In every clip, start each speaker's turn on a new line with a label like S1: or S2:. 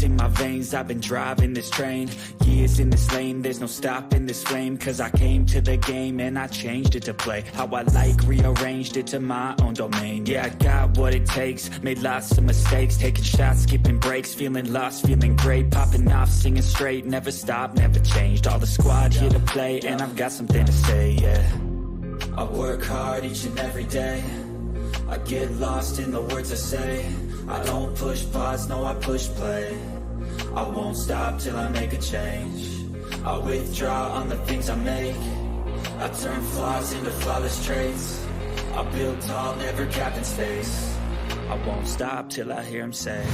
S1: in my veins, I've been driving this train. Years in this lane, there's no stopping this flame. Cause I came to the game and I changed it to play how I like, rearranged it to my own domain. Yeah, I got what it takes, made lots of mistakes, taking shots, skipping breaks, feeling lost, feeling great, popping off, singing straight, never stopped, never changed. All the squad here to play and I've got something to say, yeah. I work hard each and every day, I get lost in the words I say. I don't push pause, no I push play. I won't stop till I make a change. I withdraw on the things I make. I turn flaws into flawless traits. I build tall, never capped in space. I won't stop till I hear him say,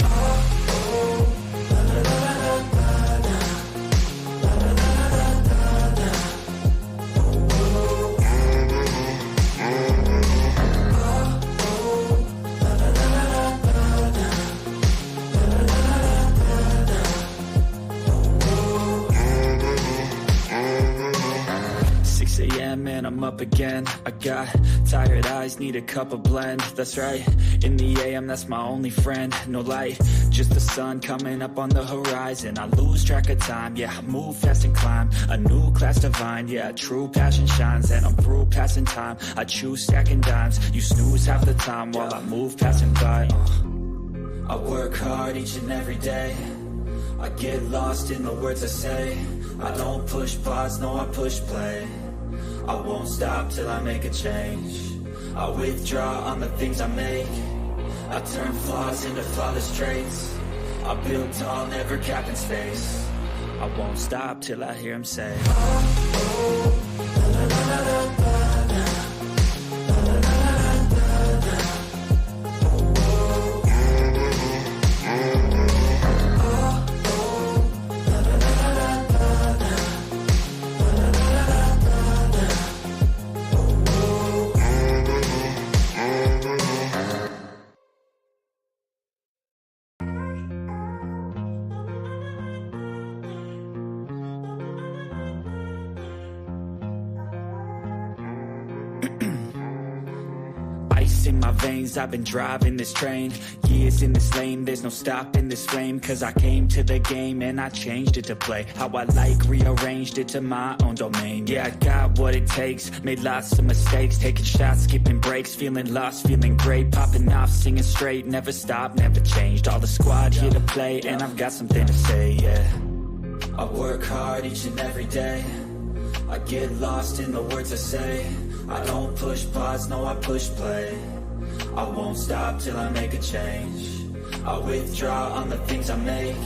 S1: and I'm up again. I got tired eyes, need a cup of blend. That's right, in the AM, that's my only friend. No light, just the sun coming up on the horizon. I lose track of time, yeah, I move fast and climb a new class divine, yeah, true passion shines. And I'm through passing time, I choose stacking dimes. You snooze half the time while I move passing by. I work hard each and every day, I get lost in the words I say. I don't push pause, no I push play. I won't stop till I make a change. I withdraw on the things I make. I turn flaws into flawless traits. I build tall, never capped in space. I won't stop till I hear him say, in my veins, I've been driving this train. Years in this lane, there's no stopping this flame. Cause I came to the game and I changed it to play how I like, rearranged it to my own domain. Yeah, I got what it takes, made lots of mistakes, taking shots, skipping breaks, feeling lost, feeling great, popping off, singing straight, never stopped, never changed. All the squad here to play and I've got something to say, yeah. I work hard each and every day, I get lost in the words I say. I don't push pause, no I push play. I won't stop till I make a change. I withdraw on the things I make.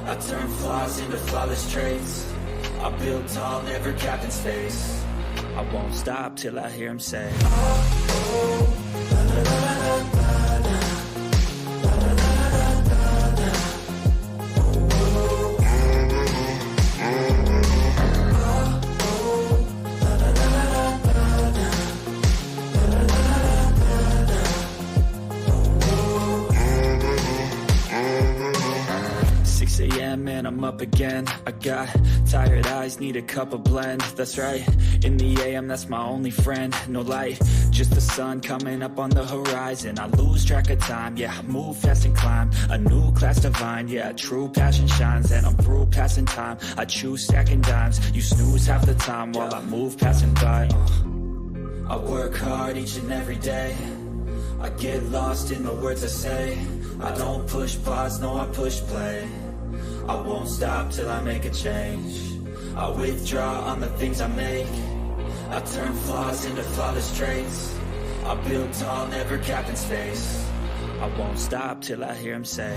S1: I turn flaws into flawless traits. I build tall, never capped in space. I won't stop till I hear him say, and I'm up again. I got tired eyes, need a cup of blend. That's right, in the AM, that's my only friend. No light, just the sun coming up on the horizon. I lose track of time, yeah, I move fast and climb a new class divine, yeah, true passion shines. And I'm through passing time, I choose stacking dimes. You snooze half the time while I move passing by. I work hard each and every day, I get lost in the words I say. I don't push pause, no I push play. I won't stop till I make a change. I withdraw on the things I make. I turn flaws into flawless traits. I build tall, never capped in space. I won't stop till I hear him say,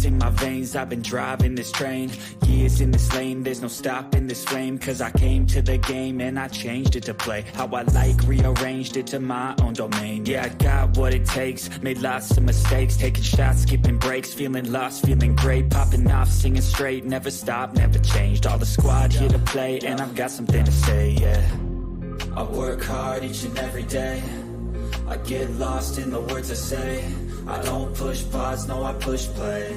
S1: in my veins, I've been driving this train. Years in this lane, there's no stopping this flame. Cause I came to the game and I changed it to play how I like, rearranged it to my own domain. Yeah, I got what it takes, made lots of mistakes, taking shots, skipping breaks, feeling lost, feeling great, popping off, singing straight, never stopped, never changed, all the squad here to play, and I've got something to say, yeah. I work hard each and every day, I get lost in the words I say, I don't push pause, no I push play,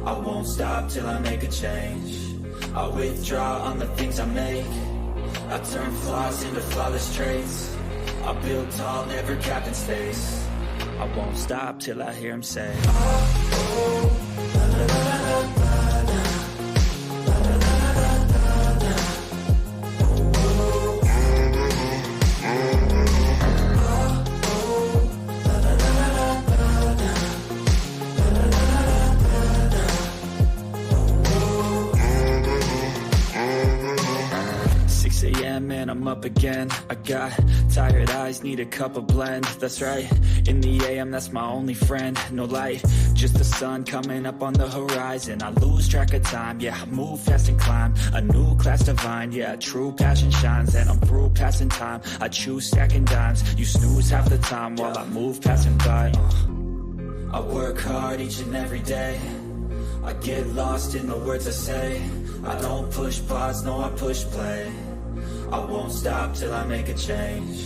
S1: I won't stop till I make a change, I withdraw on the things I make, I turn flaws into flawless traits, I build tall, never capped in space, I won't stop till I hear him say, and I'm up again. I got tired eyes, need a cup of blend. That's right, in the AM, that's my only friend. No light, just the sun coming up on the horizon. I lose track of time, yeah, I move fast and climb. A new class divine, yeah, true passion shines. And I'm through passing time, I choose stacking dimes. You snooze half the time while I move passing by. I work hard each and every day, I get lost in the words I say, I don't push pause, no I push play, I won't stop till I make a change,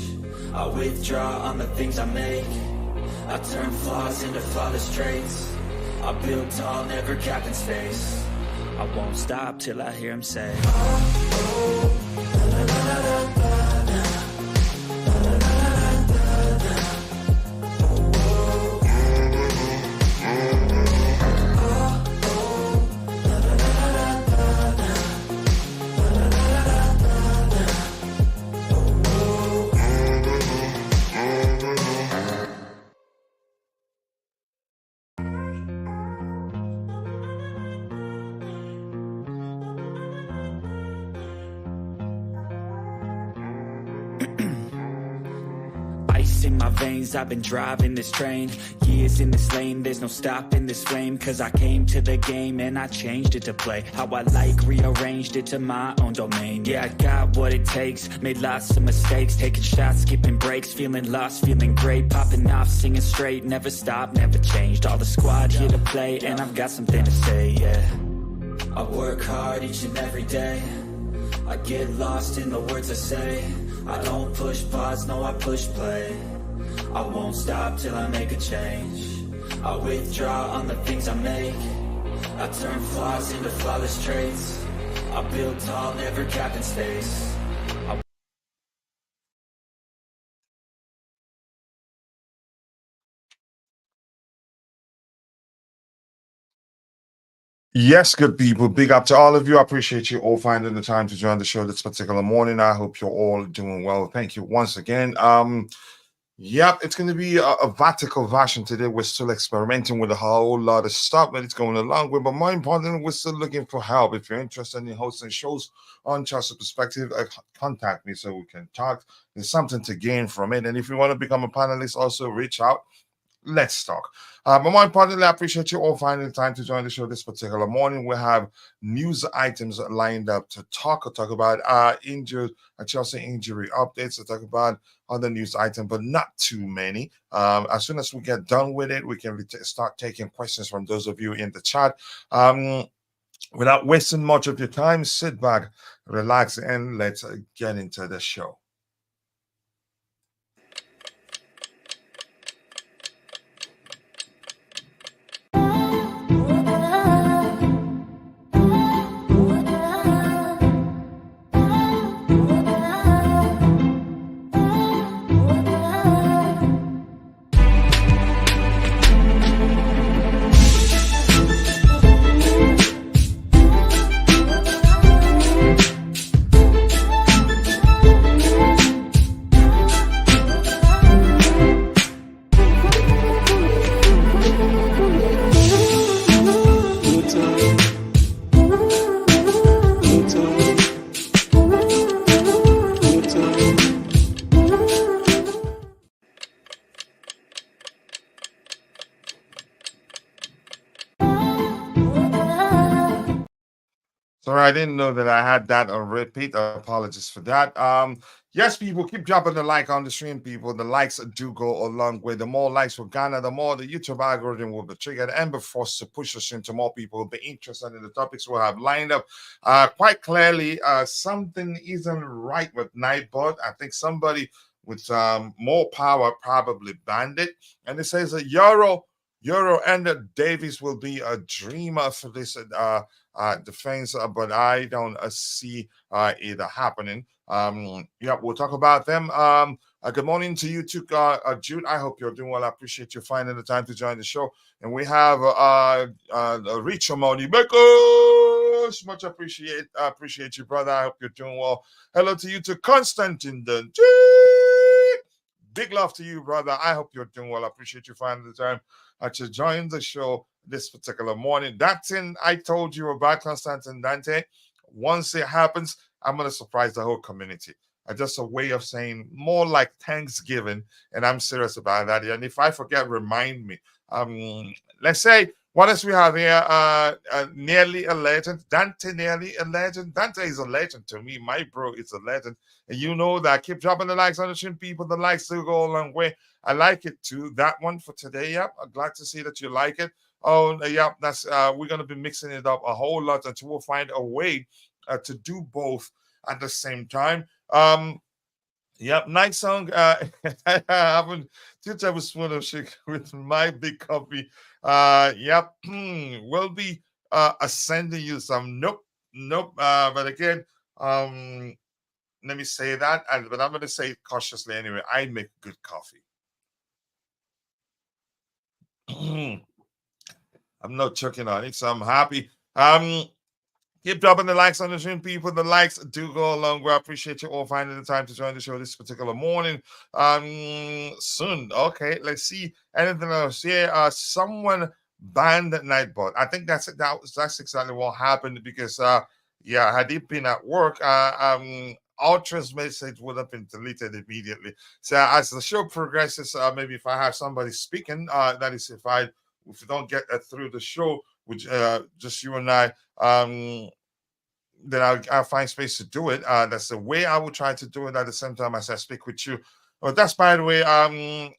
S1: I withdraw on the things I make, I turn flaws into flawless traits, I build tall, never capped in space, I won't stop till I hear him say, in my veins, I've been driving this train, years in this lane, there's no stopping this flame, cause I came to the game and I changed it to play how I like, rearranged it to my own domain, yeah, I got what it takes, made lots of mistakes, taking shots, skipping breaks, feeling lost, feeling great, popping off, singing straight, never stopped, never changed, all the squad here to play, and I've got something to say, yeah. I work hard each and every day, I get lost in the words I say, I don't push pause, no I push play, I won't stop till I make a change, I withdraw on the things I make, I turn flaws into flawless traits, I build tall, never capped in space,
S2: Yes, good people. Big up to all of you. I appreciate you all finding the time to join the show this particular morning. I hope you're all doing well. Thank you once again. Yep, it's going to be a vertical version today. We're still experimenting with a whole lot of stuff that it's going along with, but more importantly, we're still looking for help. If you're interested in hosting shows on Chelsea Perspective, contact me so we can talk. There's something to gain from it. And if you want to become a panelist, also reach out. Let's talk. But more importantly, I appreciate you all finding the time to join the show this particular morning. We have news items lined up to talk about injured Chelsea injury updates, to talk about other news items, but not too many. As soon as we get done with it, we can start taking questions from those of you in the chat. Without wasting much of your time, sit back, relax, and let's get into the show. Sorry, I didn't know that I had that on repeat. Apologies for that. Yes, people, keep dropping the like on the stream, people. The likes do go a long way. The more likes we garner, the more the YouTube algorithm will be triggered and be forced to push us into more people who will be interested in the topics we have lined up. Quite clearly, something isn't right with Nightbot. I think somebody with more power probably banned it. And it says that Euro and Davies will be a dreamer for this defense, but I don't see it happening. Yeah, we'll talk about them. Good morning to you too, Jude. I hope you're doing well. I appreciate you finding the time to join the show. And we have Richo Modi Bekos. Much appreciate you, brother. I hope you're doing well. Hello to you to Constantine Dunn. Big love to you, brother. I hope you're doing well. I appreciate you finding the time to join the show this particular morning. That thing I told you about Constantine Dante, once it happens, I'm going to surprise the whole community. Just a way of saying more like Thanksgiving, and I'm serious about that. And if I forget, remind me. Let's say, what else we have here? Nearly a legend. Dante, nearly a legend. Dante is a legend to me. My bro is a legend. And you know that. Keep dropping the likes on the stream, people. The likes do go a long way. I like it too. That one for today. Yep. I'm glad to see that you like it. Oh, yeah. That's we're gonna be mixing it up a whole lot until we'll find a way to do both at the same time. Yep, nice song. I haven't two tablespoons of sugar with my big coffee. Yep, we'll be sending you some. Nope. But again, let me say that, but I'm going to say it cautiously anyway. I make good coffee. I'm not choking on it, so I'm happy. Keep dropping the likes on the stream, people. The likes do go along. We appreciate you all finding the time to join the show this particular morning. Soon. Okay, let's see. Anything else? Yeah, someone banned Nightbot. I think that's exactly what happened because yeah, had it been at work, Ultra's message would have been deleted immediately. So as the show progresses, maybe if I have somebody speaking, that is if we don't get through the show, which just you and I, then I'll find space to do it. That's the way I will try to do it at the same time as I speak with you. But that's by the way.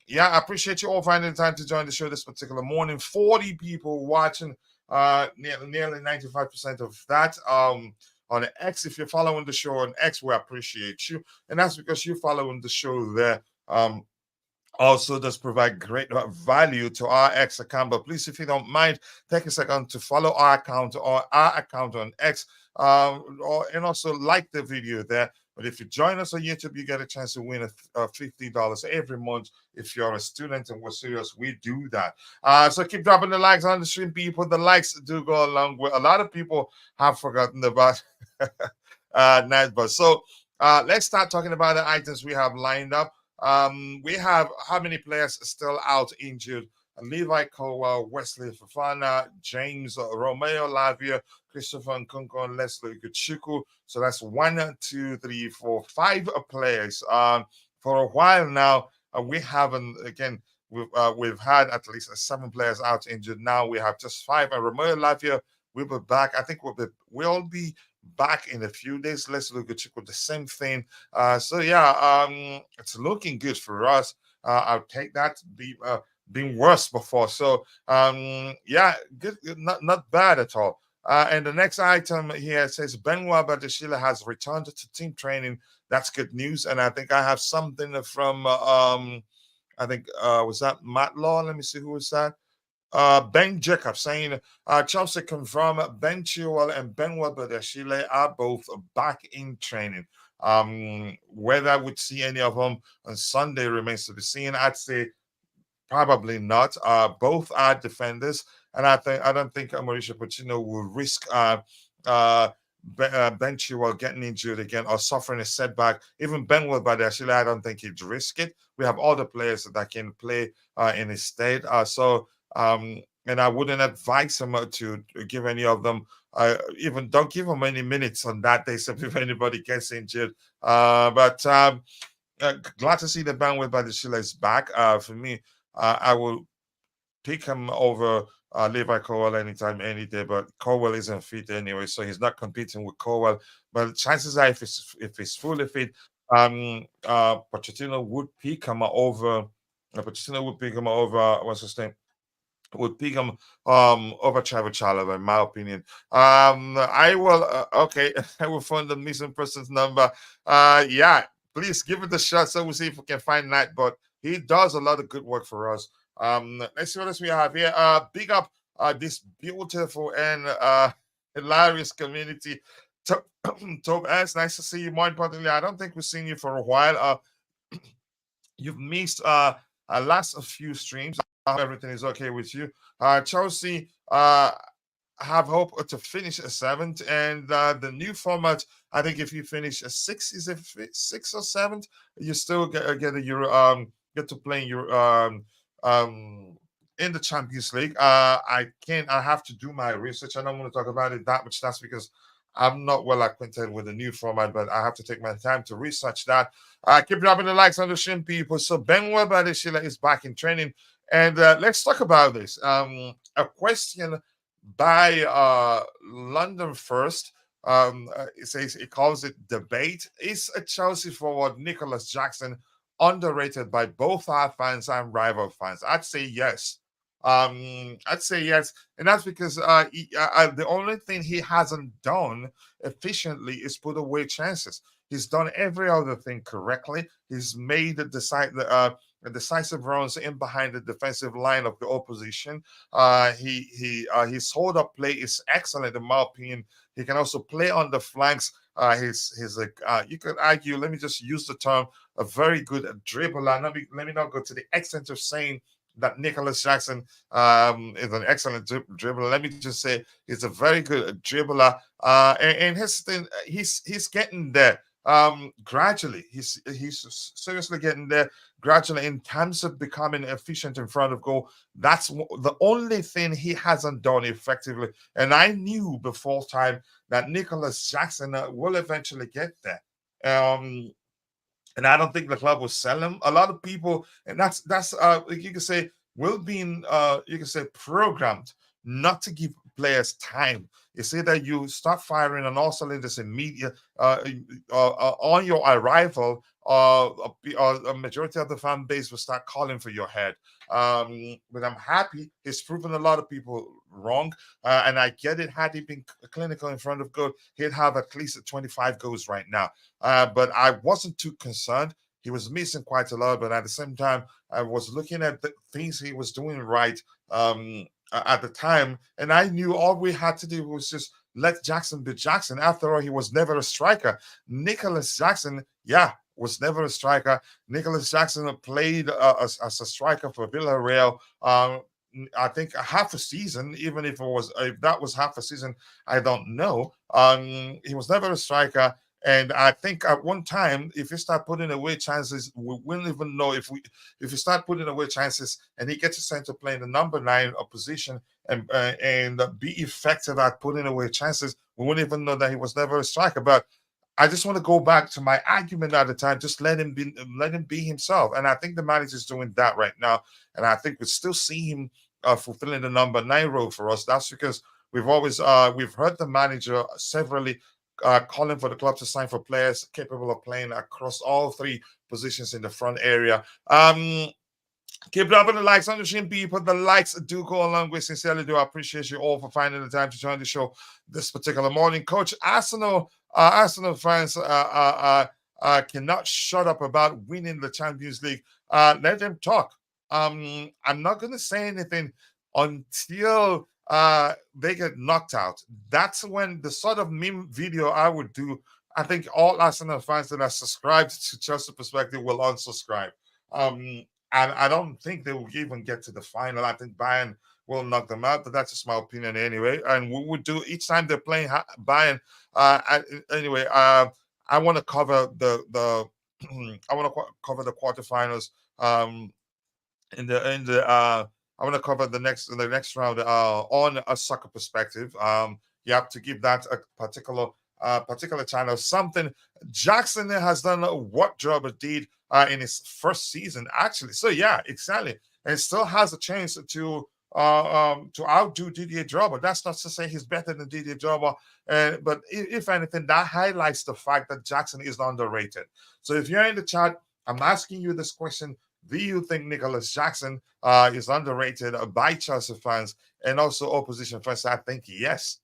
S2: Yeah, I appreciate you all finding the time to join the show this particular morning. 40 people watching. Nearly 95% of that. On X, if you're following the show on X, we appreciate you, and that's because you're following the show there. Also does provide great value to our X account. But please, if you don't mind, take a second to follow our account or our account on X, and also like the video there. But if you join us on YouTube, you get a chance to win $50 every month. If you're a student and we're serious, we do that. So keep dropping the likes on the stream, people. The likes do go along with a lot of people have forgotten about Nasba. So let's start talking about the items we have lined up. We have how many players still out injured? Levi Cowell, Wesley Fofana, James Romeo Lavia, Christopher Nkunku, and Leslie Kuchuku. So that's 1, 2, 3, 4, 5 players. For a while now, we haven't, again, we've had at least 7 players out injured. Now we have just 5. And Romeo Lavia will be back. I think we'll be back in a few days. Let's look at the same thing. So yeah, it's looking good for us. I'll take that. Been worse before. So yeah, good, not bad at all. And the next item here says Benoit Badeshila has returned to team training. That's good news. And I think I have something from I think was that Matt Law? Let me see, who was that? Ben Jacob saying Chelsea confirm Ben Chilwell and Benoit Badeshile are both back in training. Whether I would see any of them on Sunday remains to be seen. I'd say probably not. Both are defenders, and I don't think Mauricio Pochettino will risk Ben Chilwell getting injured again or suffering a setback. Even Benoit Badeshile, I don't think he'd risk it. We have other players that can play in his stead. And I wouldn't advise him to give any of them, even don't give him any minutes on that day, so if anybody gets injured. But glad to see the Benoit Badeshile is back. For me, I will pick him over Levi Cowell anytime, any day. But Cowell isn't fit anyway, so he's not competing with Cowell. But chances are, if he's fully fit, Pochettino would pick him over. Pochettino would pick him over. What's his name? Would pick him over Trevor Chalobah, in my opinion. I will okay, I will find the missing person's number. Yeah, please give it a shot so we'll see if we can find that. But he does a lot of good work for us. Let's see what else we have here. Big up this beautiful and hilarious community. Tob S, nice to see you. More importantly, I don't think we've seen you for a while. You've missed last a few streams. I hope everything is okay with you. Chelsea have hope to finish a seventh, and the new format. I think if you finish a sixth, is it sixth or seventh, you still get a Euro, get to play in your in the Champions League. I can't. I have to do my research. I don't want to talk about it that much. That's because I'm not well acquainted with the new format, but I have to take my time to research that. Keep dropping the likes on the stream, people. So Ben Webadeshila is back in training. And let's talk about this. A question by London First. It says, it calls it debate. Is a Chelsea forward Nicholas Jackson underrated by both our fans and rival fans? I'd say yes. I'd say yes, and that's because the only thing he hasn't done efficiently is put away chances. He's done every other thing correctly. He's made the decisive runs in behind the defensive line of the opposition. His hold up play is excellent in my opinion. He can also play on the flanks. He's you could argue. Let me just use the term a very good dribbler. Let me not go to the extent of saying that Nicholas Jackson is an excellent dribbler. Let me just say he's a very good dribbler. And his thing, he's getting there gradually. He's seriously getting there gradually in terms of becoming efficient in front of goal. That's the only thing he hasn't done effectively. And I knew before time that Nicholas Jackson will eventually get there. And I don't think the club will sell him. A lot of people, and that's you can say will be you can say programmed not to give players time. You say that you start firing on all cylinders in media on your arrival, a majority of the fan base will start calling for your head. But I'm happy he's proven a lot of people wrong, and I get it. Had he been clinical in front of goal, he'd have at least 25 goals right now. But I wasn't too concerned. He was missing quite a lot, but at the same time, I was looking at the things he was doing right at the time, and I knew all we had to do was just let Jackson be Jackson. After all, he was never a striker. Nicholas Jackson, was never a striker. Nicholas Jackson played as a striker for Villarreal. I think half a season, even if that was half a season, I don't know. He was never a striker. And I think at one time, if you start putting away chances, we wouldn't even know if you start putting away chances and he gets a sent to play in the number 9 position and be effective at putting away chances, we wouldn't even know that he was never a striker. But I just want to go back to my argument at the time. Just let him be himself. And I think the manager's doing that right now. And I think we still see him fulfilling the number 9 role for us. That's because we've heard the manager severally calling for the club to sign for players capable of playing across all 3 positions in the front area. Keep dropping the likes on the stream, people. The likes do go a long way. Sincerely do. I appreciate you all for finding the time to join the show this particular morning. Coach, Arsenal fans cannot shut up about winning the Champions League. Let them talk. I'm not going to say anything until they get knocked out. That's when the sort of meme video I would do. I think all Arsenal fans that are subscribed to Chelsea Perspective will unsubscribe. And I don't think they will even get to the final. I think Bayern will knock them out, but that's just my opinion anyway. And we would do each time they're playing Bayern. Anyway, I want to cover the I want to cover the quarterfinals. I want to cover the next round on a soccer perspective. You have to give that a particular channel. Something Jackson has done what job it did in his first season, actually. So yeah, exactly, and still has a chance to to outdo Didier Drogba. That's not to say he's better than Didier Drogba, but if anything, that highlights the fact that Jackson is underrated. So if you're in the chat, I'm asking you this question: do you think Nicholas Jackson is underrated by Chelsea fans and also opposition fans? I think yes.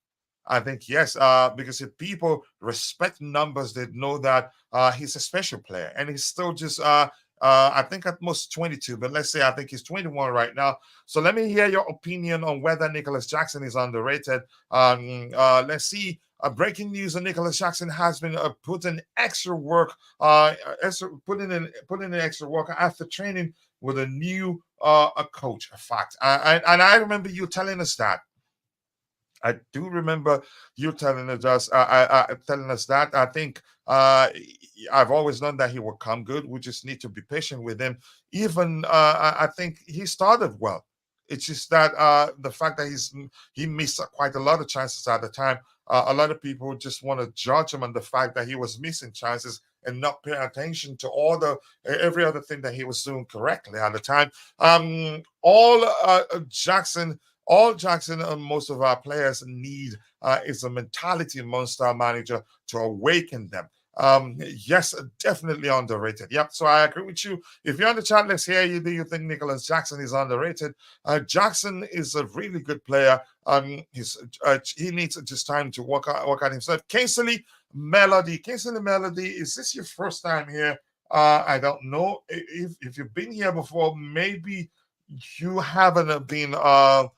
S2: I think yes, because if people respect numbers, they know that he's a special player, and he's still just, I think at most 22, but let's say I think he's 21 right now. So let me hear your opinion on whether Nicholas Jackson is underrated. Let's see. Breaking news: Nicholas Jackson has been putting extra work, putting in extra work after training with a new a coach. A fact, and I remember you telling us that. I do remember you telling us that. I think I've always known that he will come good. We just need to be patient with him. Even I think he started well. It's just that the fact that he missed quite a lot of chances at the time. A lot of people just want to judge him on the fact that he was missing chances and not paying attention to all the every other thing that he was doing correctly at the time. All Jackson and most of our players need is a mentality monster manager to awaken them. Yes, definitely underrated. Yep. So I agree with you. If you're on the chat, let's hear you. Do you think Nicholas Jackson is underrated? Jackson is a really good player. He needs just time to work out himself. Kingsley Melody, is this your first time here? I don't know if you've been here before. Maybe you haven't been a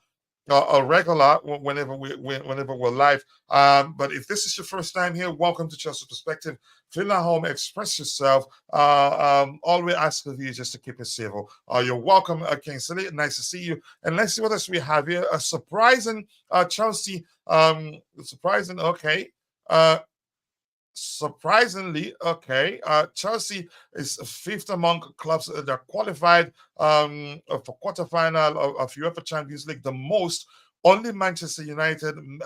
S2: regular whenever we're live. But if this is your first time here, welcome to Chelsea Perspective. Feel at home, express yourself. All we ask of you is just to keep it civil. You're welcome, Kingsley. Nice to see you. And let's see what else we have here. A surprising Chelsea. Surprising. Okay. Surprisingly, okay, Chelsea is fifth among clubs that are qualified for quarterfinal of UEFA Champions League. The most, only Manchester United made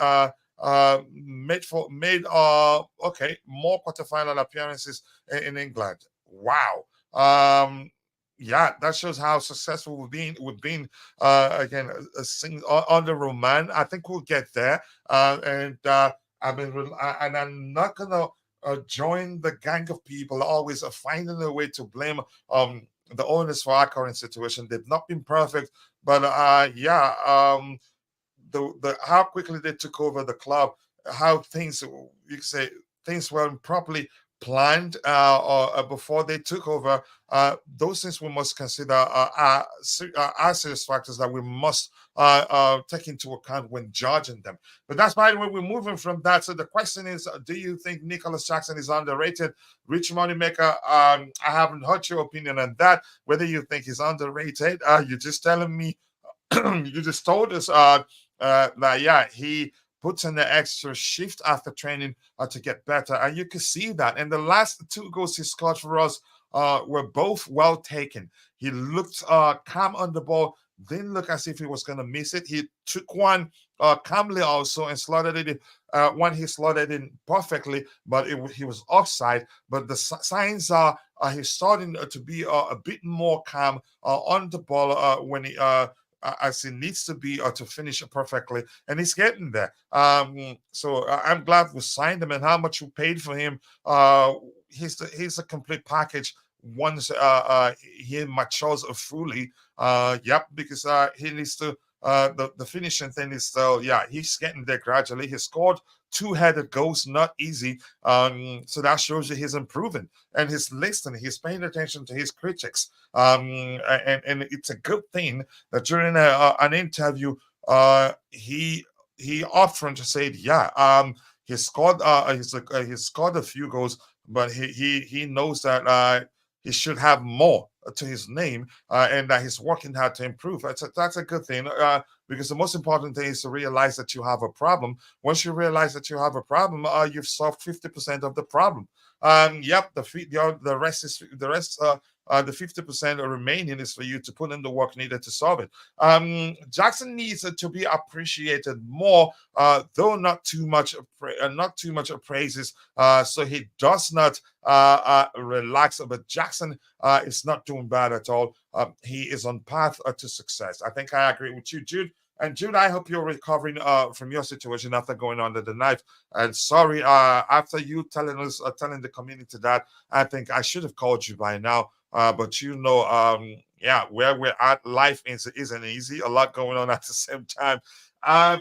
S2: more quarterfinal appearances in England. Wow. Yeah, that shows how successful we've been again under Roman. I think we'll get there, and I'm not gonna join the gang of people always finding a way to blame the owners for our current situation. They've not been perfect, but the how quickly they took over the club, how things weren't properly planned or before they took over. Those things we must consider are serious factors that we must take into account when judging them. But that's by the way, we're moving from that. So the question is, do you think Nicholas Jackson is underrated? Rich Moneymaker, I haven't heard your opinion on that. Whether you think he's underrated, you're just telling me, you just told us that, yeah, he puts in the extra shift after training to get better. And you can see that. And the last two goals he scored for us were both well taken. He looked calm on the ball, didn't look as if he was going to miss it. He took one calmly also and slotted it in. One he slotted in perfectly, but he was offside. But the signs are he's starting to be a bit more calm on the ball when he as he needs to be to finish it perfectly, and he's getting there. So I'm glad we signed him, and how much we paid for him. He's a complete package once he matures fully. Yep, because he needs to. The finishing thing is still, he's getting there gradually. He scored two-headed goals, not easy. So that shows you he's improving and he's listening. He's paying attention to his critics. And it's a good thing that during an interview, he often said, he scored he scored a few goals, but he knows that he should have more to his name, and that he's working hard to improve. That's a good thing, because the most important thing is to realize that you have a problem. Once you realize that you have a problem, you've solved 50% of the problem. The rest The 50% remaining is for you to put in the work needed to solve it. Jackson needs to be appreciated more, though not too much praises, so he does not relax. But Jackson is not doing bad at all. He is on path to success. I think I agree with you, Jude. And Jude, I hope you're recovering from your situation after going under the knife. And sorry, after you telling us, telling the community that, I think I should have called you by now. But yeah, where we're at, life isn't easy. A lot going on at the same time.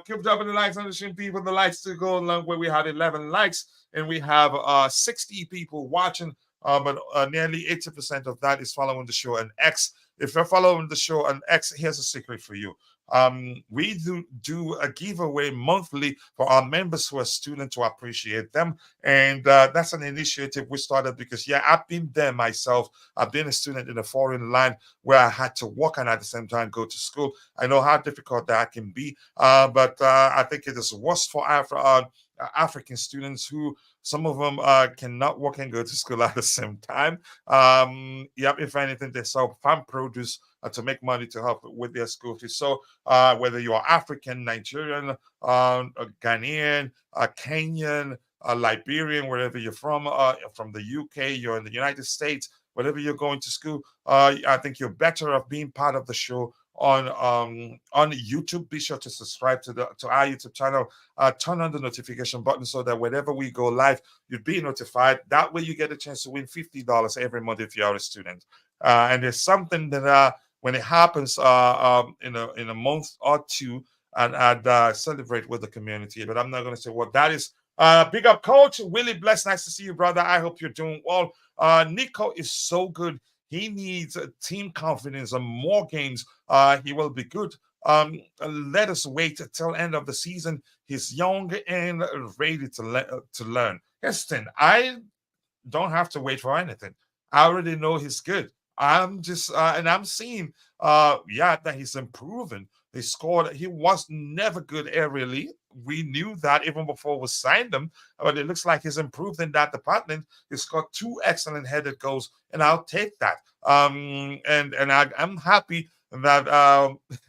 S2: Keep dropping the likes on the stream, people. The likes to go along where we had 11 likes and we have 60 people watching. But nearly 80% of that is following the show on X. If you're following the show on X, here's a secret for you. We do a giveaway monthly for our members who are students to appreciate them, and that's an initiative we started because I've been there myself. I've been a student in a foreign land where I had to work and at the same time go to school. I know how difficult that can be, but I think it is worse for African students who some of them cannot work and go to school at the same time. If anything, they sell farm produce to make money to help with their school fees. So whether you are African, Nigerian, Ghanaian, Kenyan, Liberian, wherever you're from the UK, you're in the United States, wherever you're going to school, I think you're better off being part of the show on YouTube. Be sure to subscribe to our YouTube channel. Turn on the notification button so that whenever we go live, you'd be notified. That way you get a chance to win $50 every month if you are a student. And there's something that when it happens in a month or two, and I'd celebrate with the community. But I'm not going to say what that is. Big up, Coach Willie Bless. Nice to see you, brother. I hope you're doing well. Nico is so good. He needs team confidence and more games. He will be good. Let us wait till end of the season. He's young and ready to learn. Heston, I don't have to wait for anything. I already know he's good. I'm just and I'm seeing that he's improving. He was never good aerially. We knew that even before we signed him, but it looks like he's improved in that department. He's got 2 excellent headed goals, and I'll take that. I'm happy that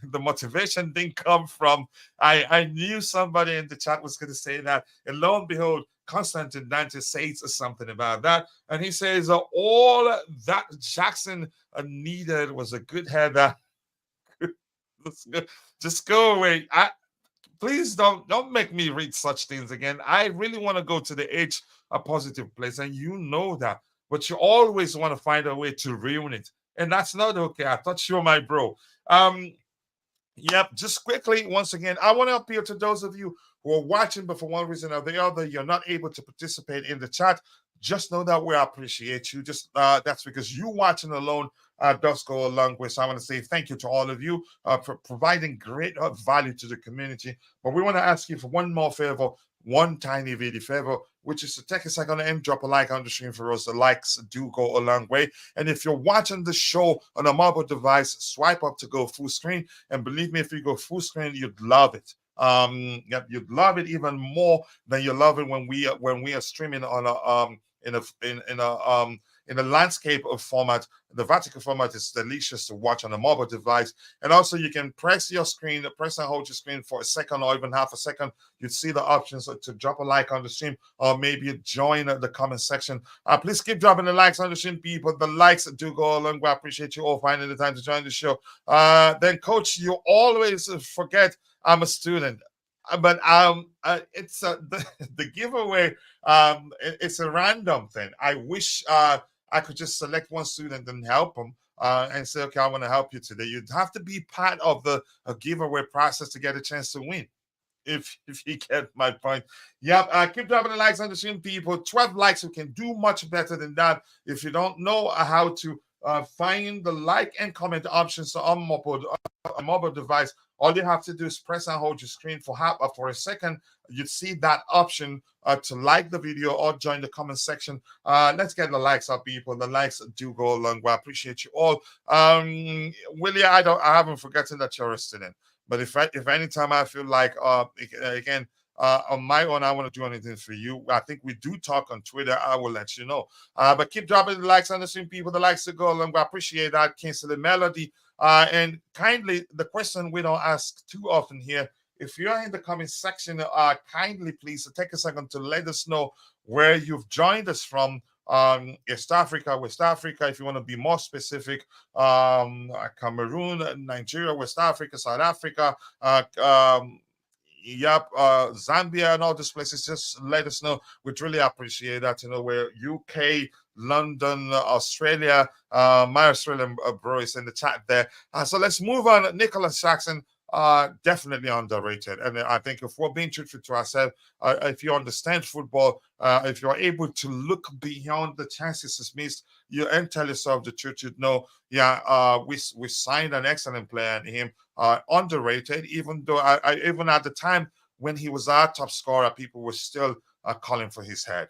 S2: the motivation didn't come from I knew somebody in the chat was going to say that, and lo and behold, Constantine Dante says something about that, and he says all that Jackson needed was a good header. Just go away. Please don't make me read such things again. I really want to go to the age a positive place, and you know that, but you always want to find a way to ruin it, and that's not okay. I thought you were my bro. Just quickly, once again, I want to appeal to those of you who are watching, but for one reason or the other, you're not able to participate in the chat. Just know that we appreciate you. Just that's because you watching alone does go a long way. So I want to say thank you to all of you for providing great value to the community. But we want to ask you for one more favor, one tiny video favor, which is to take a second and drop a like on the stream for us. The likes do go a long way. And if you're watching the show on a mobile device, swipe up to go full screen. And believe me, if you go full screen, you'd love it. You'd love it even more than you love it when we are streaming on a in a landscape of format. The vertical format is delicious to watch on a mobile device. And also you can press and hold your screen for a second or even half a second. You'd see the options to drop a like on the stream or maybe join the comment section. Please keep dropping the likes on the stream, people. The likes do go a long way. I appreciate you all finding the time to join the show. Then, Coach, you always forget I'm a student. But it's the giveaway. It's a random thing. I wish I could just select one student and help them and say, okay, I want to help you today. You'd have to be part of the giveaway process to get a chance to win. If you get my point. Keep dropping the likes on the stream, people. 12 likes. We can do much better than that. If you don't know how to find the like and comment options on a mobile device, all you have to do is press and hold your screen for a second. You'd see that option to like the video or join the comment section. Let's get the likes up, people. The likes do go a long way. I appreciate you all. Willie, I haven't forgotten that you're a student. But if anytime I feel like again, on my own, I want to do anything for you. I think we do talk on Twitter. I will let you know. But keep dropping the likes on the stream, people that likes to go along. I appreciate that. Kingsley Melody. And kindly, the question we don't ask too often here, if you're in the comment section, kindly please take a second to let us know where you've joined us from. East Africa, West Africa, if you want to be more specific, Cameroon, Nigeria, West Africa, South Africa, Zambia, and all these places. Just let us know. We'd really appreciate that. Where UK, London, Australia, my Australian bro is in the chat there. So let's move on. Nicholas Jackson, definitely underrated. And I think if we're being truthful to ourselves, if you understand football, if you're able to look beyond the chances it's missed, you and tell yourself the truth, you'd know, we signed an excellent player in him, underrated, even though even at the time when he was our top scorer, people were still calling for his head.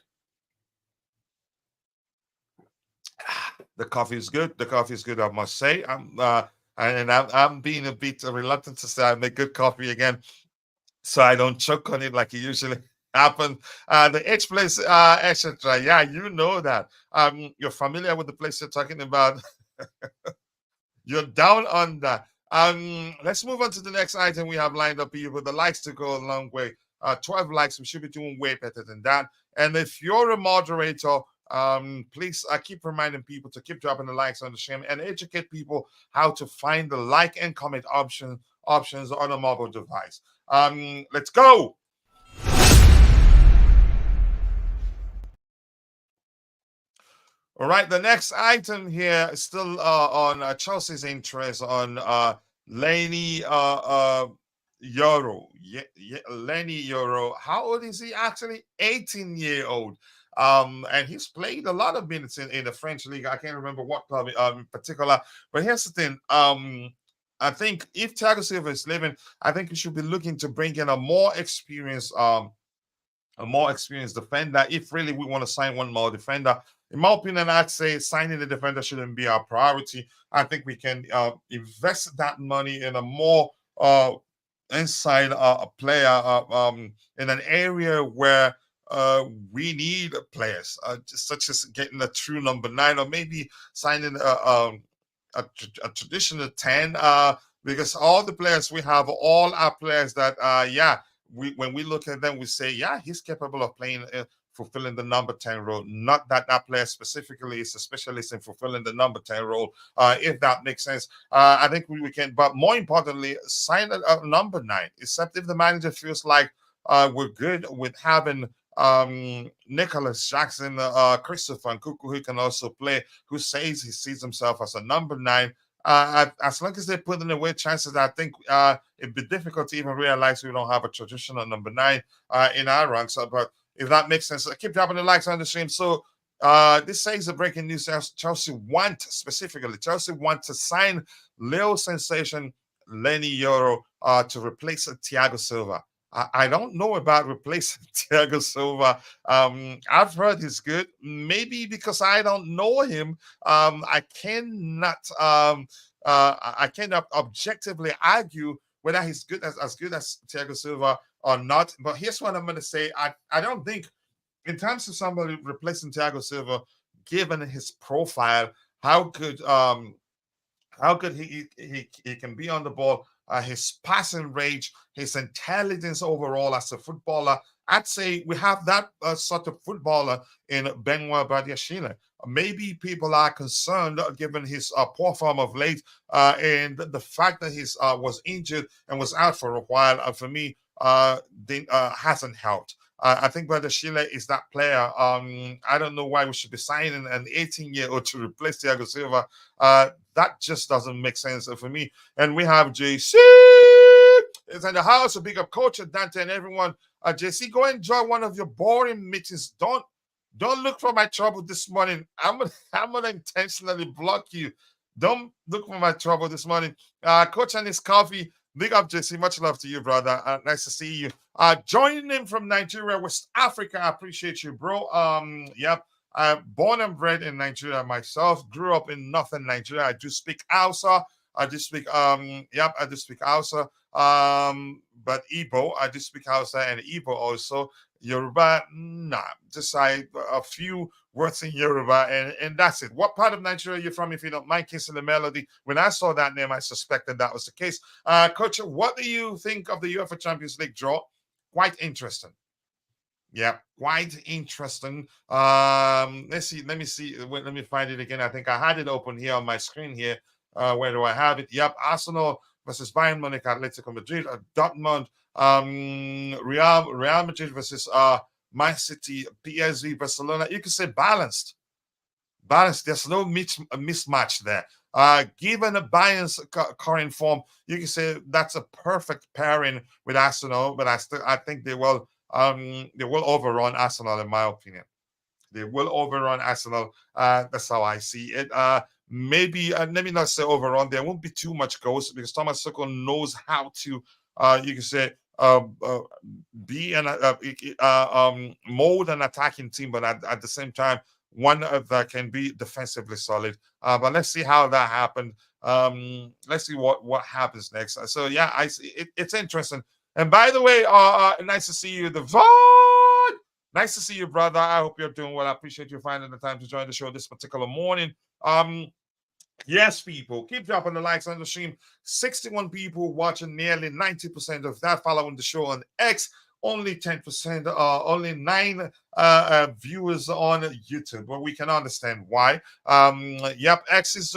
S2: The coffee is good. The coffee is good, I must say. I'm being a bit reluctant to say I make good coffee again, so I don't choke on it like it usually happens. The H place, etc. Yeah, you know that. You're familiar with the place you're talking about. You're down on that. Let's move on to the next item we have lined up here with the likes to go a long way. 12 likes. We should be doing way better than that. And if you're a moderator, please keep reminding people to keep dropping the likes on the stream and educate people how to find the like and comment options on a mobile device. Let's go. All right, the next item here is still on Chelsea's interest on Leny Yoro. Leny Yoro. How old is he actually? 18-year-old. And he's played a lot of minutes in the French league. I can't remember what club in particular. But here's the thing. I think if Thiago Silva is leaving, I think we should be looking to bring in a more experienced defender. If really we want to sign one more defender, in my opinion, I'd say signing the defender shouldn't be our priority. I think we can invest that money in a more inside a player in an area where we need players, such as getting a true number 9, or maybe signing a traditional 10. Because all the players we have, all our players that, when we look at them, we say, yeah, he's capable of playing, fulfilling the number 10 role. Not that player specifically is a specialist in fulfilling the number 10 role, if that makes sense. I think we can, but more importantly, sign a number 9, except if the manager feels like we're good with having Nicholas Jackson, Christopher Nkuku, who can also play, who says he sees himself as a number 9. As long as they're putting away chances, I think it'd be difficult to even realize we don't have a traditional number 9 in our ranks. But if that makes sense, keep dropping the likes on the stream. So this says the breaking news: Chelsea want to sign Leo sensation Leny Yoro to replace Thiago Silva. I don't know about replacing Thiago Silva. I've heard he's good. Maybe because I don't know him, I cannot objectively argue whether he's good as good as Thiago Silva or not. But here's what I'm going to say: I don't think, in terms of somebody replacing Thiago Silva, given his profile, how good he can be on the ball. His passing range, his intelligence overall as a footballer. I'd say we have that sort of footballer in Benoit Badiashile. Maybe people are concerned given his poor form of late and the fact that he was injured and was out for a while. For me, hasn't helped. I think Badiashile is that player. I don't know why we should be signing an 18-year-old to replace Thiago Silva. That just doesn't make sense for me. And we have JC. It's in the house. A big up coach, Dante, and everyone. JC, go enjoy one of your boring meetings. Don't look for my trouble this morning. I'm gonna intentionally block you. Don't look for my trouble this morning. Coach and his coffee. Big up, JC. Much love to you, brother. Nice to see you. Joining him from Nigeria, West Africa. I appreciate you, bro. Yep. Born and bred in Nigeria myself. Grew up in northern Nigeria. I do speak Hausa. I do speak yep, I do speak Hausa. But Igbo, I do speak Hausa and Igbo also. Yoruba, nah, just a few words in Yoruba, and that's it. What part of Nigeria are you from, if you don't mind kissing the melody? When I saw that name, I suspected that was the case. Coach, what do you think of the UEFA Champions League draw? Quite interesting. Yeah, quite interesting. Let's see. Let me see. Let me find it again. I think I had it open here on my screen here. Where do I have it? Yep, Arsenal versus Bayern Munich, Atletico Madrid, Dortmund, Real Madrid versus Man City, PSG, Barcelona. You can say balanced. Balanced. There's no mismatch there. Given a Bayern's current form, you can say that's a perfect pairing with Arsenal. But I think they will overrun Arsenal, in my opinion. They will overrun Arsenal. That's how I see it. Maybe let me not say overrun. There won't be too much goals because Thomas Tuchel knows how to, you can say, be mold an attacking team, but at the same time, one that can be defensively solid. But let's see how that happened. Let's see what happens next. So yeah, I see it's interesting. And by the way, nice to see you, the VOD. Nice to see you, brother. I hope you're doing well. I appreciate you finding the time to join the show this particular morning. Yes, people, keep dropping the likes on the stream. 61 people watching, nearly 90% of that following the show on X. Only 10%, only 9 viewers on YouTube. But we can understand why. Yep, X is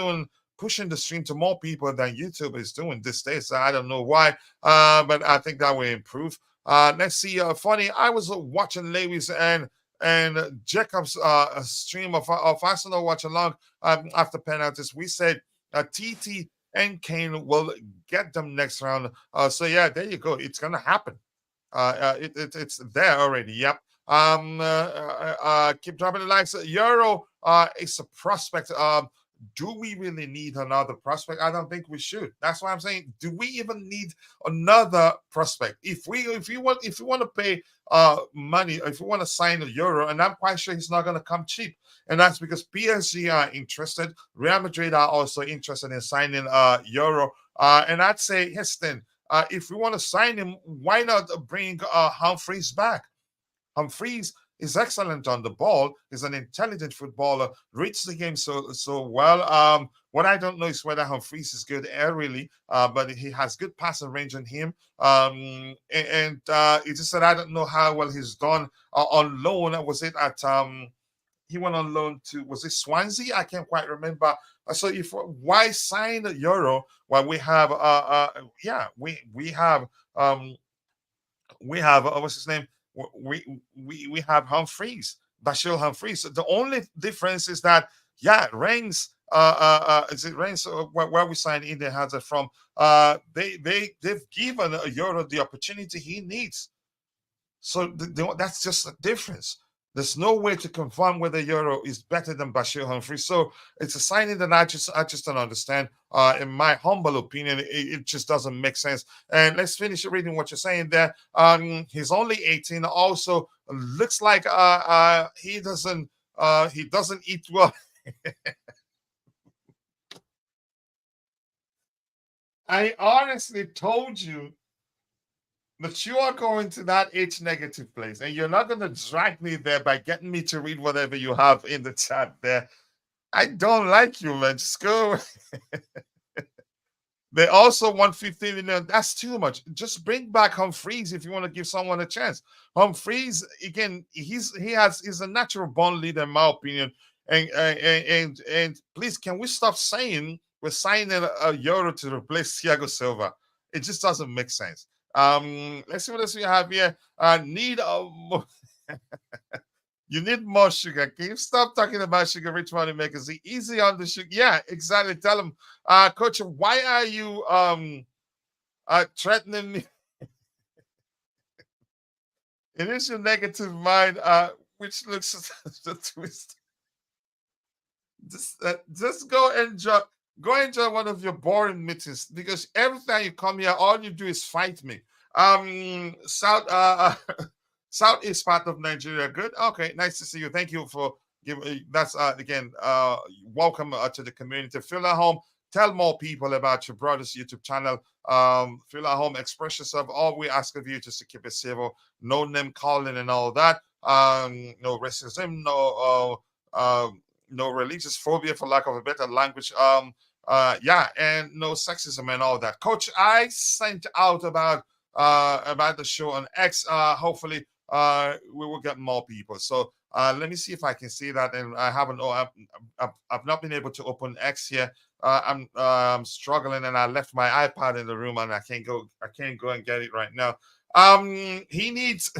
S2: pushing the stream to more people than YouTube is doing this day. So I don't know why, but I think that will improve. Let's see. Funny, I was watching Lewis and Jacob's stream of Arsenal watch along after penalties. We said TT and Kane will get them next round. So yeah, there you go. It's gonna happen. It's there already. Yep. Keep dropping the likes. Yoro is a prospect. Do we really need another prospect? I don't think we should. That's why I'm saying, do we even need another prospect? If you want to pay money, if you want to sign a Euro, and I'm quite sure he's not going to come cheap, and that's because PSG are interested. Real Madrid are also interested in signing Euro, and I'd say, yes, then if we want to sign him, why not bring Humphreys back? Humphreys is excellent on the ball. He's an intelligent footballer, reads the game so well. What I don't know is whether Humphreys is good aerially, but he has good passing range on him. And it's just that I don't know how well he's done on loan. Was it at he went on loan to, was it Swansea? I can't quite remember. So why sign Euro while we have we have what's his name? We have Humphreys, Bashir Humphreys. The only difference is that Reigns, is it Reigns where we signed Eden Hazard from? They've given Euro the opportunity he needs. So that's just a difference. There's no way to confirm whether Euro is better than Bashir Humphrey. So it's a signing that I just don't understand. In my humble opinion, it just doesn't make sense. And let's finish reading what you're saying there. He's only 18. Also, looks like he doesn't eat well. I honestly told you that you are going to that H negative place, and you're not going to drag me there by getting me to read whatever you have in the chat there. I don't like you, man. Just go. They also want 15 million. That's too much. Just bring back Humphreys if you want to give someone a chance. Humphreys, again, he's a natural born leader, in my opinion. And please, can we stop saying we're signing a Euro to replace Thiago Silva? It just doesn't make sense. Let's see what else we have here. You need more sugar. Can you stop talking about sugar rich money makers? The easy on the sugar. Yeah, exactly. Tell them, Coach, why are you threatening me? It is your negative mind, which looks the twist. Just go enjoy one of your boring meetings, because every time you come here, all you do is fight me. Southeast part of Nigeria. Good. Okay, nice to see you. Thank you for giving. That's again. Welcome to the community. Feel at home. Tell more people about your brother's YouTube channel. Feel at home, express yourself. All we ask of you is to keep it civil, no name calling and all that. No racism, no religious phobia, for lack of a better language. Yeah, and no sexism and all that. Coach, I sent out about the show on X. Hopefully, we will get more people. So let me see if I can see that. And I haven't. Oh, I've not been able to open X here. I'm struggling, and I left my iPad in the room, and I can't go. I can't go and get it right now. He needs.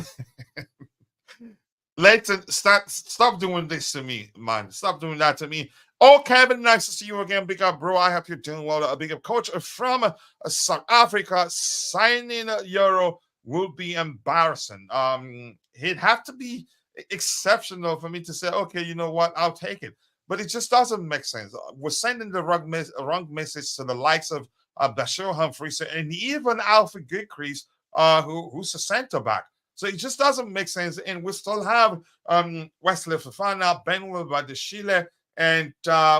S2: Leighton, stop doing this to me, man. Stop doing that to me. Oh, Kevin, nice to see you again. Big up, bro. I hope you're doing well. A big up, coach from South Africa. Signing Euro will be embarrassing. He'd have to be exceptional for me to say, okay, you know what, I'll take it. But it just doesn't make sense. We're sending the wrong message to the likes of Bashir Humphreys and even Alfred Gilchrist, who's a centre back. So it just doesn't make sense. And we still have Wesley Fofana, Benwell Badeshile, and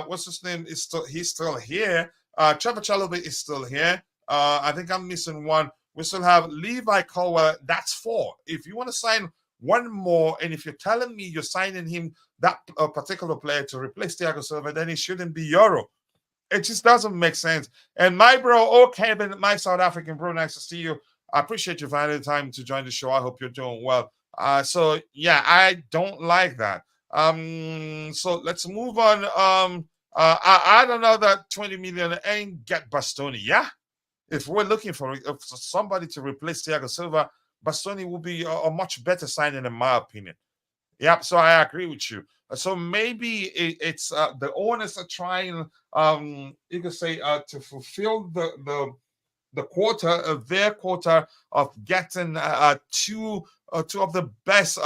S2: what's his name? He's still here. Trevor Chalobah is still here. I think I'm missing one. We still have Levi Colwell. That's 4. If you want to sign one more, and if you're telling me you're signing him, that particular player, to replace Thiago Silva, then it shouldn't be Yoro. It just doesn't make sense. And my bro, Kevin, my South African bro, nice to see you. I appreciate you finding the time to join the show. I hope you're doing well. So yeah, I don't like that. So let's move on. I don't know that 20 million ain't get Bastoni. Yeah, if we're looking for somebody to replace Thiago Silva, Bastoni will be a much better signing in my opinion. Yep, so I agree with you. So maybe it's the owners are trying, you could say, to fulfill the their quota of getting two of the best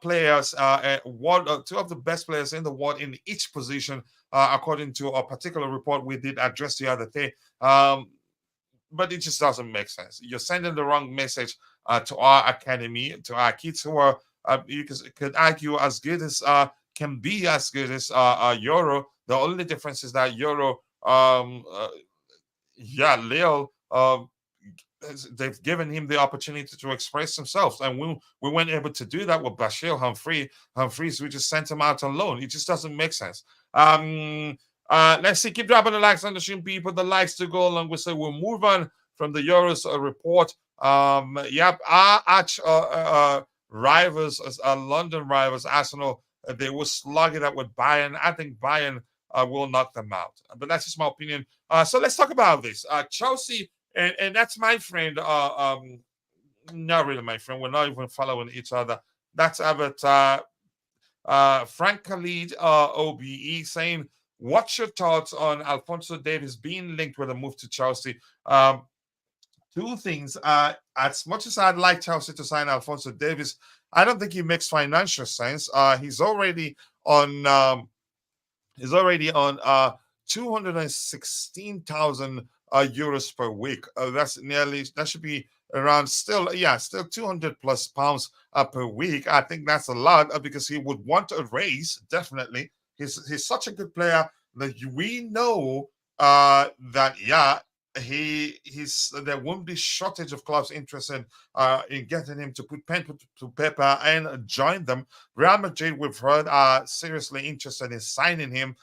S2: players, two of the best players in the world in each position, according to a particular report we did address the other day. But it just doesn't make sense. You're sending the wrong message to our academy, to our kids who are, you could argue, as good as can be as good as Euro. The only difference is that Euro, Leo, they've given him the opportunity to express himself, and we weren't able to do that with Bashir Humphreys. We just sent him out on loan. It just doesn't make sense. Let's see, keep dropping the likes on the stream, people. The likes to go along with, so we'll move on from the Euros report. Our arch rivals, London rivals, Arsenal, they will slug it up with Bayern. I think Bayern will knock them out, but that's just my opinion. So let's talk about this. Chelsea, and that's my friend. Not really my friend. We're not even following each other. That's Albert Frank Khalid, OBE, saying, what's your thoughts on Alphonso Davies being linked with a move to Chelsea? Two things. As much as I'd like Chelsea to sign Alphonso Davies, I don't think he makes financial sense. He's already on 216,000 euros per week. That should be around still 200 plus pounds per week. I think that's a lot because he would want a raise, definitely. He's such a good player that we know that there won't be shortage of clubs interested in getting him to put pen to paper and join them. Real Madrid, we've heard, are seriously interested in signing him.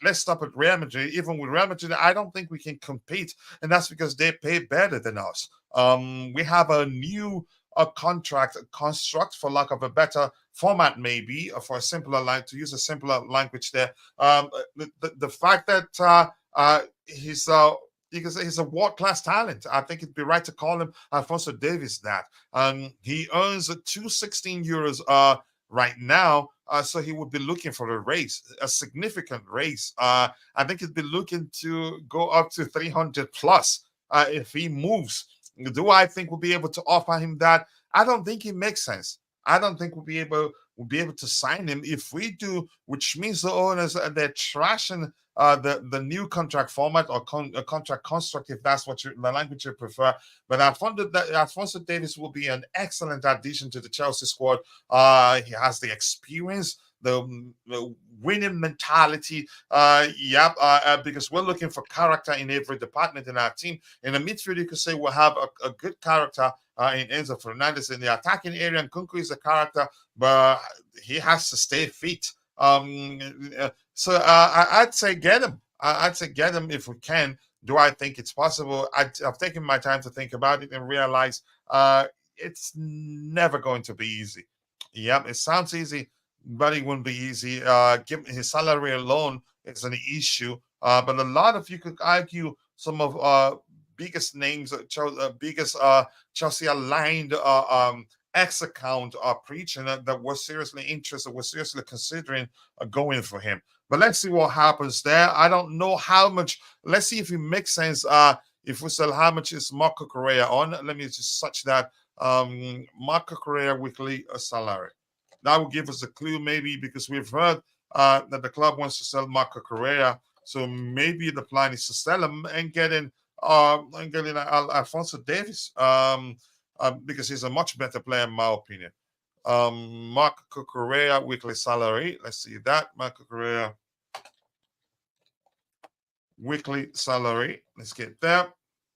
S2: Let's stop at Real Madrid. Even with Real Madrid, I don't think we can compete, and that's because they pay better than us. We have a new contract construct, for lack of a better format, maybe for a simpler to use a simpler language there. The fact that he's a world-class talent. I think it'd be right to call him Alphonso Davies that. He earns 216 euros right now, so he would be looking for a raise, a significant raise. I think he'd be looking to go up to 300 plus if he moves. Do I think we'll be able to offer him that? I don't think it makes sense. I don't think we'll be able to sign him. If we do, which means the owners, they're trashing the new contract format or contract construct, if that's the language you prefer. But Alphonso Davies will be an excellent addition to the Chelsea squad. He has the experience. the winning mentality. Because we're looking for character in every department in our team. In the midfield, you could say we'll have a good character in Enzo Fernandez. In the attacking area, and Kunku is a character, but he has to stay fit. I'd say get him. I'd say get him if we can. Do I think it's possible? I've taken my time to think about it and realize it's never going to be easy. Yep, it sounds easy, but it wouldn't be easy. Given his salary alone is an issue. But a lot of you could argue some of biggest names, biggest Chelsea aligned X account are preaching that we're seriously interested, we're seriously considering going for him. But let's see what happens there. I don't know how much. Let's see if it makes sense. If we sell, how much is Marco Correa on? Let me just search that. Marco Correa weekly salary. That will give us a clue, maybe, because we've heard that the club wants to sell Marco Correa. So maybe the plan is to sell him and getting Alphonso Davies, because he's a much better player in my opinion. Marco Correa weekly salary. Let's see that. Marco Correa weekly salary. Let's get there.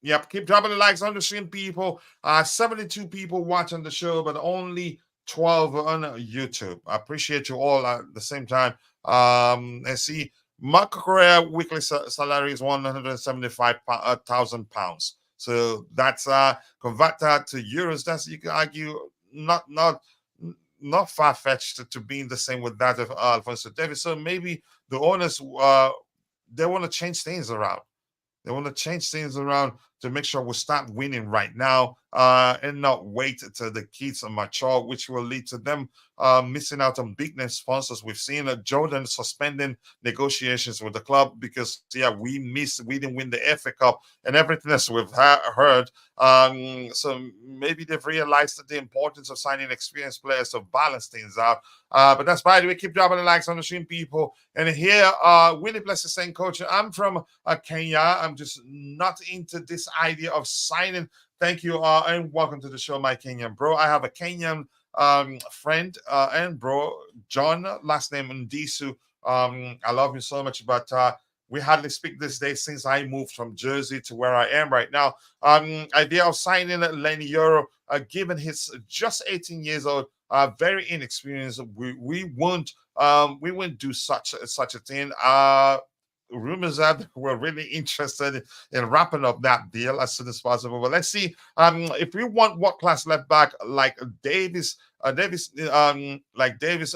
S2: Yep, keep dropping the likes on the stream, people. 72 people watching the show, but only 12 on YouTube. I appreciate you all at the same time. Let's see. Marco Correa weekly salary is £175,000. So that's convert that to euros. That's, you can argue, not far-fetched to being the same with that of Alphonso Davies. So maybe the owners they want to change things around. They want to change things around to make sure we start winning right now and not wait till the kids are mature, which will lead to them missing out on big name sponsors. We've seen Jordan suspending negotiations with the club because, we didn't win the FA Cup and everything else we've heard. So maybe they've realized that the importance of signing experienced players to balance things out. But that's by the way, keep dropping the likes on the stream, people. And here, Willie Bless is saying, Coach, I'm from Kenya. I'm just not into this idea of signing. Thank you, and welcome to the show, my Kenyan bro. I have a Kenyan friend and bro, John, last name Ndisu. I love him so much, but we hardly speak these days since I moved from Jersey to where I am right now. Idea of signing Leny Yoro, given he's just 18 years old, very inexperienced. We won't do such a thing. Rumors that we're really interested in wrapping up that deal as soon as possible. But let's see. If we want world-class left back like Davies, Davies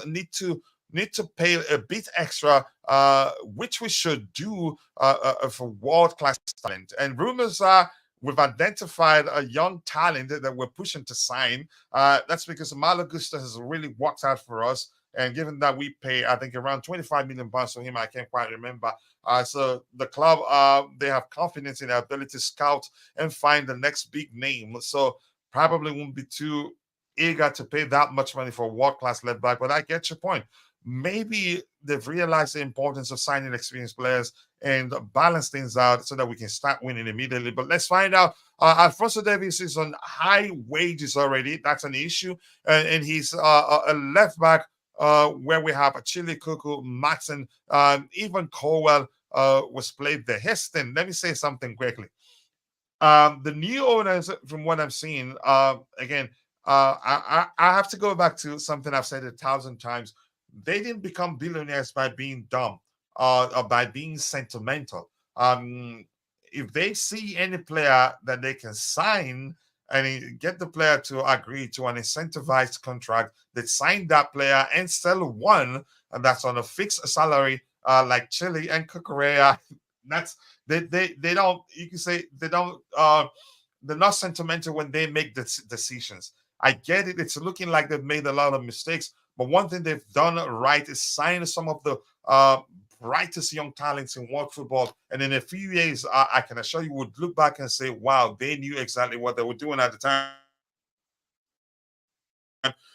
S2: need to pay a bit extra, which we should do for world-class talent. And rumors are we've identified a young talent that we're pushing to sign. That's because Malo Gusta has really worked out for us. And given that we pay, I think, around £25 million for him, I can't quite remember. So the club, they have confidence in their ability to scout and find the next big name. So probably won't be too eager to pay that much money for a world-class left back. But I get your point. Maybe they've realized the importance of signing experienced players and balance things out so that we can start winning immediately. But let's find out. Alphonso Davies is on high wages already. That's an issue. And he's a left back where we have a Chile Kuku, Matson, even Colwell was played there. Heston, let me say something quickly. The new owners, from what I'm seeing, again, I have to go back to something I've said 1,000 times. They didn't become billionaires by being dumb or by being sentimental. If they see any player that they can sign and get the player to agree to an incentivized contract, they sign that player and sell one, and that's on a fixed salary, like Chile and Cucurella. That's they don't. You can say they don't. They're not sentimental when they make the decisions. I get it. It's looking like they've made a lot of mistakes, but one thing they've done right is sign some of the brightest young talents in world football. And in a few years, I can assure you would look back and say, wow, they knew exactly what they were doing at the time.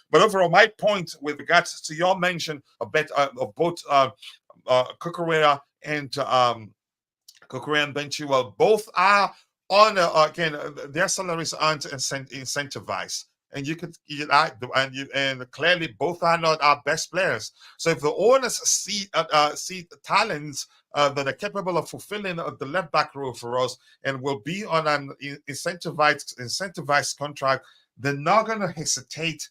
S2: But overall, my point with regards to your mention of both Cucurella and Benchua, both are on, again, their salaries aren't incentivized. and and clearly both are not our best players. So if the owners see the talents that are capable of fulfilling the left back role for us and will be on an incentivized contract, they're not going to hesitate.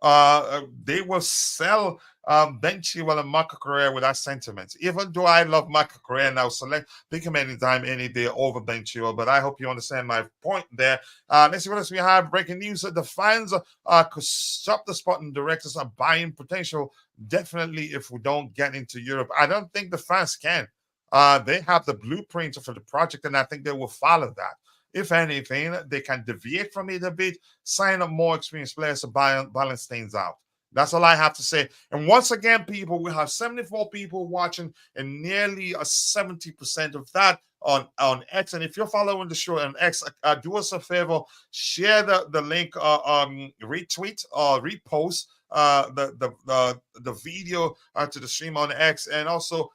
S2: They will sell Ben Chilwell and Marco Correa with that sentiment. Even though I love Marco Correa and I'll pick him anytime, any day over Ben Chilwell. But I hope you understand my point there. Let's see what else we have. Breaking news that the fans could stop the Sporting directors are buying potential. Definitely, if we don't get into Europe, I don't think the fans can. They have the blueprint for the project, and I think they will follow that. If anything, they can deviate from it a bit, sign up more experienced players to balance things out. That's all I have to say. And once again, people, we have 74 people watching, and nearly 70% of that on X. And if you're following the show on X, do us a favor, share the link, retweet or repost the video to the stream on X, and also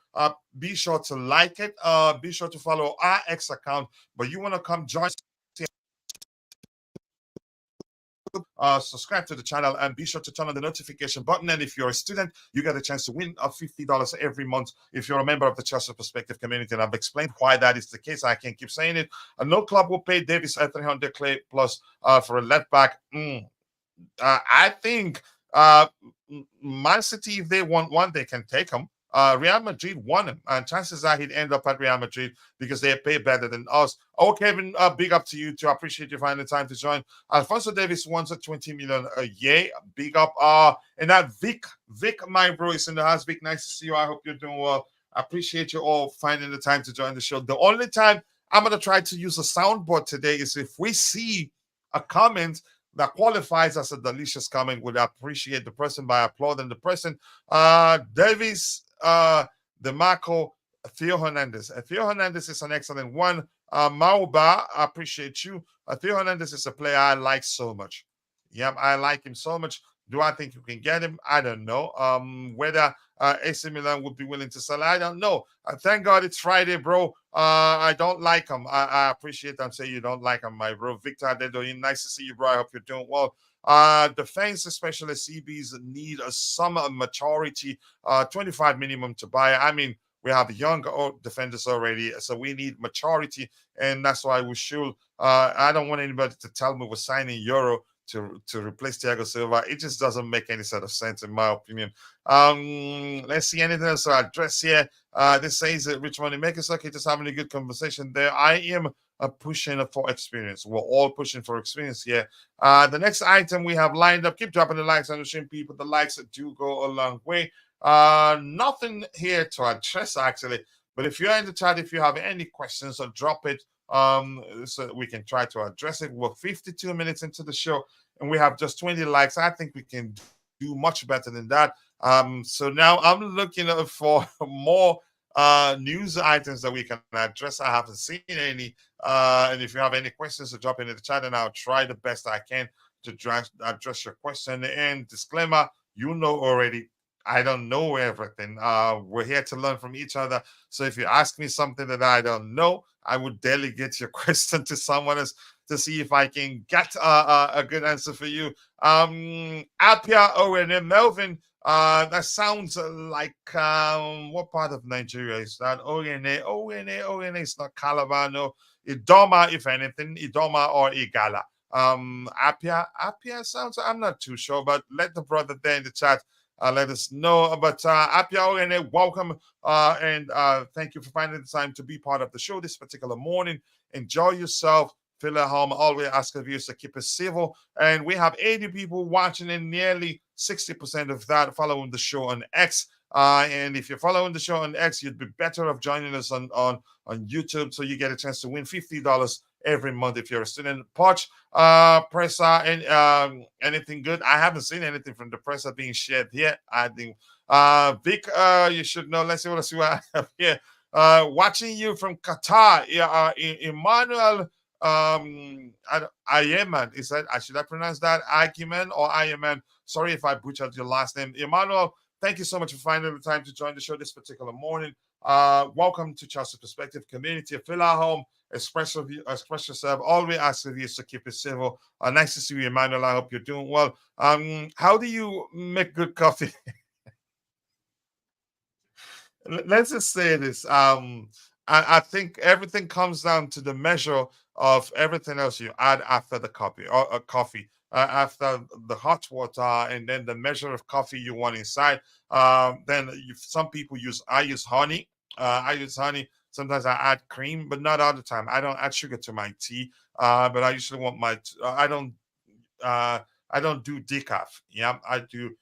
S2: be sure to like it. Be sure to follow our X account. But you want to come join, subscribe to the channel, and be sure to turn on the notification button. And if you're a student, you get a chance to win $50 every month if you're a member of the Chelsea Perspective community. And I've explained why that is the case. I can't keep saying it. No club will pay Davies at 300 clay plus for a left back. I think Man City, if they want one, they can take him. Real Madrid won him, and chances are he'd end up at Real Madrid because they pay better than us. Oh, Kevin, big up to you too. I appreciate you finding the time to join. Alphonso Davies wants a 20 million a year. Big up. And that Vic, my bro, is in the house. Vic, nice to see you. I hope you're doing well. I appreciate you all finding the time to join the show. The only time I'm going to try to use a soundboard today is if we see a comment that qualifies as a delicious comment. Would appreciate the person by applauding the person. Davies, DeMarco, Theo Hernandez. Theo Hernandez is an excellent one. Mauba, I appreciate you. Theo Hernandez is a player I like so much. Yep, I like him so much. Do I think you can get him? I don't know. Whether AC Milan would be willing to sell, I don't know. Thank God it's Friday, bro. I don't like him. I appreciate them saying you don't like him, my bro. Victor Adedoyin, nice to see you, bro. I hope you're doing well. Defense, especially CBs, need some maturity. 25 minimum to buy. I mean, we have young defenders already, so we need maturity, and that's why we should. I don't want anybody to tell me we're signing Yoro to replace Thiago Silva. It just doesn't make any sort of sense, in my opinion. Let's see anything else to address here. This says that Rich Money Makers, okay, just having a good conversation there. I am pushing for experience. We're all pushing for experience here. The next item we have lined up, keep dropping the likes on the stream, people. The likes do go a long way. Nothing here to address, actually. But if you're in the chat, if you have any questions, or drop it. So we can try to address it. We're 52 minutes into the show and we have just 20 likes. I think we can do much better than that. So now I'm looking for more news items that we can address. I haven't seen any. And if you have any questions, so drop into the chat and I'll try the best I can to address your question. And disclaimer, you know already, I don't know everything. We're here to learn from each other. So if you ask me something that I don't know, I would delegate your question to someone else to see if I can get a good answer for you. Apia Owen Melvin, that sounds like what part of Nigeria is that? Owen is not Calabar, no. Idoma, if anything, Idoma or Igala. Apia sounds, I'm not too sure, but let the brother there in the chat let us know. But Apia Owen, welcome and thank you for finding the time to be part of the show this particular morning. Enjoy yourself. Feel at home. Always ask of you to keep it civil. And we have 80 people watching, and nearly 60% of that following the show on X. And if you're following the show on X, you'd be better off joining us on YouTube, so you get a chance to win $50 every month if you're a student. Poch, presser, and anything good? I haven't seen anything from the presser being shared here. I think Vic, you should know. Let's see what I have here. Watching you from Qatar, Emmanuel. Ayeman, is that, should I pronounce that Ayeman or Ayeman? Sorry if I butchered your last name. Emmanuel, thank you so much for finding the time to join the show this particular morning. Welcome to Chelsea Perspective Community. Feel at home. express yourself. Always ask the viewers to keep it civil. Nice to see you, Emmanuel. I hope you're doing well. How do you make good coffee? Let's just say this. I think everything comes down to the measure of everything else you add after the coffee or coffee. After the hot water and then the measure of coffee you want inside. Then some people I use honey. I use honey. Sometimes I add cream, but not all the time. I don't add sugar to my tea. But I usually want uh, I don't do decaf. Yeah, I do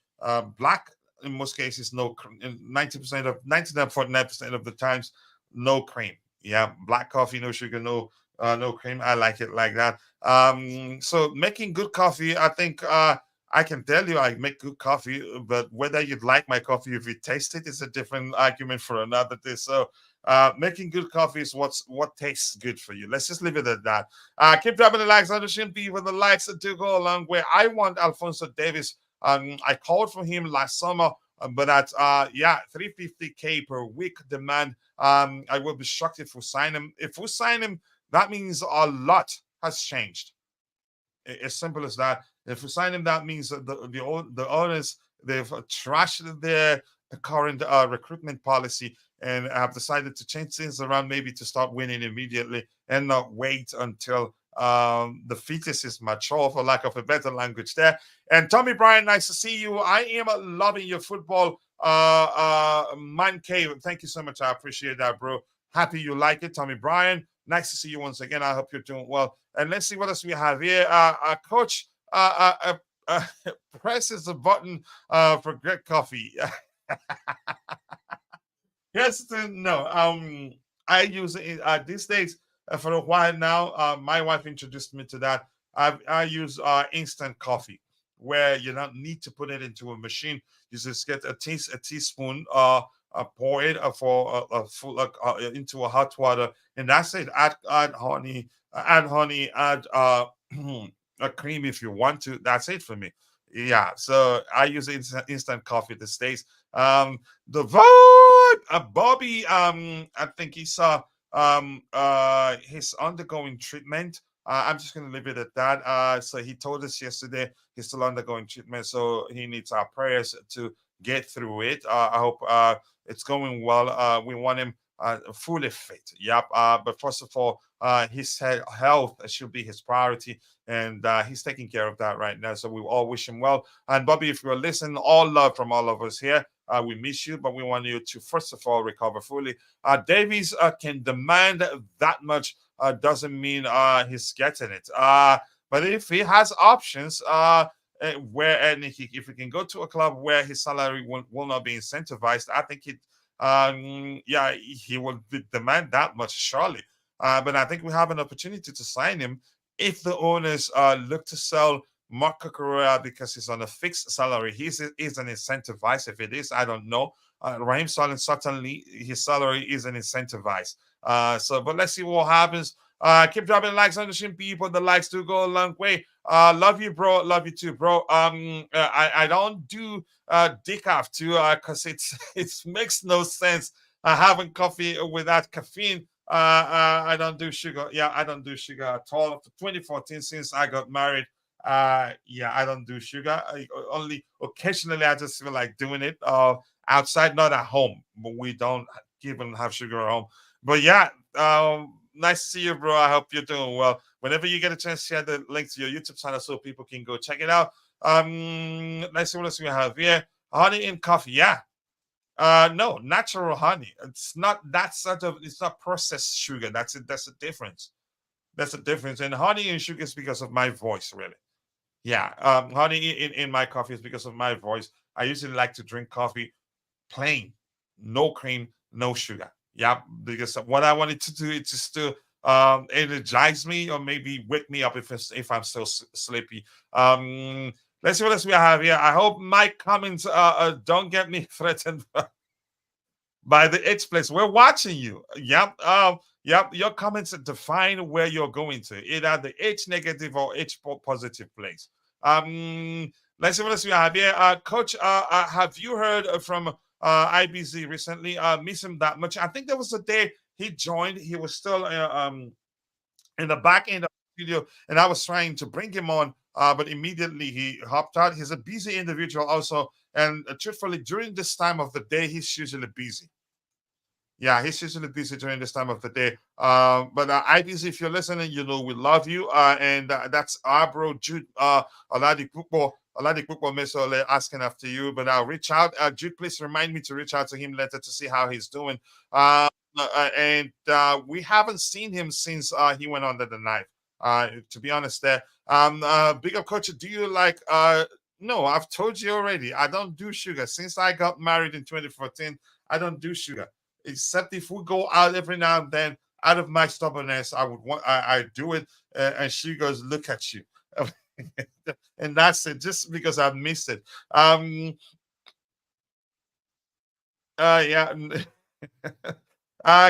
S2: black. In most cases, no. 90% of 99.9% of the times, no cream. Yeah, black coffee, no sugar, no cream. I like it like that. So making good coffee, I think I can tell you I make good coffee, but whether you'd like my coffee if you taste it is a different argument for another day. So making good coffee is what tastes good for you. Let's just leave it at that. Keep dropping the likes on the Shimpi with the likes that do go a long way. I want Alphonso Davies. I called for him last summer, but at 350K per week demand. I will be shocked if we sign him. If we sign him, that means a lot has changed. As simple as that. If we sign him, that means that the owners, they've trashed their current recruitment policy and have decided to change things around, maybe to start winning immediately and not wait until the fetus is mature, for lack of a better language there. And Tommy Bryan, nice to see you. I am loving your football man cave. Thank you so much. I appreciate that, bro. Happy you like it, Tommy Bryan. Nice to see you once again. I hope you're doing well. And let's see what else we have here. Coach presses the button for great coffee. Yes, no. I use it these days for a while now. My wife introduced me to that. I use instant coffee, where you don't need to put it into a machine. You just get a teaspoon, pour it for full into a hot water, and that's it. Add honey, add a cream if you want to. That's it for me. Yeah, so I use instant coffee these days. The vibe, Bobby. I think he's undergoing treatment. I'm just gonna leave it at that. So he told us yesterday he's still undergoing treatment, so he needs our prayers to get through it. I hope it's going well. We want him fully fit. Yep. But first of all, his health should be his priority, and he's taking care of that right now. So we all wish him well. And Bobby, if you're listening, all love from all of us here. We miss you, but we want you to first of all recover fully. Davies can demand that much. Doesn't mean he's getting it. But if he has options, if he can go to a club where his salary will not be incentivized, I think he will demand that much, surely. But I think we have an opportunity to sign him if the owners look to sell Mark Cucurella because he's on a fixed salary. He's an incentivized. If it is, I don't know. Raheem Sterling, certainly his salary isn't incentivized. But let's see what happens. Keep dropping likes on the stream, people. The likes do go a long way. Love you, bro. Love you too, bro. I don't do decaf too because it makes no sense having coffee without caffeine. I don't do sugar. Yeah, I don't do sugar at all. After 2014, since I got married, I don't do sugar. Only occasionally I just feel like doing it outside, not at home. But we don't even have sugar at home. But yeah, nice to see you, bro. I hope you're doing well. Whenever you get a chance, share the link to your YouTube channel so people can go check it out. Let's see what else we have here. Honey in coffee, yeah. No, natural honey. It's not that sort of. It's not processed sugar. That's it. That's the difference. That's the difference. And honey and sugar is because of my voice, really. Yeah. Honey in my coffee is because of my voice. I usually like to drink coffee plain, no cream, no sugar. Yeah, because what I wanted to do is just to energize me or maybe wake me up if I'm still sleepy. Let's see what else we have here. I hope my comments don't get me threatened by the H place. We're watching you. Yep. Yep. Your comments define where you're going to, either the H negative or H positive place. Let's see what else we have here. Coach, have you heard from IBZ recently? Miss him that much. I think there was a day he joined. He was still in the back end of the studio, and I was trying to bring him on, but immediately he hopped out. He's a busy individual also, and truthfully, during this time of the day, he's usually busy. Yeah, he's usually busy during this time of the day. But IBC, if you're listening, you know we love you. And that's our bro Jude Oladi Pupo. Oladi Pupo Mesole asking after you. But I'll reach out. Jude, please remind me to reach out to him later to see how he's doing. And we haven't seen him since he went under the knife. To be honest, there. Big up, coach. Do you like? No, I've told you already. I don't do sugar. Since I got married in 2014, I don't do sugar except if we go out every now and then. Out of my stubbornness, I would want I do it, and she goes, "Look at you," and that's it. Just because I've missed it. Yeah.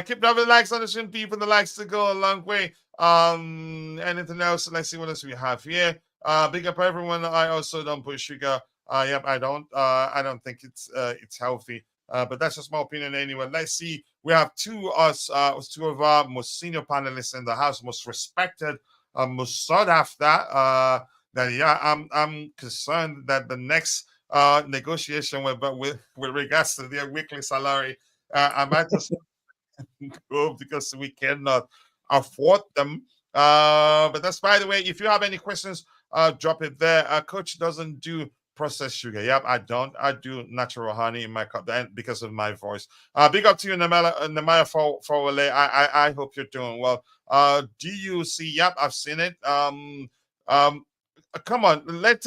S2: Keep dropping likes on the stream, people. The likes to go a long way. Anything else? Let's see what else we have here. Big up everyone. I also don't put sugar. Yep, I don't. I don't think it's healthy. But that's just my opinion anyway. Let's see. We have two of our most senior panelists in the house, most respected, most sought after. That yeah, I'm concerned that the next negotiation with regards to their weekly salary, I might just go because we cannot afford them. But that's, by the way, if you have any questions, drop it there. Coach doesn't do processed sugar. Yep, I don't. I do natural honey in my cup, and because of my voice. Big up to you, Namaya Fowale. I hope you're doing well. Do you see? Yep, I've seen it. Come on,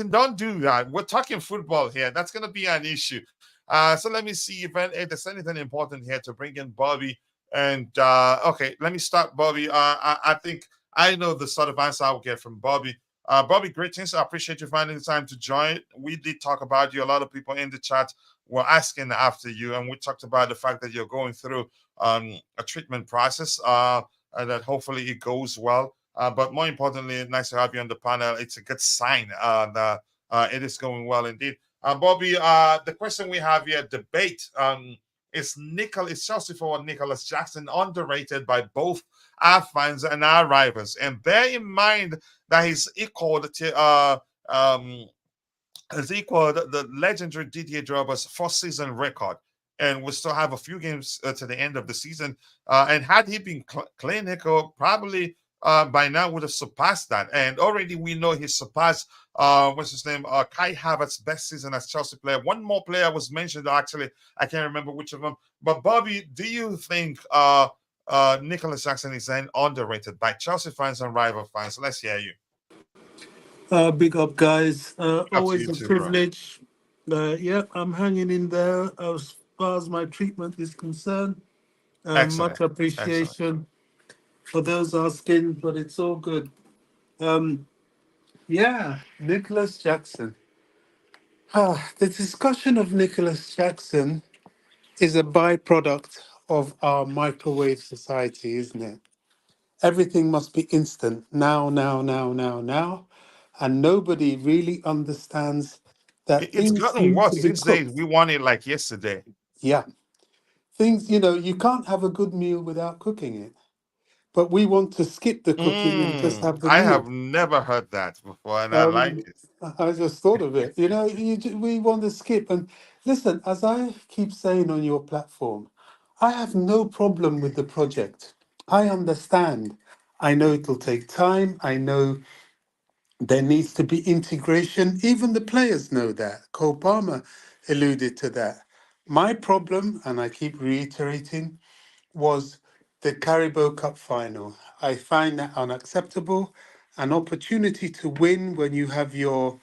S2: don't do that. We're talking football here. That's gonna be an issue. So let me see if there's anything important here to bring in Bobby. And okay, let me start, Bobby. I think I know the sort of answer I'll get from Bobby. Bobby, greetings. I appreciate you finding the time to join. We did talk about you. A lot of people in the chat were asking after you, and we talked about the fact that you're going through a treatment process, and that hopefully it goes well. But more importantly, nice to have you on the panel. It's a good sign that it is going well indeed. Bobby, the question we have here, debate, is Chelsea forward Nicholas Jackson underrated by both our fans and our rivals? And bear in mind that he's equaled the legendary Didier Drogba's first season record, and we still have a few games to the end of the season. And had he been clinical, probably by now would have surpassed that. And already we know he surpassed what's his name? Kai Havertz's best season as Chelsea player. One more player was mentioned, actually. I can't remember which of them. But Bobby, do you think Nicholas Jackson is then underrated by Chelsea fans and rival fans? Let's hear you.
S3: Big up, guys.
S2: Up to
S3: Always
S2: you
S3: a
S2: too, bro.
S3: privilege. Yeah, I'm hanging in there as far as my treatment is concerned.
S2: Excellent.
S3: Much appreciation for those asking, but it's all good. Yeah, Nicholas Jackson. The discussion of Nicholas Jackson is a byproduct of our microwave society, isn't it? Everything must be instant now, now, now, now, now. And nobody really understands that
S2: It's
S3: things
S2: gotten
S3: need to
S2: worse
S3: be
S2: these days.
S3: cooked.
S2: We want it like yesterday.
S3: Yeah. Things, you can't have a good meal without cooking it. But we want to skip the cooking and just have the
S2: I have
S3: meal.
S2: never heard that before, and I like
S3: Um,
S2: it.
S3: I just thought of it. We want to skip. And listen, as I keep saying on your platform, I have no problem with the project. I understand. I know it'll take time. I know there needs to be integration. Even the players know that. Cole Palmer alluded to that. My problem, and I keep reiterating, was the Carabao Cup final. I find that unacceptable. An opportunity to win when you have your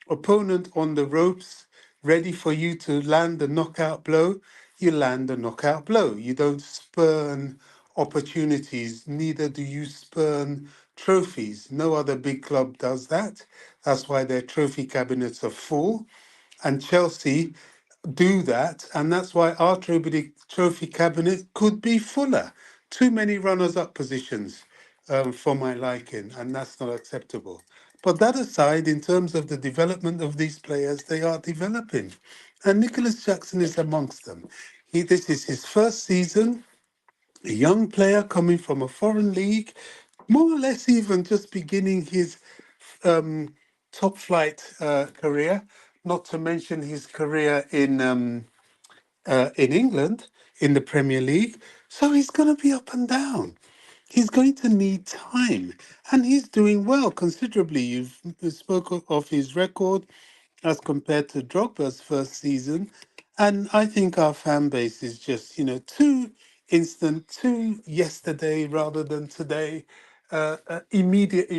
S3: opponent on the ropes, ready for you to land a knockout blow, you land a knockout blow. You don't spurn opportunities, neither do you spurn trophies. No other big club does that. That's why their trophy cabinets are full. And Chelsea do that, and that's why our trophy cabinet could be fuller. Too many runners-up positions for my liking, and that's not acceptable. But that aside, in terms of the development of these players, they are developing, and Nicholas Jackson is amongst them. This is his first season, a young player coming from a foreign league, more or less even just beginning his um, top flight career, not to mention his career in England in the Premier League. So he's going to be up and down. He's going to need time, and he's doing well considerably. You've spoken of his record as compared to Drogba's first season, and I think our fan base is just, too instant, too yesterday rather than today, immediate,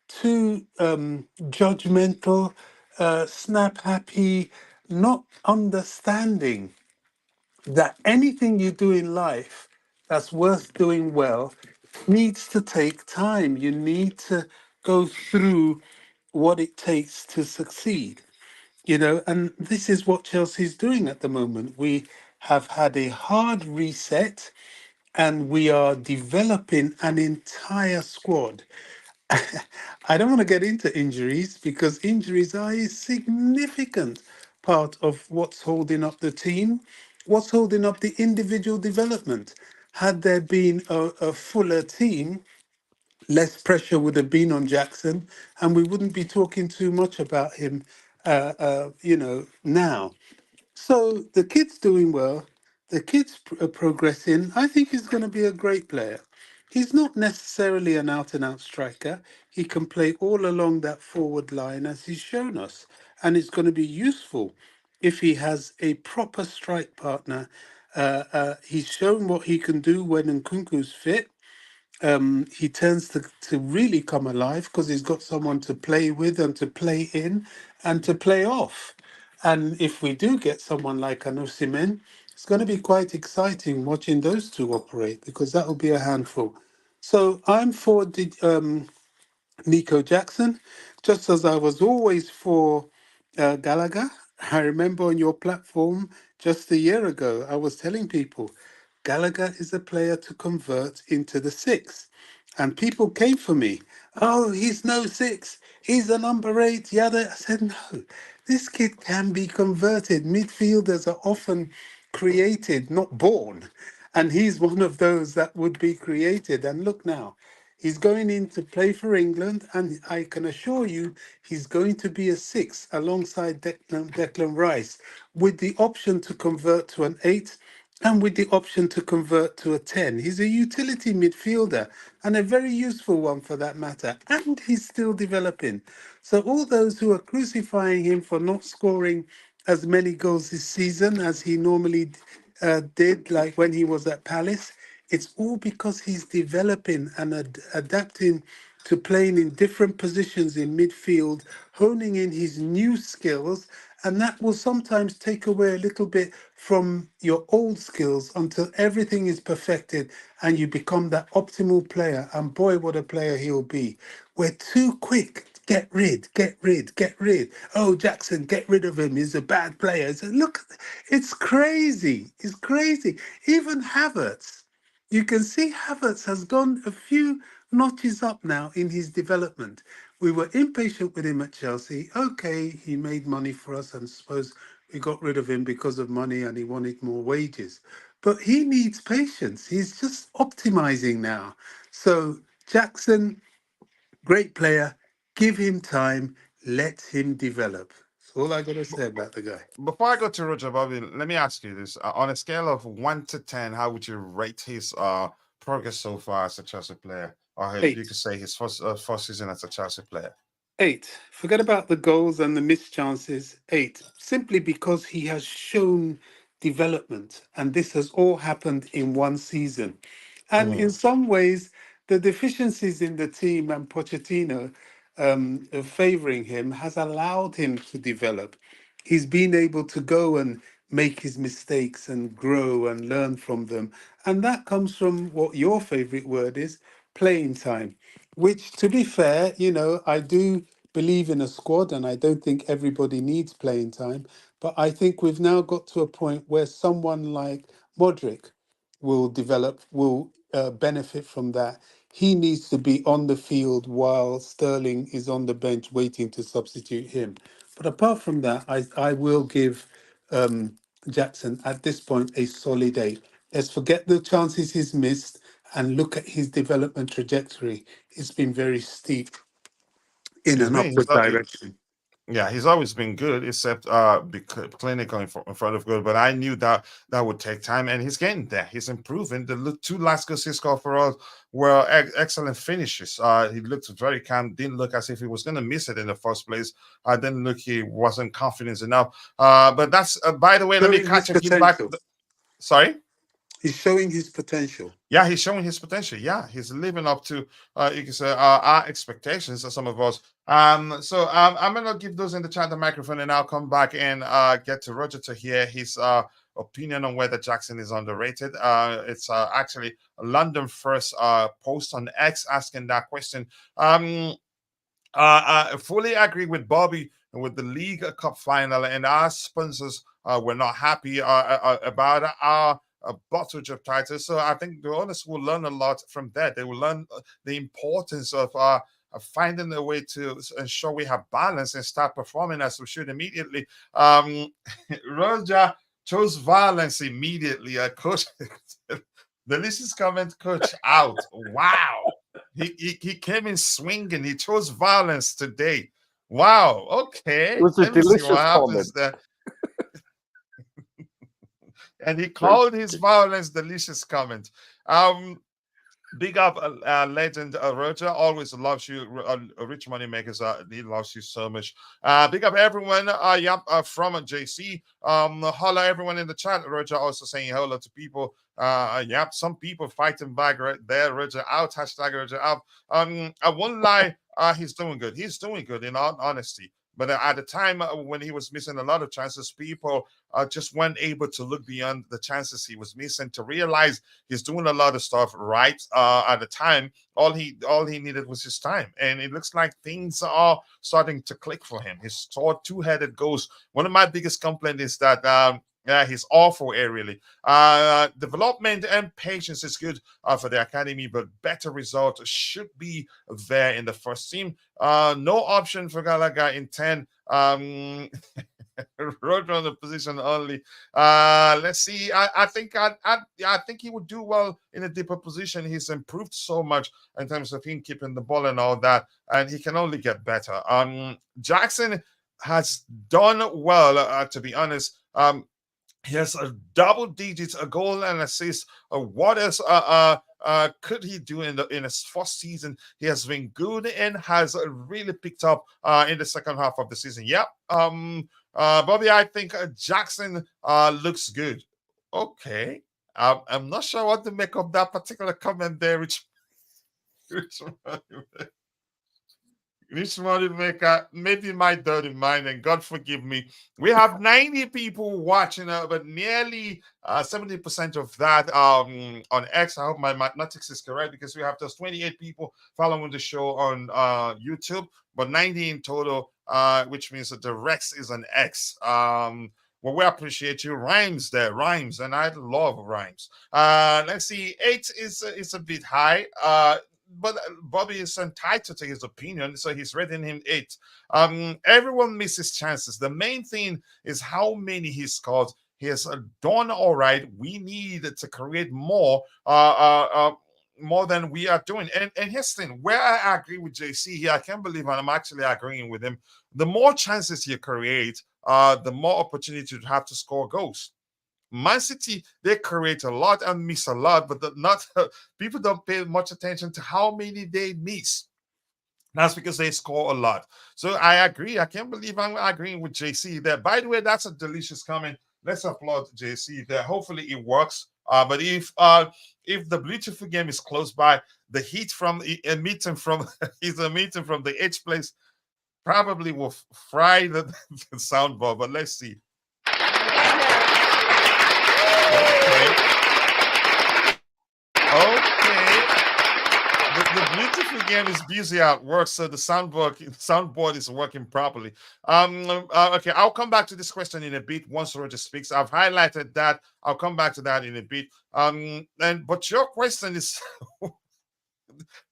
S3: too judgmental, snap happy, not understanding that anything you do in life that's worth doing well needs to take time. You need to go through what it takes to succeed, and this is what Chelsea's doing at the moment. We have had a hard reset and we are developing an entire squad. I don't want to get into injuries because injuries are a significant part of what's holding up the team, what's holding up the individual development. Had there been a fuller team, less pressure would have been on Jackson, and we wouldn't be talking too much about him, now. So the kid's doing well. The kid's progressing. I think he's going to be a great player. He's not necessarily an out and out striker. He can play all along that forward line as he's shown us. And it's going to be useful if he has a proper strike partner. He's shown what he can do when Nkunku's fit. He tends to really come alive because he's got someone to play with and to play in and to play off. And if we do get someone like an Osimhen, it's going to be quite exciting watching those two operate because that will be a handful. So I'm for Nico Jackson, just as I was always for Gallagher. I remember on your platform just a year ago, I was telling people Gallagher is a player to convert into the six. And people came for me. Oh, he's no six. He's a number eight. Yada. I said, no, this kid can be converted. Midfielders are often created, not born. And he's one of those that would be created. And look now, he's going in to play for England, and I can assure you he's going to be a six alongside Declan Rice, with the option to convert to an eight and with the option to convert to a 10. He's a utility midfielder and a very useful one for that matter. And he's still developing. So, all those who are crucifying him for not scoring as many goals this season as he normally did, like when he was at Palace, it's all because he's developing and adapting to playing in different positions in midfield, honing in his new skills, and that will sometimes take away a little bit from your old skills until everything is perfected and you become that optimal player. And boy, what a player he'll be. We're too quick. Get rid, get rid, get rid. Oh, Jackson, get rid of him. He's a bad player. So look, it's crazy. It's crazy. Even Havertz. You can see Havertz has gone a few notches up now in his development. We were impatient with him at Chelsea. Okay, he made money for us, and suppose we got rid of him because of money and he wanted more wages. But he needs patience. He's just optimizing now. So, Jackson, great player. Give him time. Let him develop. That's all I got to say about the guy.
S2: Before I go to Roger Bobby, let me ask you this: on a scale of 1 to 10, how would you rate his progress so far as a Chelsea player, or if you
S3: Eight.
S2: could say his first season as a Chelsea player?
S3: Eight. Forget about the goals and the missed chances. Eight. Simply because he has shown development. And this has all happened in one season. And in
S2: Mm.
S3: some ways, the deficiencies in the team and Pochettino favouring him has allowed him to develop. He's been able to go and make his mistakes and grow and learn from them. And that comes from what your favourite word is, playing time, which, to be fair, I do believe in a squad and I don't think everybody needs playing time. But I think we've now got to a point where someone like Modric will develop, will benefit from that. He needs to be on the field while Sterling is on the bench waiting to substitute him. But apart from that, I will give Jackson at this point a solid eight. Let's forget the chances he's missed and look at his development trajectory, it's been very steep in
S2: Excuse
S3: an
S2: me.
S3: upward direction.
S2: Yeah, he's always been good, except clinical in front of good. But I knew that that would take time, and he's getting there. He's improving. The two last goals he scored for us were excellent finishes. He looked very calm. Didn't look as if he was going to miss it in the first place. Didn't look he wasn't confident enough. But that's by the way. Let me
S3: Showing
S2: catch
S3: his
S2: a few back.
S3: potential.
S2: Sorry.
S3: He's showing his potential.
S2: Yeah, he's showing his potential. Yeah, he's living up to you can say our expectations of some of us. So I'm gonna give those in the chat the microphone, and I'll come back and get to Roger to hear his opinion on whether Jackson is underrated. It's actually a London First post on X asking that question. I fully agree with Bobby with the League Cup final, and our sponsors were not happy about our bottle of titles. So I think the owners will learn a lot from that. They will learn the importance of finding a way to ensure we have balance and start performing as we should immediately. Roger chose violence immediately. Coach, delicious comment, coach out. Wow. He came in swinging. He chose violence today. Wow. Okay.
S4: It was a
S2: Let me see
S4: delicious
S2: what happens
S4: comment.
S2: there. And he called his violence delicious comment. Big up, legend Roger. Always loves you. Rich money makers. He loves you so much. Big up everyone. Yep. From JC. Holla everyone in the chat. Roger also saying hello to people. Yep. Some people fighting back right there. Roger out. Hashtag Roger out. I won't lie. He's doing good. He's doing good in all honesty. But at the time when he was missing a lot of chances, people just weren't able to look beyond the chances he was missing to realize he's doing a lot of stuff right at the time. All he needed was his time, and it looks like things are starting to click for him. He scored two-headed goals. One of my biggest complaints is that he's awful aerially. Development and patience is good for the academy, but better results should be there in the first team. No option for Gallagher in 10. Road runner position only. Let's see. I think he would do well in a deeper position. He's improved so much in terms of him keeping the ball and all that, and he can only get better. Jackson has done well, to be honest. He has a double digits, a goal and assist. What else could he do in his first season? He has been good and has really picked up in the second half of the season. Yep. Bobby, I think Jackson looks good. Okay. I'm not sure what to make of that particular comment there, which money maker, maybe my dirty mind, and God forgive me. We have 90 people watching, but nearly 70% of that on X. I hope my mathematics is correct because we have just 28 people following the show on YouTube, but 90 in total, which means that the Rex is an X. Well, we appreciate you. Rhymes there, rhymes, and I love rhymes. Let's see, 8 is a bit high. But Bobby is entitled to his opinion, so he's rating him 8. Everyone misses chances. The main thing is how many he scored. He has done all right. We need to create more than we are doing. And here's the thing, where I agree with JC here, I can't believe I'm actually agreeing with him. The more chances you create, the more opportunity you have to score goals. Man City, they create a lot and miss a lot, but people don't pay much attention to how many they miss. That's because they score a lot. So I agree. I can't believe I'm agreeing with JC there. By the way, that's a delicious comment. Let's applaud JC there. Hopefully it works. But if the beautiful game is close by, the heat from emitting from the H place probably will fry the soundboard. But let's see. Okay. The beautiful game is busy at work, so the soundboard is working properly. Okay, I'll come back to this question in a bit once Roger speaks. I've highlighted that. I'll come back to that in a bit. But your question is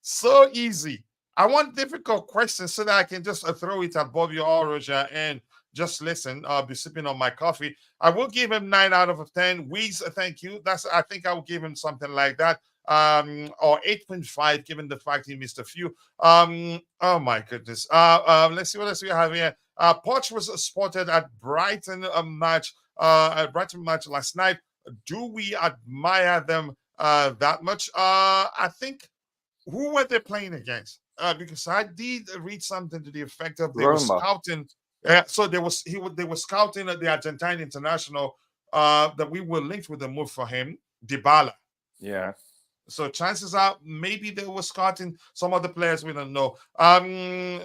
S2: so easy. I want difficult questions so that I can just throw it at Bobby or Roger and just listen. I'll be sipping on my coffee. I will give him 9 out of 10. Weez, thank you. I think I will give him something like that. or 8.5, given the fact he missed a few. Oh my goodness. Let's see what else we have here. Poch was spotted at Brighton match last night. Do we admire them that much? I think, who were they playing against? Because I did read something to the effect of they were scouting. So they were scouting at the Argentine international that we were linked with the move for him, Dybala.
S4: Yeah.
S2: So chances are maybe they were scouting some other players we don't know. Vibes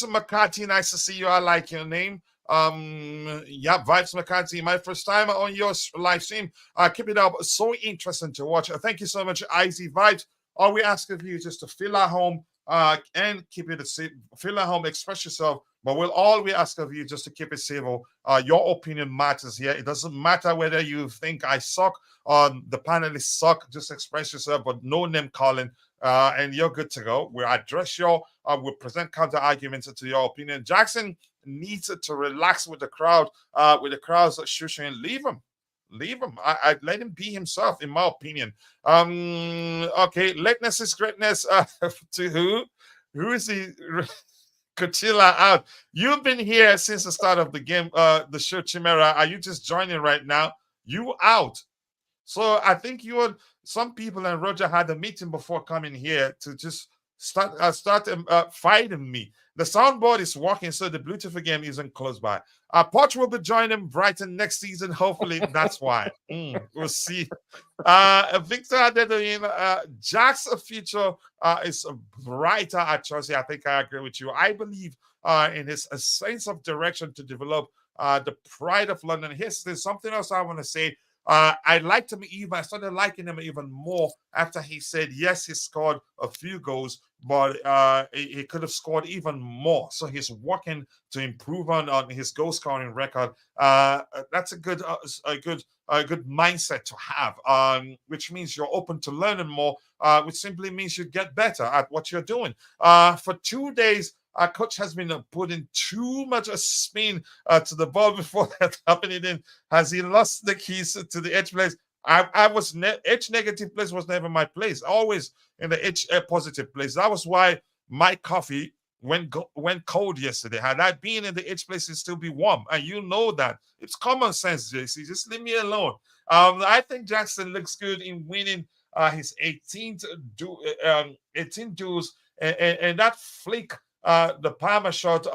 S2: McCarthy, nice to see you. I like your name. Yeah, Vibes McCarthy, my first time on your live stream. Keep it up. So interesting to watch. Thank you so much, Izzy Vibes. All we ask of you is just to feel at home and keep it safe. Feel at home, express yourself. But all we ask of you just to keep it civil. Your opinion matters here. It doesn't matter whether you think I suck or the panelists suck. Just express yourself, but no name calling. And you're good to go. We'll address we'll present counter arguments to your opinion. Jackson needs to relax with the crowd. With the crowd's shushing, leave him. I'd let him be himself, in my opinion. Okay, lateness is greatness. To who? Who is he? Coachella out. You've been here since the start of the game, the show, Chimera. Are you just joining right now? You out. So I think some people and Roger had a meeting before coming here to just start fighting me. The soundboard is working, so the Bluetooth game isn't close by. Poch will be joining Brighton next season. Hopefully, that's why. We'll see. Victor Adedoyin, Jack's future is brighter at Chelsea. I think I agree with you. I believe in his sense of direction to develop the pride of London. There's something else I want to say. I liked him even. I started liking him even more after he said, yes, he scored a few goals, but he could have scored even more. So he's working to improve on his goal scoring record. That's a good mindset to have, which means you're open to learning more, which simply means you get better at what you're doing. For 2 days, our coach has been putting too much spin to the ball before that happening. In has he lost the keys to the edge place? I was edge negative place was never my place. Always in the edge positive place. That was why my coffee went cold yesterday. Had I been in the edge place, it'd still be warm, and you know that. It's common sense, JC. Just leave me alone. I think Jackson looks good in winning his 18th duels, and that flick. The Palmer shot,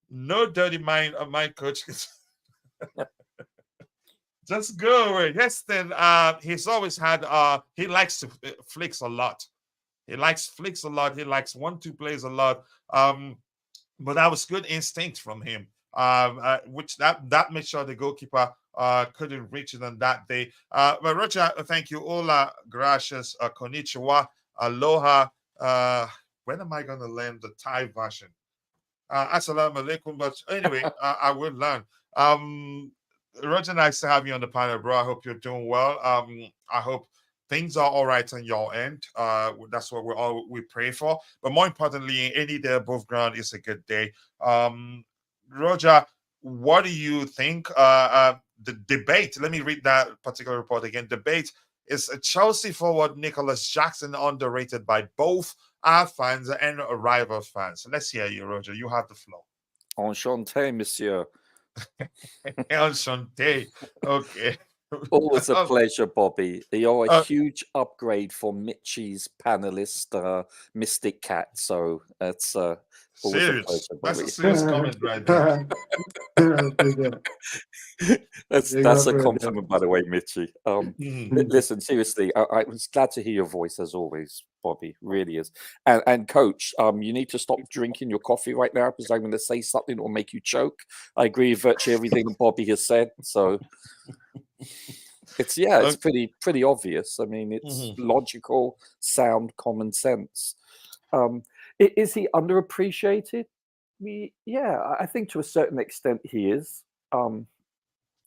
S2: no dirty mind of my coach. Just go away. Yes, then he's always had he likes to flicks a lot. He likes flicks a lot. He likes 1-2 plays a lot. But that was good instinct from him. Which that made sure the goalkeeper couldn't reach it on that day. But Roger, thank you. Hola, gracias, konnichiwa, aloha. When am I going to learn the Thai version? Assalamu alaikum. But anyway, I will learn. Roger, nice to have you on the panel, bro. I hope you're doing well. I hope things are all right on your end. That's what we pray for. But more importantly, any day above ground is a good day. Roger, what do you think? The debate, let me read that particular report again. Debate is a Chelsea forward Nicholas Jackson underrated by both our fans and rival fans. So let's hear you, Roger. You have the floor.
S4: Enchanté, monsieur.
S2: Enchanté. Okay.
S4: Always a pleasure, Bobby. You're a huge upgrade for Mitchie's panelist, Mystic Cat. So it's always
S2: serious.
S4: A pleasure, Bobby.
S2: That's a serious comment right there.
S4: That's a compliment, by the way, Mitchie. Listen, seriously, I was glad to hear your voice as always, Bobby. Really is. And Coach, you need to stop drinking your coffee right now because I'm going to say something that will make you choke. I agree with virtually everything that Bobby has said. So it's pretty obvious. I mean, it's logical, sound, common sense. Is he underappreciated? Yeah, I think to a certain extent he is.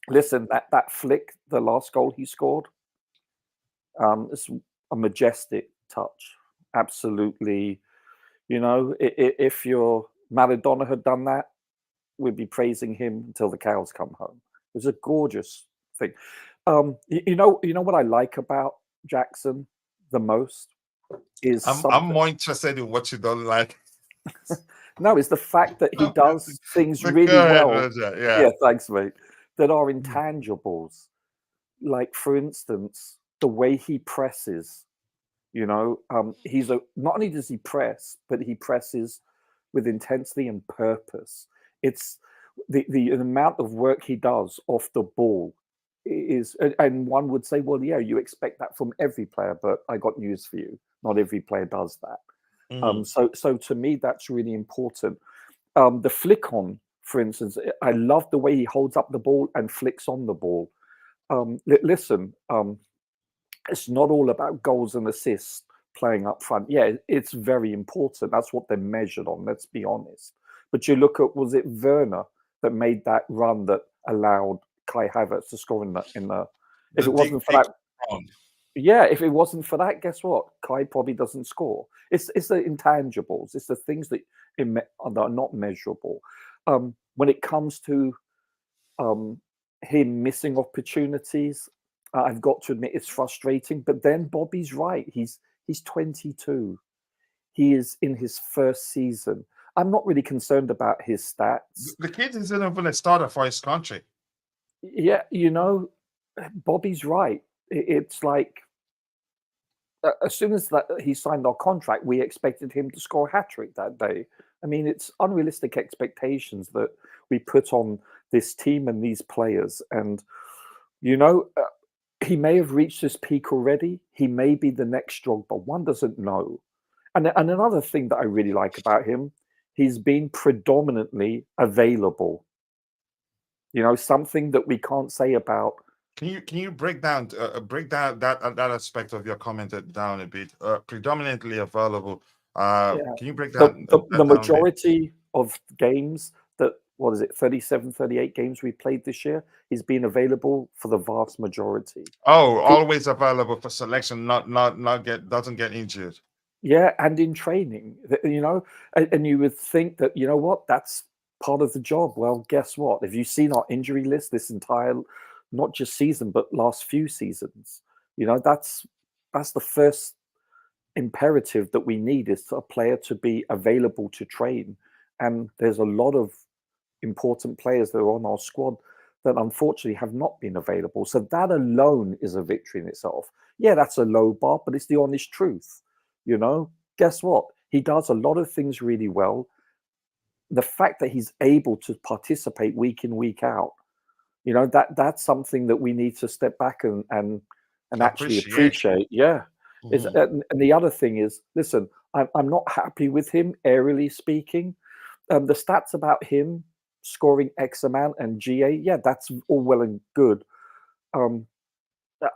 S4: Listen, that flick, the last goal he scored, it's a majestic touch. Absolutely. You know, if your Maradona had done that, we'd be praising him until the cows come home. It was a gorgeous thing. You know what I like about Jackson the most is
S2: I'm more interested in what you don't like.
S4: No, it's the fact that he does things
S2: Go
S4: really
S2: ahead,
S4: well.
S2: Roger. Yeah.
S4: Yeah, thanks, mate. That are intangibles. Like, for instance, the way he presses. You know, not only does he press, but he presses with intensity and purpose. It's the amount of work he does off the ball is, and one would say, well, yeah, you expect that from every player, but I got news for you. Not every player does that. So to me, that's really important. The flick on, for instance, I love the way he holds up the ball and flicks on the ball. Listen, it's not all about goals and assists playing up front. Yeah, it's very important. That's what they're measured on, let's be honest. But you look at, was it Werner that made that run that allowed Kai Havertz to score in the if it wasn't for that, yeah, if it wasn't for that, guess what? Kai probably doesn't score. It's the intangibles. It's the things that are not measurable. When it comes to him missing opportunities, I've got to admit it's frustrating. But then Bobby's right. He's 22. He is in his first season. I'm not really concerned about his stats.
S2: The kid isn't even a starter for his country.
S4: Yeah, you know, Bobby's right. It's like, as soon as that he signed our contract, we expected him to score a hat-trick that day. I mean, it's unrealistic expectations that we put on this team and these players. And, you know, he may have reached his peak already. He may be the next Drogba. One doesn't know. And another thing that I really like about him, he's been predominantly available. You know, something that we can't say about.
S2: Can you break down that aspect of your comment down a bit? Predominantly available. Can you break down
S4: the majority of games that, what is it, 37, 38 games we played this year, he's been available for the vast majority.
S2: Oh, always available for selection, doesn't get injured.
S4: Yeah, and in training, you know, and you would think that, you know what, that's part of the job. Well, guess what? Have you seen our injury list this entire, not just season, but last few seasons? You know, that's the first imperative that we need, is a player to be available to train. And there's a lot of important players that are on our squad that unfortunately have not been available. So that alone is a victory in itself. Yeah, that's a low bar, but it's the honest truth. You know, guess what? He does a lot of things really well. The fact that he's able to participate week in, week out, you know, that's something that we need to step back and actually appreciate. Yeah. And the other thing is, listen, I'm not happy with him, aerially speaking. The stats about him scoring X amount and GA, yeah, that's all well and good.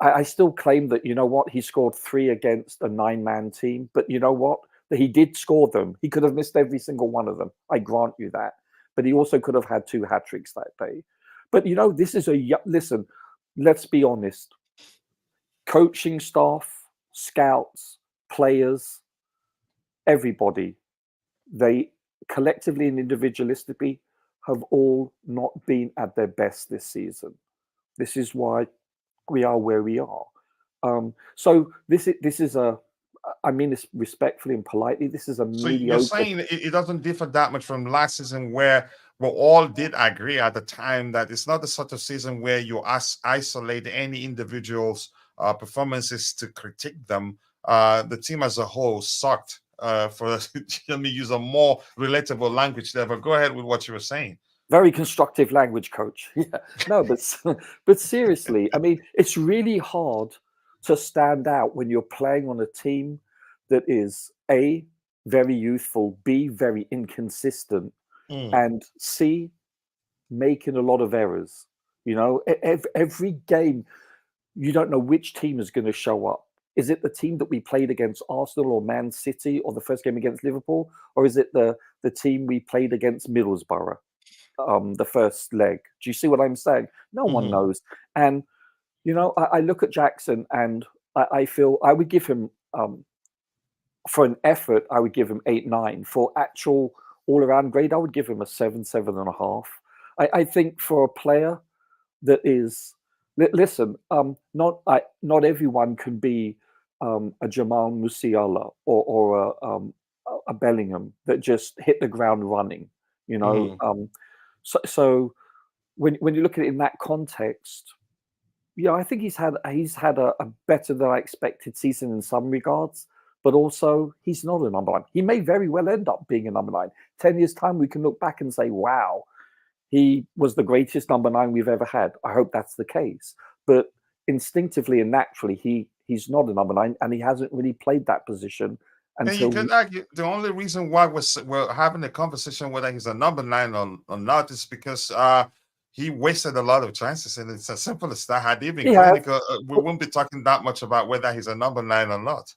S4: I still claim that, you know what, he scored 3 against a 9-man team, but you know what, that he did score them. He could have missed every single one of them. I grant you that. But he also could have had 2 hat-tricks that day. But, you know, this is listen, let's be honest. Coaching staff, scouts, players, everybody, they collectively and individualistically have all not been at their best this season. This is why we are where we are. So this is I mean this respectfully and politely, this is a mediocre.
S2: You're saying it doesn't differ that much from last season, where we all did agree at the time that it's not the sort of season where you isolate any individual's performances to critique them. The team as a whole sucked. Let me use a more relatable language there, but go ahead with what you were saying.
S4: Very constructive language, coach. Yeah, no, but seriously, I mean, it's really hard to stand out when you're playing on a team that is A, very youthful, B, very inconsistent, and C, making a lot of errors. You know, every game, you don't know which team is going to show up. Is it the team that we played against Arsenal or Man City, or the first game against Liverpool, or is it the team we played against Middlesbrough? The first leg. Do you see what I'm saying? No one knows. And, you know, I look at Jackson and I feel I would give him, for an effort, I would give him 8-9. For actual all-around grade, I would give him a 7.5. I think for a player that is, listen, not everyone can be a Jamal Musiala or a Bellingham that just hit the ground running. So when you look at it in that context, yeah, I think he's had a better than I expected season in some regards, but also he's not a number 9. He may very well end up being a number 9. 10 years time, we can look back and say, wow, he was the greatest number 9 we've ever had. I hope that's the case. But instinctively and naturally, he's not a number 9, and he hasn't really played that position
S2: And you could argue the only reason why we're having a conversation whether he's a number 9 or not is because he wasted a lot of chances, and it's as simple as that. Had he been clinical, we wouldn't be talking that much about whether he's a number 9 or not.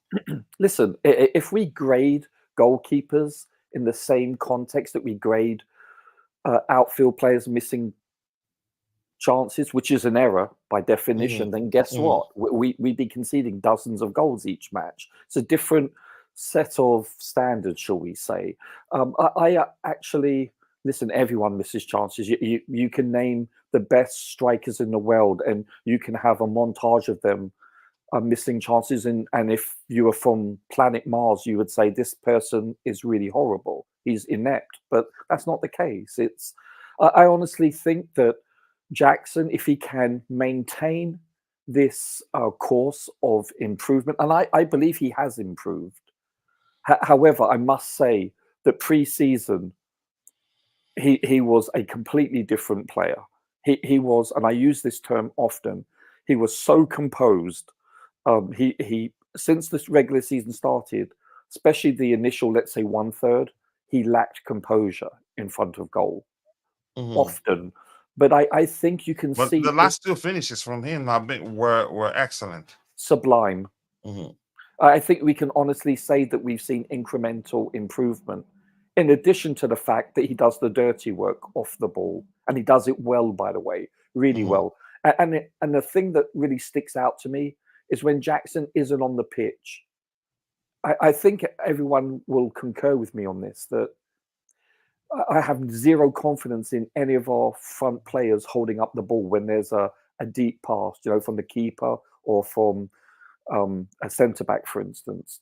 S4: Listen, if we grade goalkeepers in the same context that we grade outfield players missing chances, which is an error by definition, then guess what? We'd be conceding dozens of goals each match. It's a different set of standards, shall we say. I actually... Listen, everyone misses chances. You can name the best strikers in the world, and you can have a montage of them missing chances. And if you were from planet Mars, you would say this person is really horrible. He's inept. But that's not the case. I honestly think that Jackson, if he can maintain this course of improvement, and I believe he has improved. However, I must say that pre-season, he was a completely different player. He was, and I use this term often, he was so composed. He since this regular season started, especially the initial, let's say 1/3, he lacked composure in front of goal often. But I think you can see
S2: the last 2 finishes from him were excellent,
S4: sublime. I think we can honestly say that we've seen incremental improvement. In addition to the fact that he does the dirty work off the ball, and he does it well, by the way, really well. And the thing that really sticks out to me is when Jackson isn't on the pitch. I think everyone will concur with me on this, that I have zero confidence in any of our front players holding up the ball when there's a deep pass, from the keeper or from a centre back, for instance.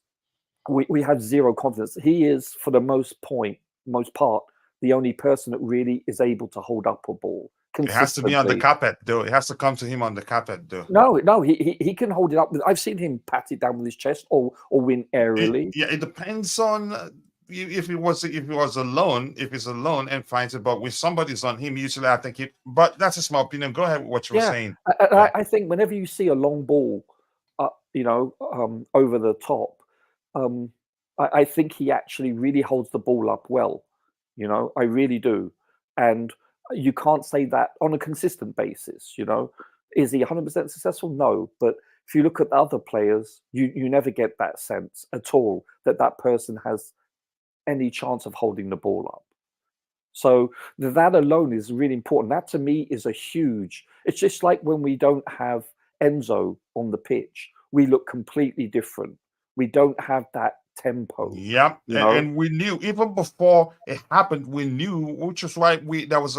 S4: We have zero confidence. He is, for the most part, the only person that really is able to hold up a ball.
S2: It has to be on the carpet, though. It has to come to him on the carpet, though.
S4: No, he can hold it up. I've seen him pat it down with his chest or win aerially.
S2: It depends on if he was alone. If he's alone and finds it, but when somebody's on him, usually I think it. But that's a small opinion. Go ahead with what you were saying.
S4: I think whenever you see a long ball, over the top. I think he actually really holds the ball up well. I really do. And you can't say that on a consistent basis. Is he 100% successful? No. But if you look at the other players, you never get that sense at all that person has any chance of holding the ball up. So that alone is really important. That to me is a huge... It's just like when we don't have Enzo on the pitch, we look completely different. We don't have that tempo.
S2: Yep. And we knew even before it happened, we knew, which is why there was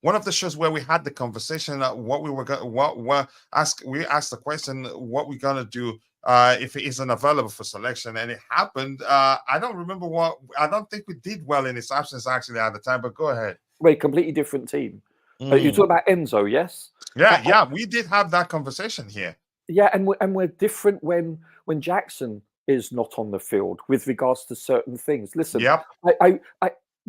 S2: one of the shows where we had the conversation what we were going we asked the question what we're gonna do if it isn't available for selection, and it happened. I don't think we did well in his absence actually at the time, but go ahead.
S4: Wait, completely different team. You talk about Enzo, yes?
S2: Yeah, we did have that conversation here.
S4: Yeah, and we're different when Jackson is not on the field with regards to certain things. Listen, I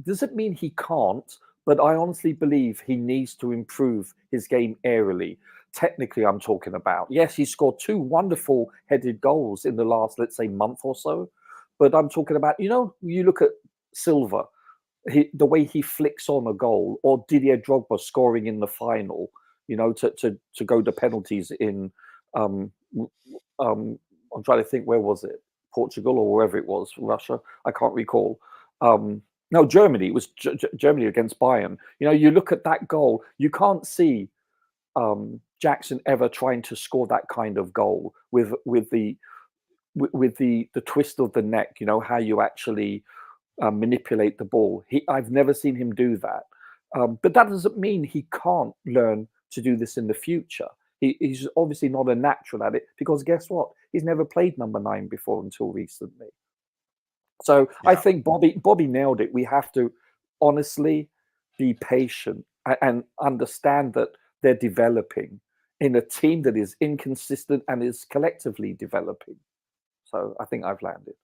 S4: doesn't mean he can't, but I honestly believe he needs to improve his game aerially. Technically, I'm talking about. Yes, he scored 2 wonderful headed goals in the last, let's say, month or so. But I'm talking about, you look at Silva, the way he flicks on a goal, or Didier Drogba scoring in the final, to go to penalties in I'm trying to think, where was it? Portugal or wherever it was, Russia. I can't recall. No, Germany. It was Germany against Bayern. You look at that goal, you can't see Jackson ever trying to score that kind of goal with the twist of the neck. How you actually manipulate the ball. I've never seen him do that. But that doesn't mean he can't learn to do this in the future. He's obviously not a natural at it, because guess what? he's never played number 9 before until recently. So I think Bobby nailed it. We have to honestly be patient and understand that they're developing in a team that is inconsistent and is collectively developing. So I think I've landed.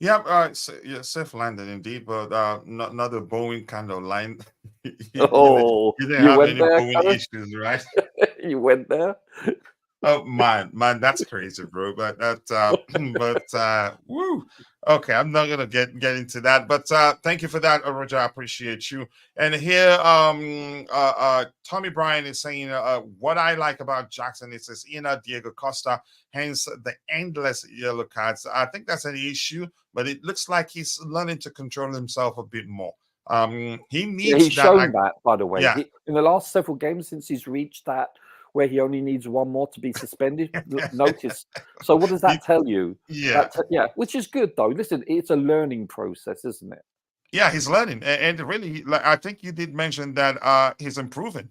S2: Yeah, safe landed indeed, but not a Boeing kind of line. you didn't
S4: you
S2: have
S4: went
S2: any
S4: there,
S2: Boeing
S4: Karen?
S2: issues, right?
S4: You went there.
S2: Oh man, that's crazy, bro. But woo. Okay, I'm not gonna get into that. But thank you for that, Roger. I appreciate you. And here, Tommy Bryan is saying, what I like about Jackson is his inner Diego Costa, hence the endless yellow cards. I think that's an issue, but it looks like he's learning to control himself a bit more. He needs
S4: he's shown that, by the way.
S2: Yeah.
S4: In the last several games since he's reached that where he only needs one more to be suspended. Notice. So what does that tell you?
S2: Yeah.
S4: Which is good though. Listen, it's a learning process, isn't it?
S2: Yeah, he's learning, and really, like, I think you did mention that he's improving.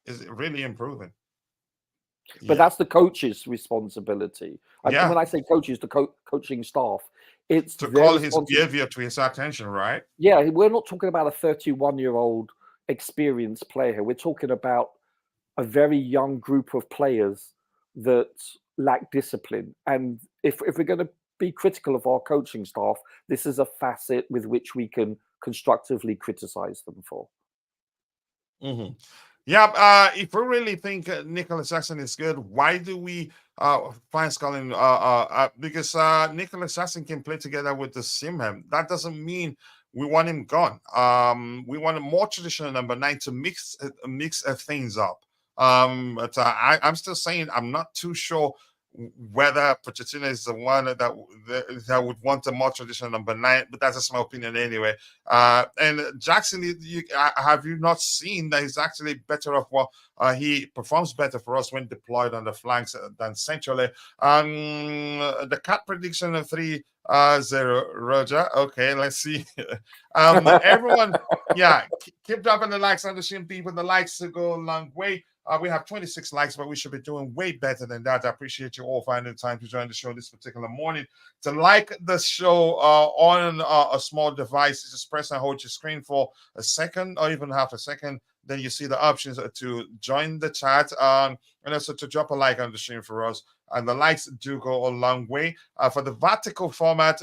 S2: Is really improving.
S4: But that's the coach's responsibility.
S2: Yeah.
S4: When I say coaches, the coaching staff, it's
S2: to call his behavior to his attention, right?
S4: Yeah, we're not talking about a 31-year-old experienced player here. We're talking about a very young group of players that lack discipline. And if we're going to be critical of our coaching staff, this is a facet with which we can constructively criticize them for.
S2: Mm-hmm. Yeah, if we really think Nicholas Jackson is good, why do we find Sculling? Because Nicholas Jackson can play together with the Simham. That doesn't mean we want him gone. We want a more traditional number 9 to mix things up. But I'm still saying I'm not too sure whether Pochettino is the one that would want a more traditional number 9, but that's just my opinion anyway. And Jackson, have you not seen that he's actually better off? Well, he performs better for us when deployed on the flanks than centrally. The cut prediction of 3-0, Roger. Okay, let's see. Everyone, keep dropping the likes on the stream, people. The likes to go a long way. We have 26 likes, but we should be doing way better than that. I appreciate you all finding the time to join the show this particular morning. To like the show on a small device, just press and hold your screen for a second or even half a second. Then you see the options to join the chat and also to drop a like on the stream for us. And the likes do go a long way. For the vertical format,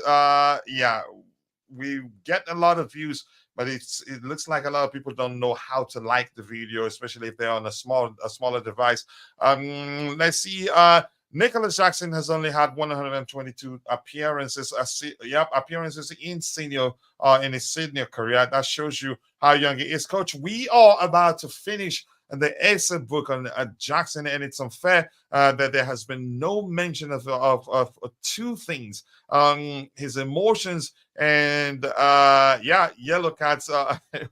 S2: we get a lot of views, but it looks like a lot of people don't know how to like the video, especially if they're on a smaller device. Let's see. Nicholas Jackson has only had 122 appearances. Appearances in in his senior career. That shows you how young he is, Coach. We are about to finish the essay book on Jackson, and it's unfair that there has been no mention of two things: his emotions and yellow cards.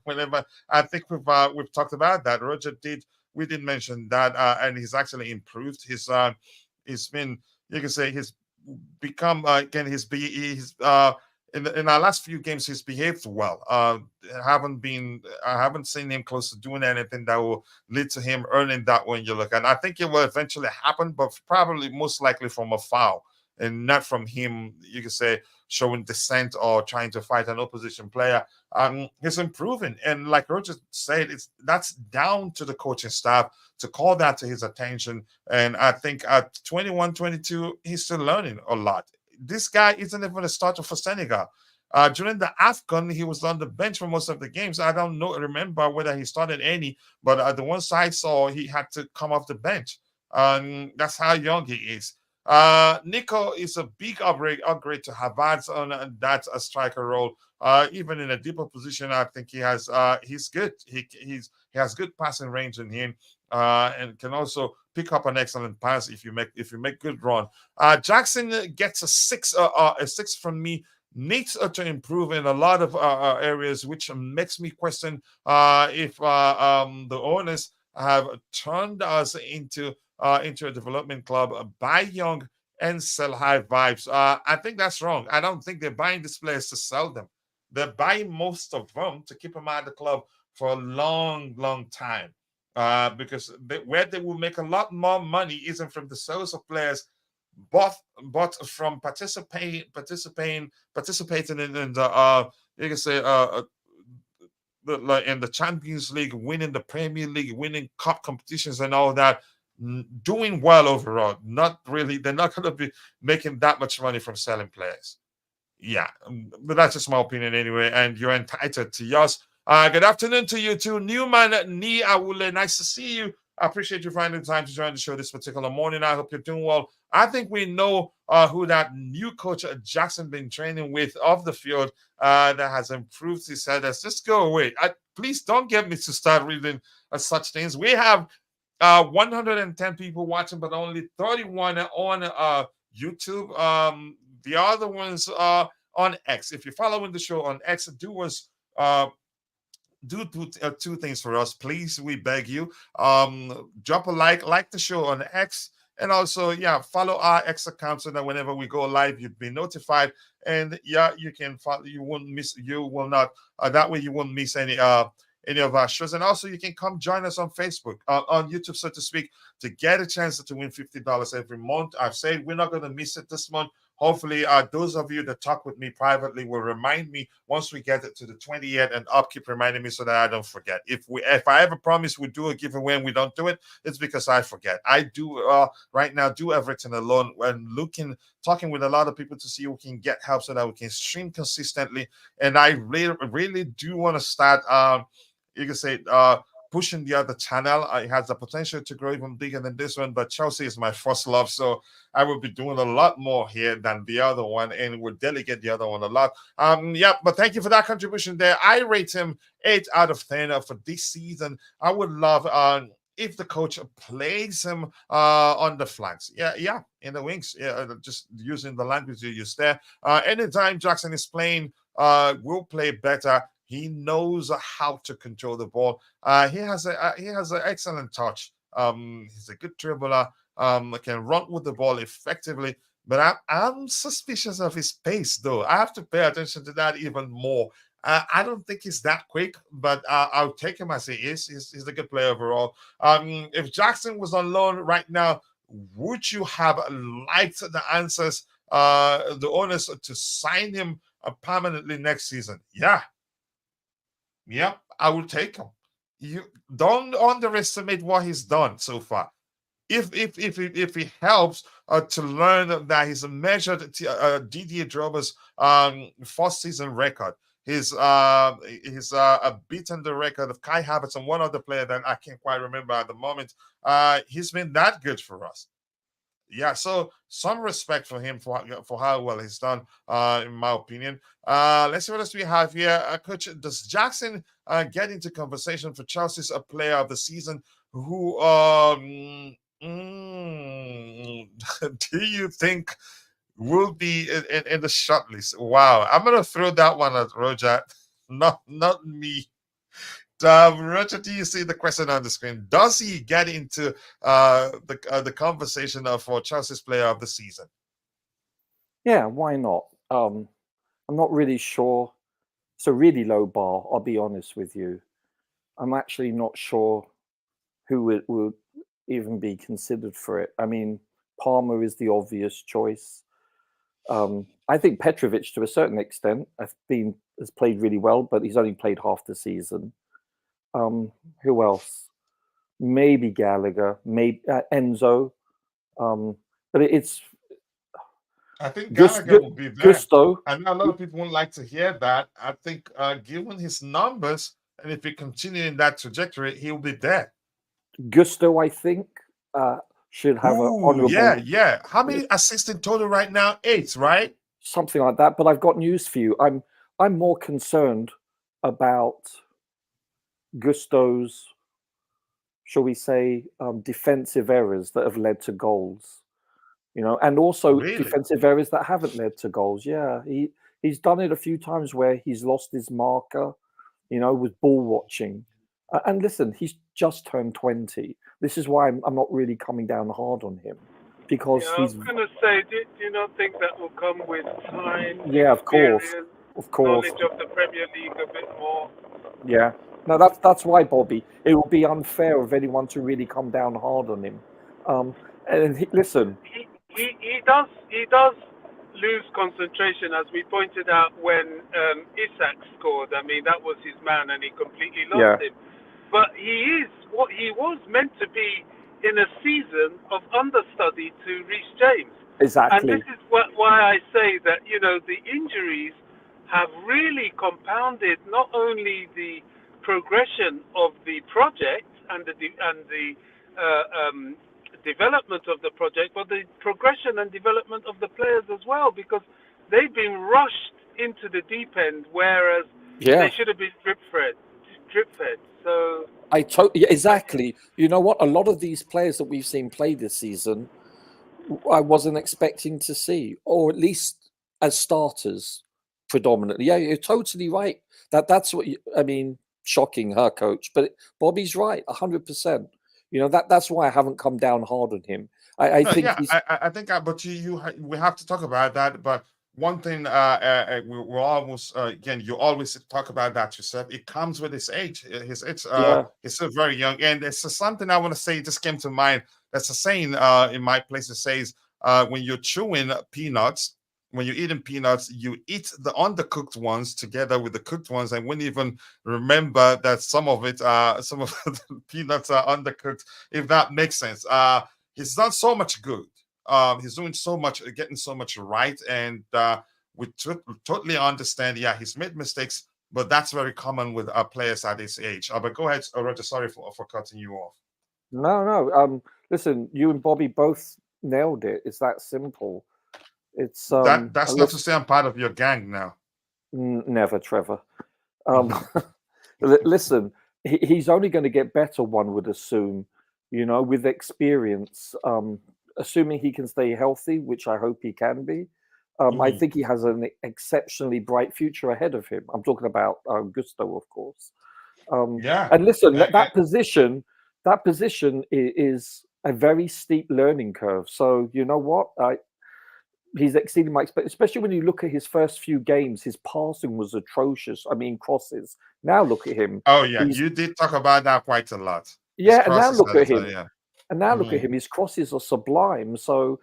S2: Whenever I think we've talked about that, Roger we did mention that, and he's actually improved. He's been, you can say, he's become again. In our last few games, he's behaved well. I haven't seen him close to doing anything that will lead to him earning that when you look at. I think it will eventually happen, but probably most likely from a foul and not from him, you could say, showing dissent or trying to fight an opposition player. He's improving. And like Roger said, that's down to the coaching staff to call that to his attention. And I think at 21, 22, he's still learning a lot. This guy isn't even a starter for Senegal. During the AFCON, he was on the bench for most of the games. I don't remember whether he started any, but the ones I saw, he had to come off the bench. That's how young he is. Nico is a big upgrade to Havertz on that striker role. Even in a deeper position, I think he's good. He has good passing range in him, and can also pick up an excellent pass if you make good run. Jackson gets a 6 from me. Needs to improve in a lot of areas, which makes me question if the owners have turned us into a development club, buy young and sell high vibes. I think that's wrong. I don't think they're buying these players to sell them. They're buying most of them to keep them at the club for a long, long time. Because where they will make a lot more money isn't from the sales of players but from participating in the you can say in the Champions League, winning the Premier League, winning cup competitions and all that, doing well overall. Not really, they're not going to be making that much money from selling players. Yeah, but that's just my opinion anyway, and you're entitled to yours. Good afternoon to you too, Newman Ni Awule. Nice to see you. I appreciate you finding time to join the show this particular morning. I hope you're doing well. I think we know who that new coach Jackson been training with off the field that has improved his headers. Just go away. Please don't get me to start reading such things. We have 110 people watching, but only 31 on YouTube. The other ones are on X. If you're following the show on X, do two things for us, please. We beg you. Drop a like the show on X, and also follow our X account so that whenever we go live, you'd be notified. And you can follow. You won't miss. You will not. That way, you won't miss any of our shows. And also, you can come join us on Facebook, on YouTube, so to speak, to get a chance to win $50 every month. I've said we're not going to miss it this month. Hopefully, those of you that talk with me privately will remind me once we get it to the 28th and up. Keep reminding me so that I don't forget. If I ever promise we do a giveaway and we don't do it, it's because I forget. I do right now do everything alone when talking with a lot of people to see who can get help so that we can stream consistently. And I really do want to start. You can say pushing the other channel. It has the potential to grow even bigger than this one, but Chelsea is my first love, so I will be doing a lot more here than the other one, and we'll delegate the other one a lot. But thank you for that contribution there. I rate him 8 out of 10 for this season. I would love if the coach plays him on the flanks. In the wings. Just using the language you use there. Anytime Jackson is playing, will play better. He knows how to control the ball. He has an excellent touch. He's a good dribbler. Can run with the ball effectively. But I'm suspicious of his pace, though. I have to pay attention to that even more. I don't think he's that quick, but I'll take him as he is. He's a good player overall. If Jackson was on loan right now, would you have liked the answers, the owners to sign him permanently next season? Yeah, I will take him. You don't underestimate what he's done so far. If he helps to learn that he's measured Didier Drogba's first season record, he's beaten the record of Kai Havertz and one other player that I can't quite remember at the moment. He's been that good for us. So some respect for him for how well he's done, in my opinion. Let's see what else we have here. Coach, does Jackson get into conversation for Chelsea's player of the season? Who do you think will be in the shortlist? Wow, I'm gonna throw that one at Roger, not me. Roger, do you see the question on the screen? Does he get into the conversation for Chelsea's player of the season?
S4: Yeah, why not? I'm not really sure. It's a really low bar, I'll be honest with you. I'm actually not sure who it would even be considered for it. I mean, Palmer is the obvious choice. I think Petrovic, to a certain extent, has played really well, but he's only played half the season. Who else? Maybe Gallagher, maybe Enzo. But it's.
S2: I think Gallagher will be there.
S4: Gusto.
S2: I know a lot of people won't like to hear that. I think, given his numbers, and if he continues in that trajectory, he'll be there.
S4: Gusto, I think, should have an honourable.
S2: Yeah. How many assists in total right now? 8, right?
S4: Something like that. But I've got news for you. I'm more concerned about Gusto's, shall we say, defensive errors that have led to goals, and also defensive errors that haven't led to goals. Yeah, he's done it a few times where he's lost his marker, with ball watching. And listen, he's just turned 20. This is why I'm not really coming down hard on him, because
S5: I was going to say, do you not think that will come with time?
S4: Yeah, of course.
S5: Knowledge of the Premier League a bit more.
S4: Yeah. No, that's why, Bobby. It would be unfair of anyone to really come down hard on him. Listen.
S5: he does lose concentration, as we pointed out when Isak scored. I mean, that was his man, and he completely
S4: Yeah.
S5: lost him. But he is what he was meant to be in a season of understudy to Reece James. And
S4: Exactly.
S5: this is why I say that, you know, the injuries have really compounded not only the progression of the project and the development of the project, but the progression and development of the players as well, because they've been rushed into the deep end, whereas
S4: Yeah.
S5: they should have been drip fed. So
S4: Exactly. You know what? A lot of these players that we've seen play this season, I wasn't expecting to see, or at least as starters predominantly. Yeah, you're totally right. That's what I mean. Shocking, her coach, but Bobby's right, 100%. You know that's why I haven't come down hard on him. I think he's.
S2: I think, but we have to talk about that. But one thing, we're almost again, you always talk about that yourself. It comes with his age. He's still very young, and it's something I want to say. Just came to mind. That's a saying in my place. It says when you're chewing peanuts. When you're eating peanuts, you eat the undercooked ones together with the cooked ones, and wouldn't even remember that some of the peanuts are undercooked. If that makes sense. He's done so much good. He's doing so much, getting so much right, and we totally understand. Yeah, he's made mistakes, but that's very common with players at this age. But go ahead, Roger. Sorry for cutting you off.
S4: No. Listen, you and Bobby both nailed it. It's that simple. It's
S2: that's not to say I'm part of your gang now.
S4: Never, Trevor. Listen, he's only going to get better, one would assume, you know, with experience, assuming he can stay healthy, which I hope he can be. I think he has an exceptionally bright future ahead of him. I'm talking about Gusto, of course. And listen, that position is a very steep learning curve. So you know what? He's exceeding my expectations, especially when you look at his first few games. His passing was atrocious. I mean, crosses. Now look at him.
S2: Oh yeah, you did talk about that quite a lot.
S4: Yeah, and now look at him. And now look
S2: Mm-hmm.
S4: at him. His crosses are sublime. So,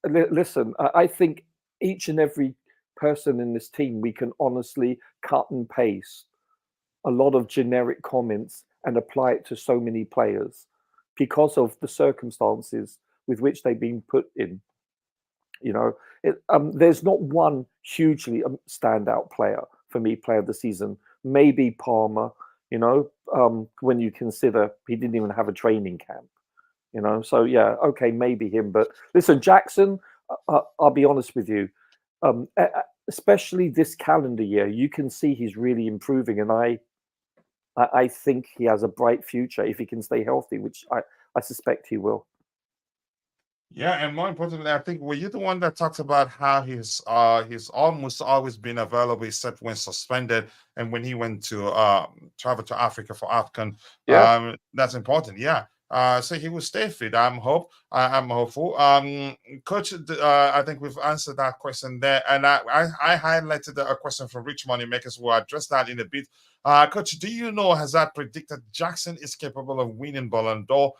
S4: listen, I think each and every person in this team, we can honestly cut and paste a lot of generic comments and apply it to so many players because of the circumstances with which they've been put in. You know, there's not one hugely standout player for me, player of the season. Maybe Palmer, you know, when you consider he didn't even have a training camp, you know. So, yeah, okay, maybe him. But listen, Jackson, I'll be honest with you, especially this calendar year, you can see he's really improving. And I think he has a bright future if he can stay healthy, which I suspect he will.
S2: Yeah, and more importantly, I think were you the one that talks about how he's almost always been available except when suspended and when he went to travel to Africa for AFCON.
S4: Yeah.
S2: That's important. Yeah. So he will stay fit. I'm hopeful. Coach, I think we've answered that question there, and I highlighted a question from Rich Moneymakers. We'll address that in a bit. Coach, do you know Hazard predicted Jackson is capable of winning Ballon d'Or?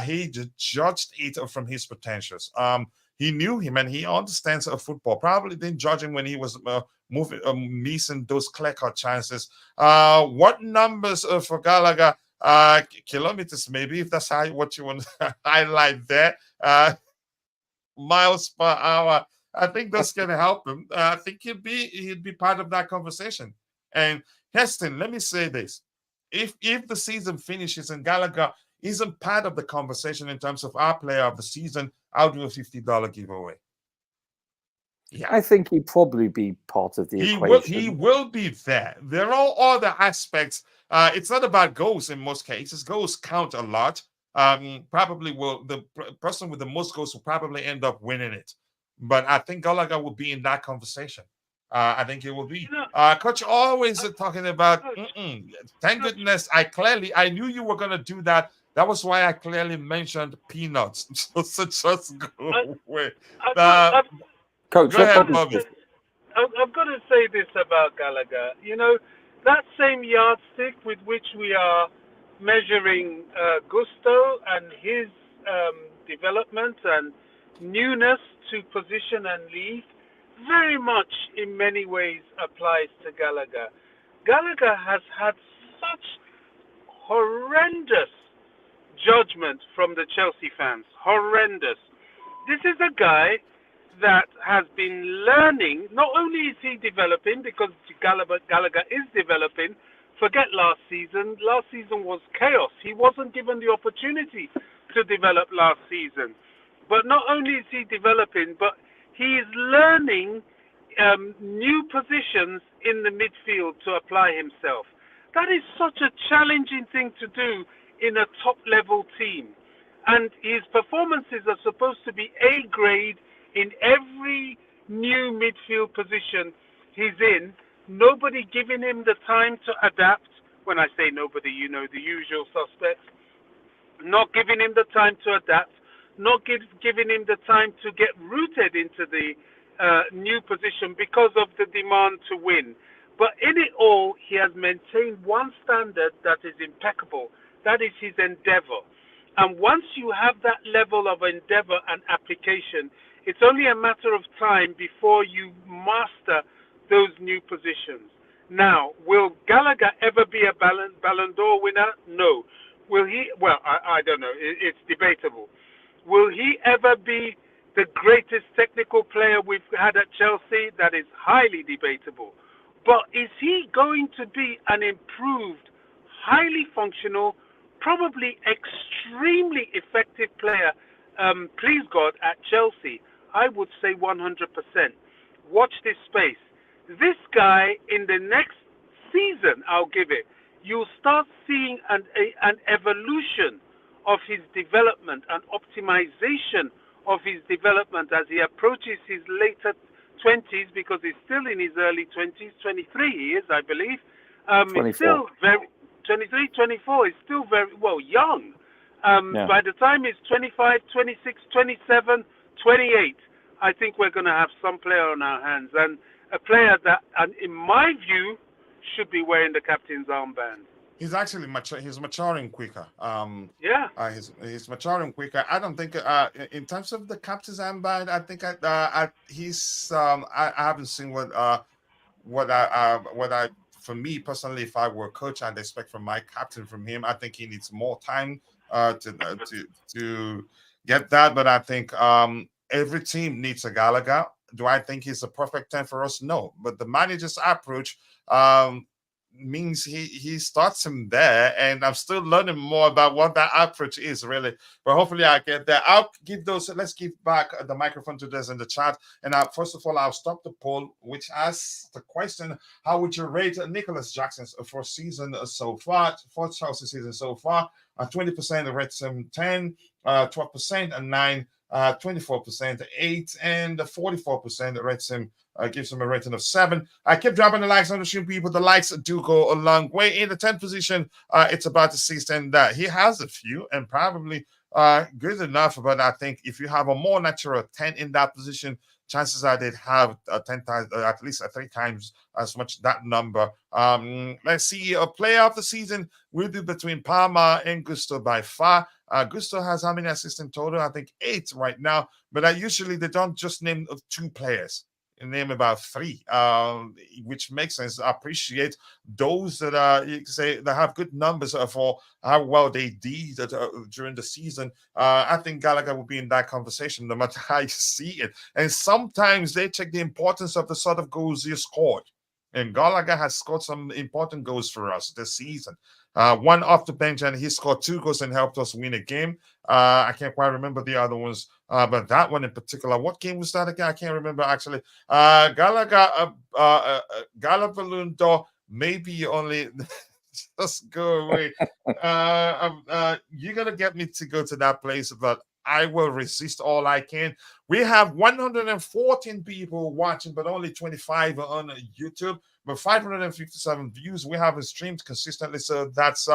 S2: He judged it from his potentials. He knew him and he understands football. Probably didn't judge him when he was missing those clear-cut chances. What numbers for Gallagher? Kilometers, maybe, if that's what you want to highlight there. Miles per hour. I think that's going to help him. I think he'd be part of that conversation. And Heston, let me say this: if the season finishes and Gallagher isn't part of the conversation in terms of our player of the season, I'll do a $50 giveaway.
S4: Yeah, I think he'd probably be part of the equation.
S2: He will be there. There are other aspects. It's not about goals in most cases. Goals count a lot. Probably the person with the most goals will probably end up winning it. But I think Gallagher will be in that conversation. I think he will be. Coach always talking about. Thank goodness I knew you were going to do that. That was why I clearly mentioned peanuts. So just go away.
S4: Coach,
S2: go ahead, Bobby.
S5: I've got to say this about Gallagher. You know, that same yardstick with which we are measuring Gusto and his development and newness to position and lead very much in many ways applies to Gallagher. Gallagher has had such horrendous judgment from the Chelsea fans. Horrendous. This is a guy that has been learning. Not only is he developing, because Gallagher is developing. Forget last season. Last season was chaos. He wasn't given the opportunity to develop last season. But not only is he developing, but he is learning new positions in the midfield to apply himself. That is such a challenging thing to do in a top-level team. And his performances are supposed to be A grade in every new midfield position he's in. Nobody giving him the time to adapt. When I say nobody, you know, the usual suspects. Not giving him the time to adapt. Not giving him the time to get rooted into the new position because of the demand to win. But in it all, he has maintained one standard that is impeccable. That is his endeavor. And once you have that level of endeavor and application, it's only a matter of time before you master those new positions. Now, will Gallagher ever be a Ballon d'Or winner? No. Will he? Well, I don't know. It's debatable. Will he ever be the greatest technical player we've had at Chelsea? That is highly debatable. But is he going to be an improved, highly functional, probably extremely effective player, please God, at Chelsea? I would say 100%. Watch this space. This guy, in the next season, I'll give it, you'll start seeing an evolution of his development, an optimization of his development as he approaches his later 20s, because he's still in his early 20s, 23 he is, I believe. He's still very, 23, 24, he's still very, well, young. By the time he's 25, 26, 27, 28, I think we're going to have some player on our hands, and a player that, and in my view, should be wearing the captain's armband.
S2: He's actually he's maturing quicker. He's maturing quicker. I don't think in terms of the captain's armband, I think I haven't seen what I for me personally, if I were a coach, I'd expect from my captain from him. I think he needs more time to get that. But I think every team needs a Gallagher. Do I think he's the perfect 10 for us? No. But the manager's approach means he starts him there, and I'm still learning more about what that approach is really. But hopefully I get there. I'll give those. Let's give back the microphone to those in the chat. And first of all, I'll stop the poll, which asks the question: how would you rate Nicholas Jackson's first season so far? For Chelsea season so far, 20% rates him 10, 12% and 9. 24%, 8, and 44% rates him, gives him a rating of 7. I keep dropping the likes on the stream, people. The likes do go a long way. In the 10th position, it's about to see stand that he has a few and probably good enough. But I think if you have a more natural 10 in that position, chances are they'd have 10 times, at least 3 times as much that number. Let's see, a player of the season will be between Palmer and Gusto by far. Gusto has how many assists in total? I think 8 right now. But usually they don't just name 2 players. They name about 3, which makes sense. I appreciate those that you can say that have good numbers for how well they did during the season. I think Gallagher will be in that conversation no matter how you see it. And sometimes they check the importance of the sort of goals you scored. And Gallagher has scored some important goals for us this season. One off the bench, and he scored 2 goals and helped us win a game. I can't quite remember the other ones, but that one in particular. What game was that again? I can't remember actually. Gallagher Ballon d'Or, maybe only. Just go away. You're gonna get me to go to that place, but I will resist all I can. We have 114 people watching, but only 25 on YouTube. But 557 views. We haven't streamed consistently, so that's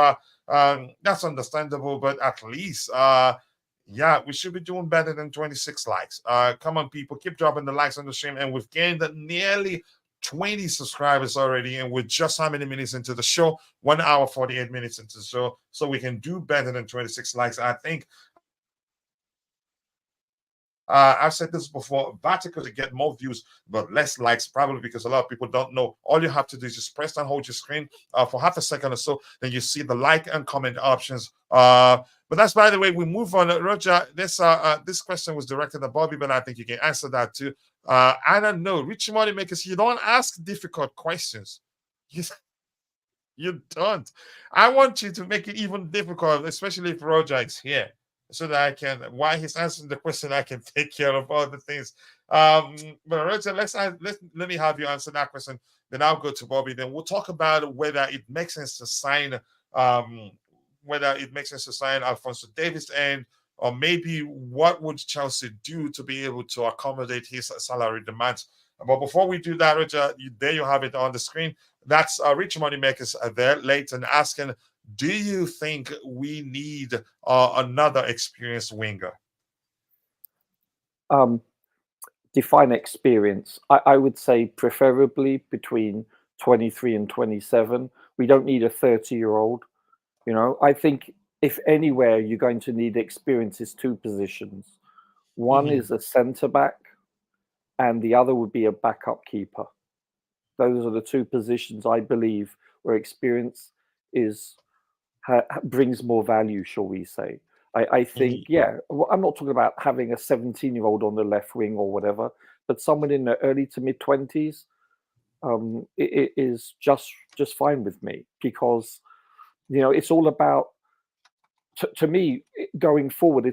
S2: understandable. But at least, we should be doing better than 26 likes. Come on, people, keep dropping the likes on the stream, and we've gained nearly 20 subscribers already, and we're just how many minutes into the show? 1 hour 48 minutes into the show, so we can do better than 26 likes. I think I've said this before, vertical to get more views but less likes, probably because a lot of people don't know. All you have to do is just press and hold your screen for half a second or so, then you see the like and comment options. But that's, by the way, we move on. Roger, this question was directed at Bobby, but I think you can answer that too. I don't know. Rich Money Makers, you don't ask difficult questions. You don't. I want you to make it even difficult, especially if Roger is here, so that I can, while he's answering the question, I can take care of all the things. But Roger, let me have you answer that question. Then I'll go to Bobby. Then we'll talk about whether it makes sense to sign, Alphonso Davies, and or maybe what would Chelsea do to be able to accommodate his salary demands. But before we do that, Roger, there you have it on the screen. That's Rich Money Makers there, Leighton, asking, do you think we need another experienced winger?
S4: Define experience. I would say preferably between 23 and 27. We don't need a 30-year-old. You know, I think if anywhere you're going to need experience is two positions. One is a centre-back, and the other would be a backup keeper. Those are the two positions I believe where experience brings more value, shall we say. I think, I'm not talking about having a 17-year-old on the left wing or whatever, but someone in the early to mid-20s, it is just fine with me, because, you know, it's all about, to me, going forward,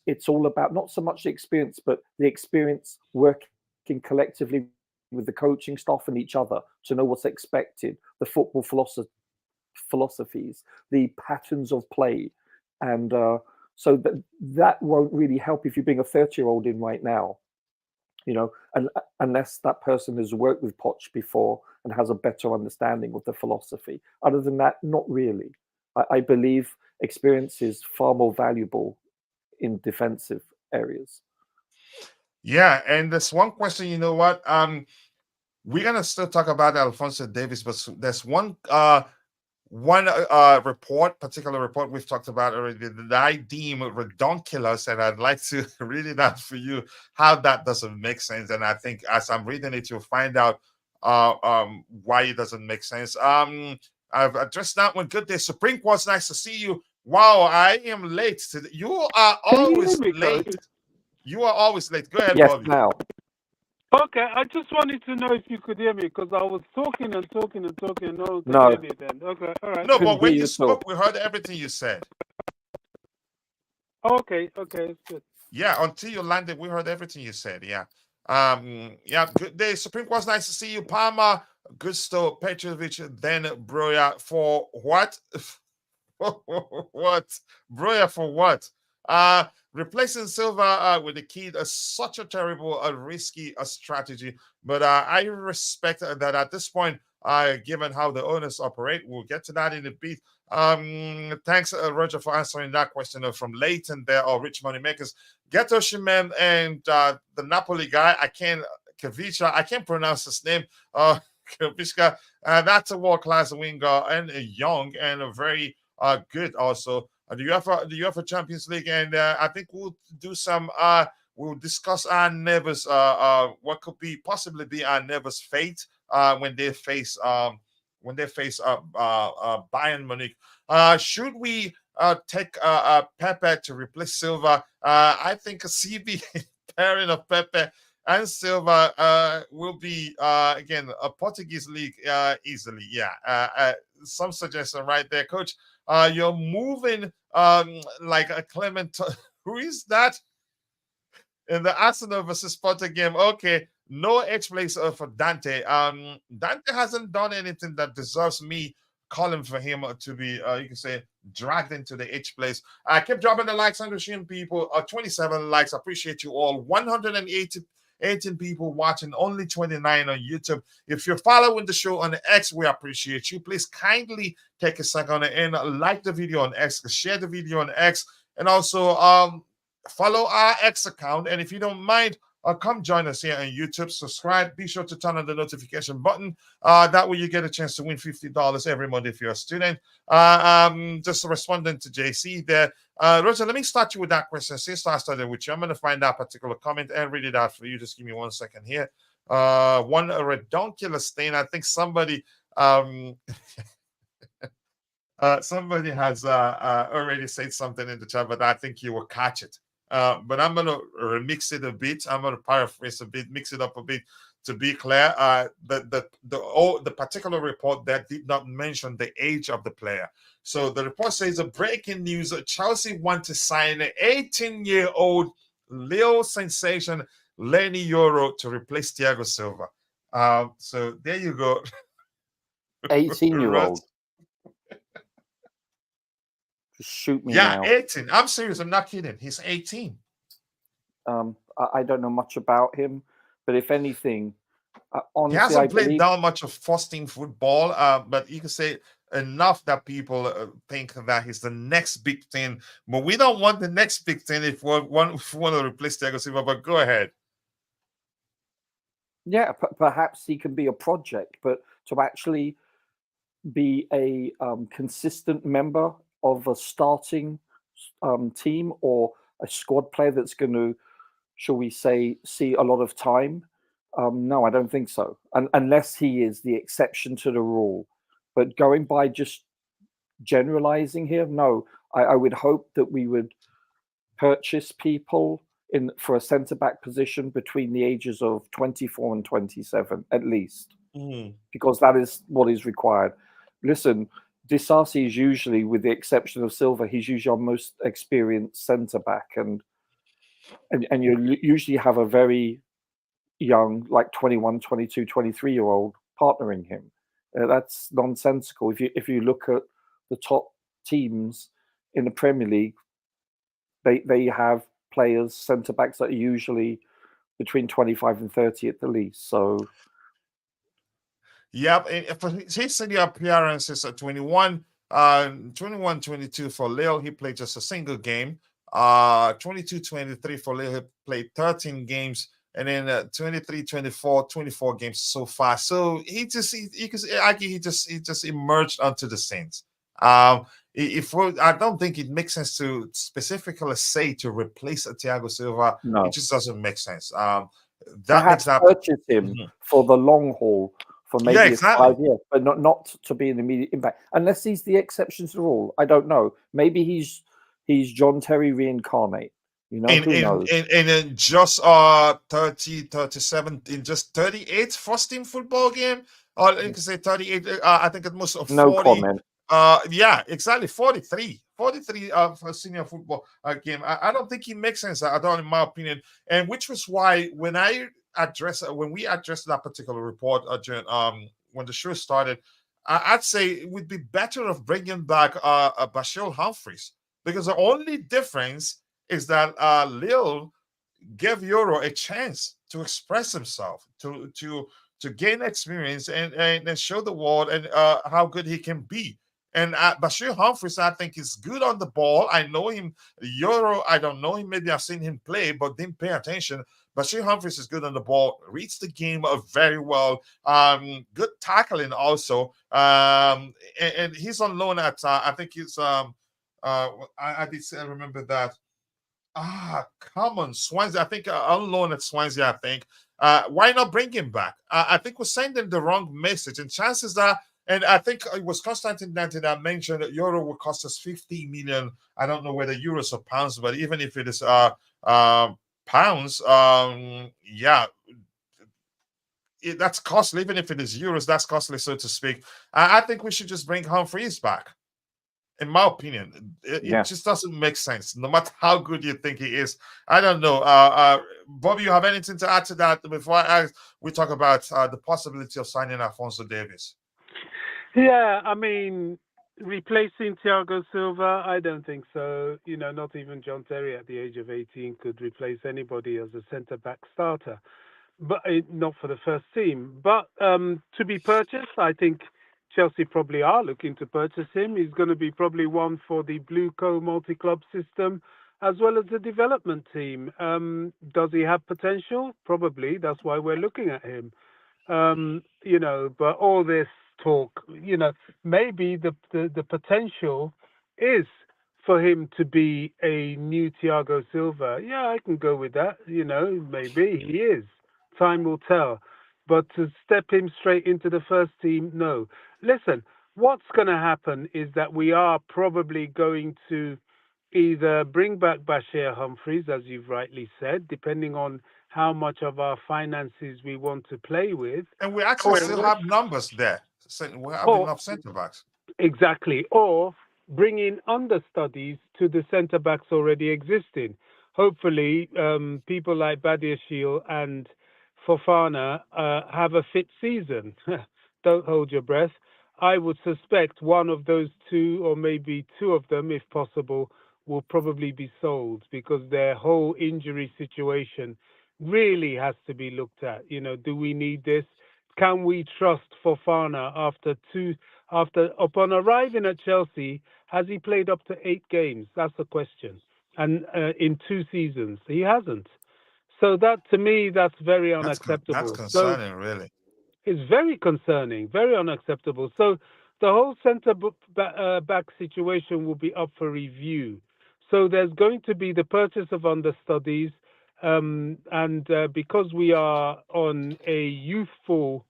S4: it's all about not so much the experience, but the experience working collectively with the coaching staff and each other to know what's expected, the football philosophies, the patterns of play. And so that won't really help if you bring a 30-year-old in right now, you know, unless that person has worked with Poch before and has a better understanding of the philosophy. Other than that, not really. I believe experience is far more valuable in defensive areas.
S2: Yeah, and there's one question, you know what? We're gonna still talk about Alphonso Davies, but there's one particular report we've talked about already that I deem redonkulous, and I'd like to read it out for you how that doesn't make sense. And I think as I'm reading it, you'll find out why it doesn't make sense. I've addressed that one. Good day, Supreme Court's nice to see you. Wow, I am late today. You are always late. You are always late. Go ahead,
S4: yes,
S2: Bobby.
S4: now.
S5: Okay, I just wanted to know if you could hear me, because I was talking and talking and talking and no one could
S4: No.
S5: hear me then. Okay, all right.
S2: No,
S4: Couldn't
S2: but when
S4: hear
S2: you
S4: you
S2: spoke, we heard everything you said.
S5: Okay, it's good.
S2: Yeah, until you landed, we heard everything you said. Yeah. Yeah, good day. Supreme Court's nice to see you. Palmer, Gusto, Petrovic, then Broya for what? What? Broya for what? Replacing Silva with the kid is such a terrible, risky strategy. But I respect that at this point, given how the owners operate, we'll get to that in a bit. Thanks, Roger, for answering that question from Leighton there, or Rich Money Makers. Geto Shimen and the Napoli guy, I can't pronounce his name. Kavishka, that's a world-class winger and a young and a very good also. The UEFA Champions League, and I think we'll do some. We'll discuss our neighbors. What could possibly be our neighbors' fate when they face Bayern Munich. Should we take Pepe to replace Silva? I think a CB pairing of Pepe and Silva will be again a Portuguese league easily. Yeah, some suggestion right there, Coach. You're moving like a Clement. Who is that? In the Arsenal versus Sporting game. Okay, no H place for Dante. Dante hasn't done anything that deserves me calling for him to be, you can say, dragged into the H place. Keep dropping the likes, 100 people. 27 likes. Appreciate you all. 118 people watching, only 29 on YouTube. If you're following the show on X, we appreciate you. Please kindly take a second and like the video on X, share the video on X, and also follow our X account. And if you don't mind, come join us here on YouTube. Subscribe. Be sure to turn on the notification button. That way you get a chance to win $50 every month if you're a student. Just responding to JC there. Roger, let me start you with that question. Since I started with you, I'm going to find that particular comment and read it out for you. Just give me 1 second here. One redonkulous stain. I think somebody somebody has already said something in the chat, but I think you will catch it. But I'm going to remix it a bit. I'm going to paraphrase a bit, mix it up a bit to be clear. The particular report that did not mention the age of the player. So the report says a breaking news: Chelsea want to sign an 18-year-old Lille sensation Leny Yoro to replace Thiago Silva. So there you go.
S4: 18-year-old. Just shoot me now.
S2: 18. I'm serious. I'm not kidding. He's 18.
S4: I don't know much about him, but if anything, honestly,
S2: he hasn't played that much of first-team football, but you can say enough that people think that he's the next big thing. But we don't want the next big thing if we want to replace Thiago Silva. But go ahead.
S4: Yeah, perhaps he can be a project, but to actually be a consistent member of a starting team or a squad player that's going to, shall we say, see a lot of time, no, I don't think so. Unless he is the exception to the rule. But going by just generalizing here, no. I would hope that we would purchase people for a centre-back position between the ages of 24 and 27, at least. Because that is what is required. Listen, Disasi is usually, with the exception of Silva, he's usually our most experienced centre-back. And you usually have a very young, like 21, 22, 23-year-old partnering him. That's nonsensical. If you look at the top teams in the Premier League, they have players, centre-backs that are usually between 25 and 30 at the least. So,
S2: yeah, for his city appearances at 21, 22 for Lille, he played just a single game. 22-23 for Lille, he played 13 games. And then 23-24, 24 games so far. So you could argue he just emerged onto the Saints. I don't think it makes sense to specifically say to replace Thiago Silva.
S4: No.
S2: It just doesn't make sense.
S4: Perhaps purchase him for the long haul for maybe 5 years, but not to be an immediate impact. Unless he's the exception to the rule. I don't know. Maybe he's John Terry reincarnate. You know, who knows?
S2: In just 30, 37, in just 38 first-team football game, or you can say 38. I think at most of 40.
S4: No comment.
S2: Yeah, exactly. 43 for senior football game. I don't think it makes sense at all, in my opinion. And which was why when we addressed that particular report when the show started, I'd say it would be better of bringing back Bashir Humphreys, because the only difference is that Lille gave Yoro a chance to express himself, to gain experience and show the world and how good he can be. And Bashir Humphreys, I think, is good on the ball. I know him. Yoro, I don't know him. Maybe I've seen him play, but didn't pay attention. Bashir Humphreys is good on the ball, reads the game very well. Good tackling also. And he's on loan at, I think he's, I did say, I remember that. Come on, Swansea. I think on loan at Swansea, I think. Why not bring him back? I think we're sending the wrong message. And chances are, and I think it was Constantine Dante that mentioned that Euro will cost us 50 million. I don't know whether euros or pounds, but even if it is pounds, yeah, that's costly. Even if it is euros, that's costly, so to speak. I think we should just bring Humphreys back. In my opinion, it just doesn't make sense. No matter how good you think he is, I don't know. Bobby, you have anything to add to that before we talk about the possibility of signing Alphonso Davies?
S5: Yeah, I mean, replacing Thiago Silva, I don't think so. You know, not even John Terry at the age of 18 could replace anybody as a centre-back starter, but not for the first team. But to be purchased, I think Chelsea probably are looking to purchase him. He's going to be probably one for the Blue Co multi-club system. as well as the development team. Does he have potential? Probably. That's why we're looking at him. But all this talk, maybe the potential is for him to be a new Thiago Silva. Yeah, I can go with that. Maybe he is. Time will tell. But to step him straight into the first team, no. Listen, what's going to happen is that we are probably going to either bring back Bashir Humphreys, as you've rightly said, depending on how much of our finances we want to play with.
S2: And we actually still have numbers there. We have enough centre backs.
S5: Exactly. Or bring in understudies to the centre backs already existing. Hopefully, people like Badiashile and Fofana have a fit season. Don't hold your breath. I would suspect one of those two, or maybe two of them, if possible, will probably be sold because their whole injury situation really has to be looked at. Do we need this? Can we trust Fofana upon arriving at Chelsea? Has he played up to 8 games? That's the question. And in 2 seasons, he hasn't. So that, to me, that's very unacceptable.
S2: That's concerning, really.
S5: It's very concerning, very unacceptable. So the whole centre back situation will be up for review. So there's going to be the purchase of understudies, and because we are on a youthful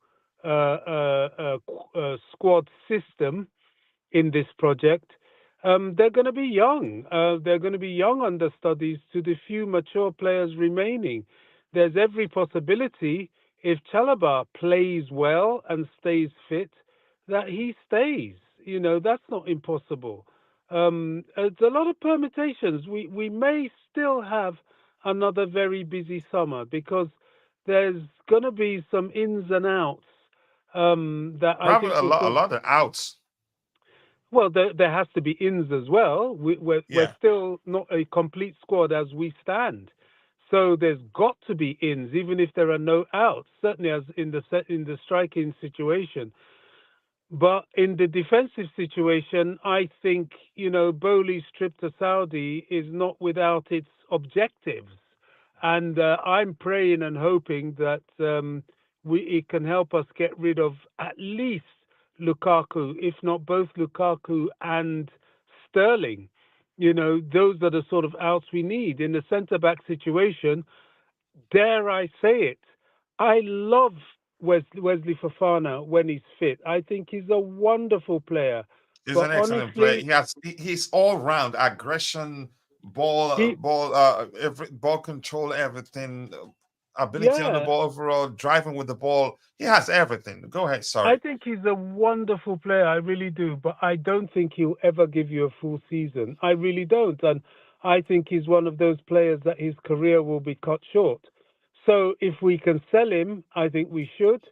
S5: squad system in this project, they're going to be young. They're going to be young understudies to the few mature players remaining. There's every possibility, if Chalobah plays well and stays fit, that he stays. That's not impossible. It's a lot of permutations. We may still have another very busy summer because there's going to be some ins and outs that
S2: Probably
S5: I think
S2: a lot of outs.
S5: Well, there has to be ins as well. We're still not a complete squad as we stand. So there's got to be ins, even if there are no outs. Certainly, as in the striking situation, but in the defensive situation, I think Bowley's trip to Saudi is not without its objectives, and I'm praying and hoping that it can help us get rid of at least Lukaku, if not both Lukaku and Sterling. Those are the sort of outs we need in the centre back situation. Dare I say it? I love Wesley Fofana when he's fit. I think he's a wonderful player.
S2: He's an excellent player. He's all round aggression, ball control, everything, ability on the ball overall, driving with the ball. He has everything. Go ahead. Sorry.
S5: I think he's a wonderful player. I really do, but I don't think he'll ever give you a full season. I really don't, and I think he's one of those players that his career will be cut short. So if we can sell him, I think we should.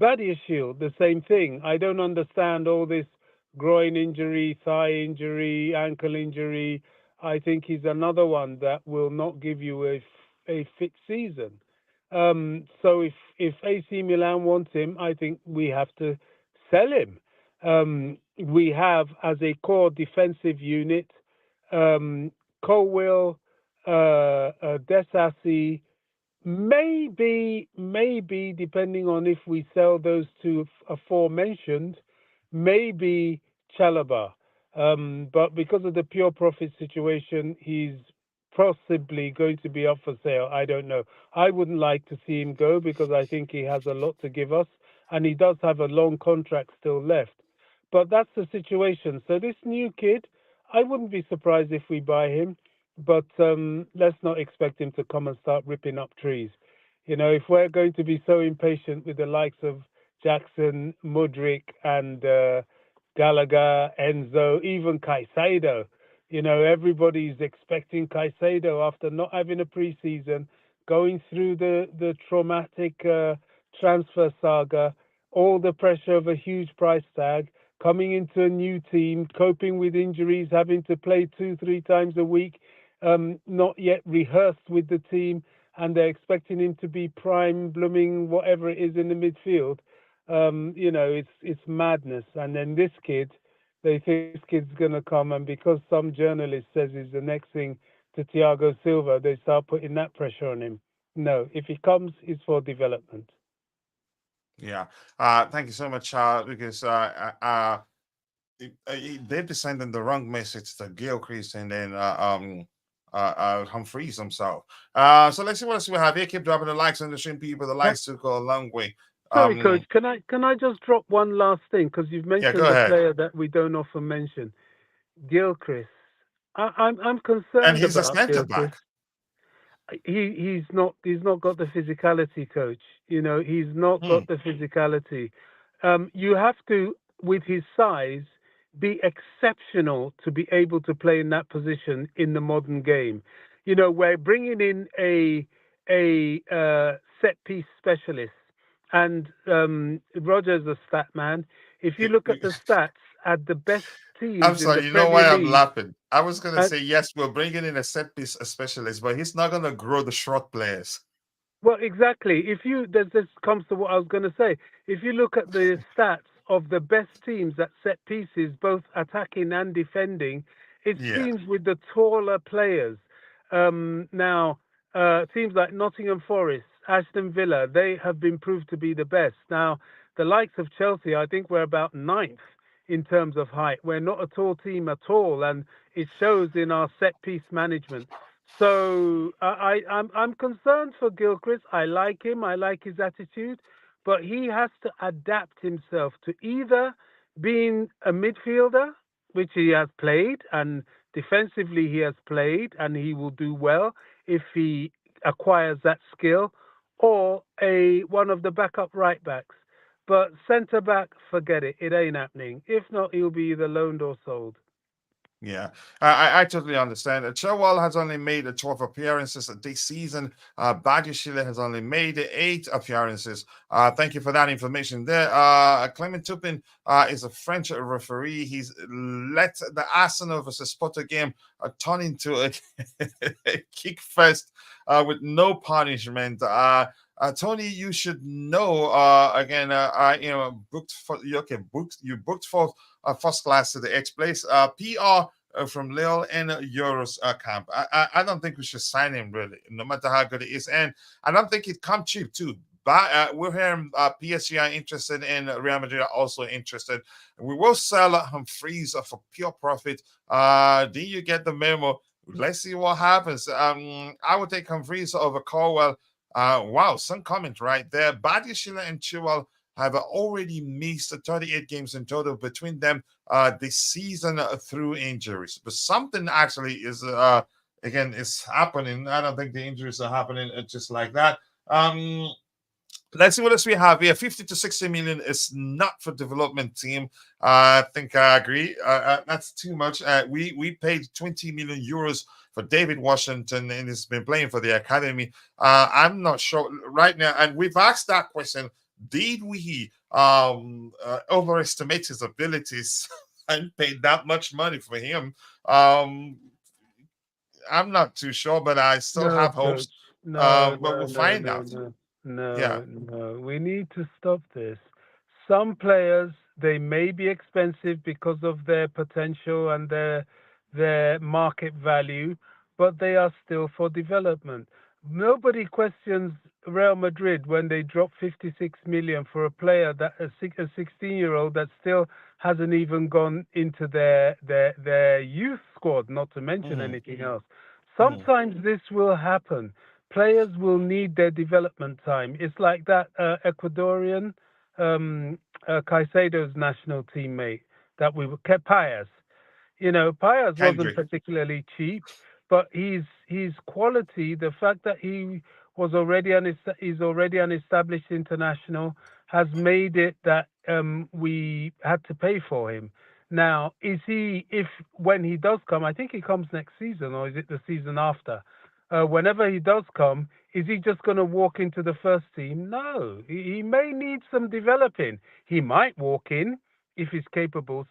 S5: Badiashile, the same thing. I don't understand all this groin injury, thigh injury, ankle injury. I think he's another one that will not give you a fit season. So if AC Milan wants him, I think we have to sell him. We have as a core defensive unit, Colwill, Desassi, maybe depending on if we sell those two aforementioned, maybe Chalobah. But because of the pure profit situation, he's possibly going to be up for sale. I don't know. I wouldn't like to see him go because I think he has a lot to give us, and he does have a long contract still left. But that's the situation. So this new kid, I wouldn't be surprised if we buy him, but let's not expect him to come and start ripping up trees. If we're going to be so impatient with the likes of Jackson, Mudryk, and Gallagher, Enzo, even Caicedo, everybody's expecting Caicedo after not having a preseason, going through the traumatic transfer saga, all the pressure of a huge price tag, coming into a new team, coping with injuries, having to play 2-3 times a week, not yet rehearsed with the team, and they're expecting him to be prime, blooming, whatever it is in the midfield. It's madness. And then this kid, they think this kid's going to come, and because some journalist says he's the next thing
S3: to Thiago Silva, they start putting that pressure on him. No, if he comes, it's for development.
S2: Yeah. Thank you so much, because they've been sending the wrong message to Gilchrist and then Humphreys himself. So let's see what else we have here. Keep dropping the likes on the stream, people. The likes to go a long way.
S3: Sorry, Coach. Can I just drop one last thing, because you've mentioned
S2: go
S3: the
S2: ahead.
S3: player that we don't often mention, Gilchrist. I'm concerned
S2: And he's a
S3: about
S2: centre
S3: Gilchrist.
S2: back.
S3: He's not got the physicality, Coach. He's not got the physicality. You have to, with his size, be exceptional to be able to play in that position in the modern game. We're bringing in a set piece specialist, and Roger's a stat man. If you look at the stats at the best teams
S2: I'm
S3: in
S2: sorry,
S3: the
S2: you know
S3: Premier
S2: why I'm
S3: League,
S2: laughing? I was going to say, yes, we're bringing in a set piece specialist, but he's not going to grow the short players.
S3: Well, exactly. If you this comes to what I was going to say. If you look at the stats of the best teams at set pieces, both attacking and defending, it's teams with the taller players. Now, teams like Nottingham Forest, Aston Villa, they have been proved to be the best. Now, the likes of Chelsea, I think we're about ninth in terms of height. We're not a tall team at all, and it shows in our set piece management. So I'm concerned for Gilchrist. I like him. I like his attitude, but he has to adapt himself to either being a midfielder, which he has played, and defensively he has played, and he will do well if he acquires that skill, or one of the backup right backs. But centre back, forget it. It ain't happening. If not, he'll be either loaned or sold.
S2: Yeah, I totally understand. Chilwell has only made 12 appearances this season. Badiashile has only made 8 appearances. Thank you for that information there. Clement Turpin is a French referee. He's let the Arsenal versus Porto game turn into a kick fest with no punishment. Tony, you should know. Again, you booked for first class to the X place. PR from Lille and Euro's camp. I don't think we should sign him really, no matter how good he is, and I don't think he'd come cheap too. But we're hearing PSG are interested, and Real Madrid are also interested. We will sell Humphreys for pure profit. Do you get the memo? Let's see what happens. I would take Humphreys over Colwell. Wow, some comment right there. Badiashile and Chilwell have already missed 38 games in total between them this season through injuries. But something actually is happening. I don't think the injuries are happening just like that. Let's see what else we have here. 50 to 60 million is not for development team. I think I agree. That's too much. We paid 20 million euros for David Washington, and he's been playing for the academy. I'm not sure right now. And we've asked that question. Did we overestimate his abilities and paid that much money for him? I'm not too sure, but I still have hopes. But we'll find out.
S3: No. We need to stop this. Some players, they may be expensive because of their potential and their market value, but they are still for development. Nobody questions Real Madrid when they drop 56 million for a player that a 16-year-old that still hasn't even gone into their youth squad, not to mention anything else. Sometimes this will happen. Players will need their development time. It's like that Ecuadorian Caicedo's national teammate that we kept Paez. Paez wasn't particularly cheap, but his quality, the fact that he was already he's already an established international, has made it that we had to pay for him. Now, when he does come, I think he comes next season, or is it the season after? Whenever he does come, is he just going to walk into the first team? No, he may need some developing. He might walk in if he's capable.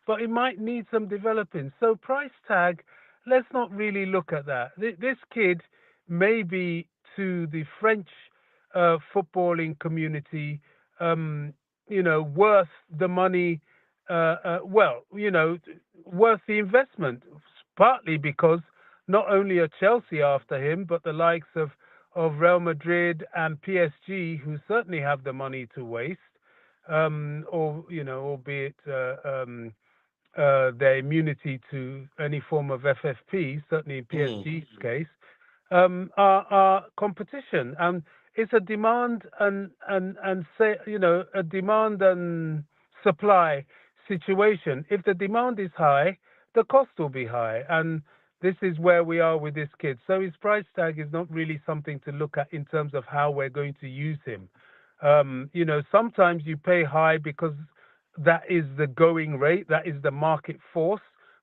S3: But he might need some developing. So price tag, let's not really look at that. This kid may be to the French footballing community, worth the money. Worth the investment. Partly because
S5: not only are Chelsea after him, but the likes of Real Madrid and PSG, who certainly have the money to waste, or albeit their immunity to any form of FFP, certainly in PSG's case, are competition, and it's a demand and say a demand and supply situation. If the demand is high, the cost will be high, and this is where we are with this kid. So his price tag is not really something to look at in terms of how we're going to use him. Sometimes you pay high because that is the going rate, that is the market force,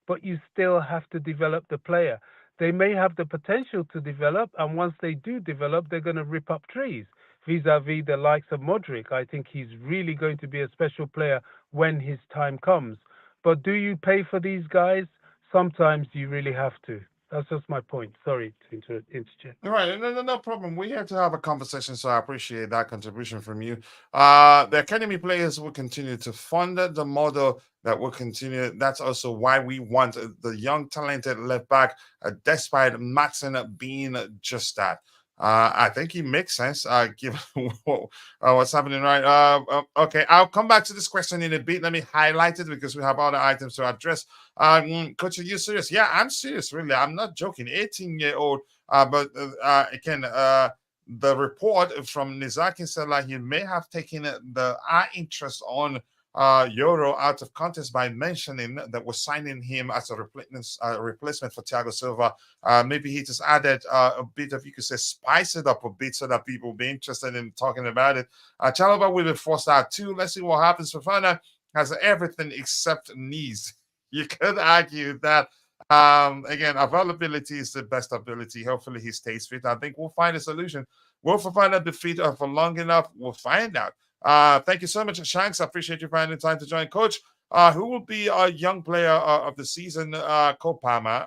S5: but you still have to develop the player. They may have the potential to develop, and once they do develop, they're going to rip up trees. Vis-a-vis the likes of Modric, I think he's really going to be a special player when his time comes. But do you pay for these guys? Sometimes you really have to. That's just my point. Sorry to interject.
S2: All right, no problem. We have to have a conversation, so I appreciate that contribution from you. The academy players will continue to fund the model that will continue. That's also why we want the young, talented left back, despite Maatsen being just that. I think it makes sense given what's happening, right? Okay, I'll come back to this question in a bit. Let me highlight it because we have other items to address. Coach, are you serious? Yeah, I'm serious, really. I'm not joking. 18-year-old, but again, the report from Nizaki said like he may have taken our interest on Yoro out of context by mentioning that we're signing him as a replacement for Thiago Silva. Maybe he just added a bit of, you could say, spice it up a bit so that people will be interested in talking about it. Chalobah will be forced out too. Let's see what happens. Fofana has everything except knees. You could argue that. Again, availability is the best ability. Hopefully he stays fit. I think we'll find a solution. Will Fofana be fit for long enough? We'll find out. Thank you so much, Shanks. I appreciate you finding time to join. Coach, who will be our young player of the season? Cole Palmer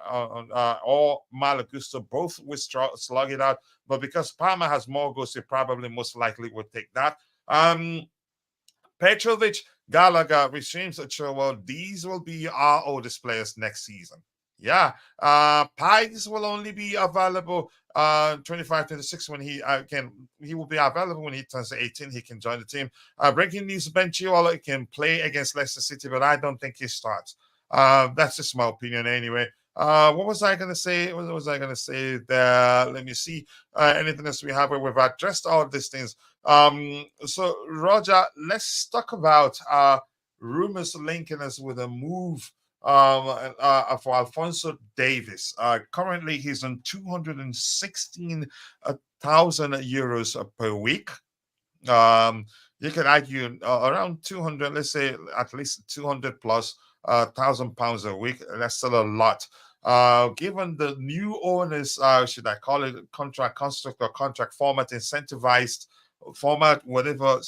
S2: or Malagusto, both will slug it out. But because Palmer has more goals, he probably most likely would take that. Petrovic, Gallagher, Restraints, Chilwell, these will be our oldest players next season. Yeah, Pies will only be available 25-26 when he will be available when he turns 18. He can join the team. Breaking news: Ben Chilwell can play against Leicester City, but I don't think he starts. That's just my opinion anyway. What was I going to say? What was I going to say there? Let me see. Anything else we have where we've addressed all these things. So Roger, let's talk about rumors linking us with a move for Alphonso Davies. Currently, he's on 216,000 euros per week. You could argue around 200, let's say at least 200 plus £1,000 a week. That's still a lot. Given the new owners, should I call it contract construct or contract format, incentivized format, whatever.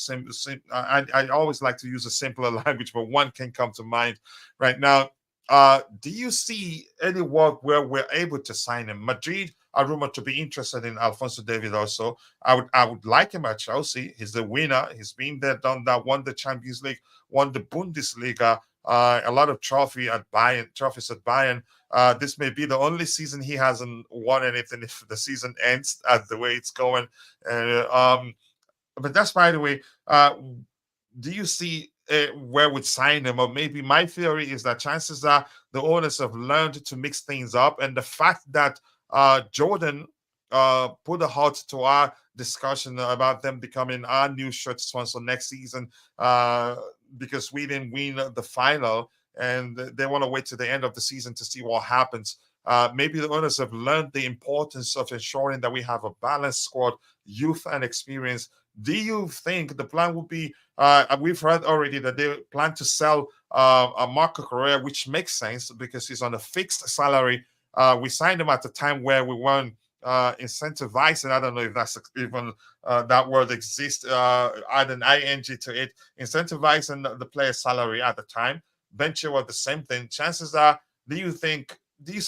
S2: I always like to use a simpler language, but one can come to mind right now. Do you see any work where we're able to sign him? Madrid are rumored to be interested in Alphonso Davies also. I would like him at Chelsea. He's the winner. He's been there, done that, won the Champions League, won the Bundesliga, a lot of trophies at Bayern. This may be the only season he hasn't won anything if the season ends as the way it's going. But that's by the way. Do you see where we'd sign him? Or maybe my theory is that chances are the owners have learned to mix things up, and the fact that Jordan put a halt to our discussion about them becoming our new shirt sponsor next season because we didn't win the final, and they want to wait to the end of the season to see what happens. Maybe the owners have learned the importance of ensuring that we have a balanced squad, youth and experience. Do you think the plan would be, we've heard already that they plan to sell Marco Correa, which makes sense because he's on a fixed salary. We signed him at a time where we weren't incentivized, and I don't know if that's even that word exists, add an ing to it, incentivizing the player's salary at the time. Venture was the same thing. Chances are, do you see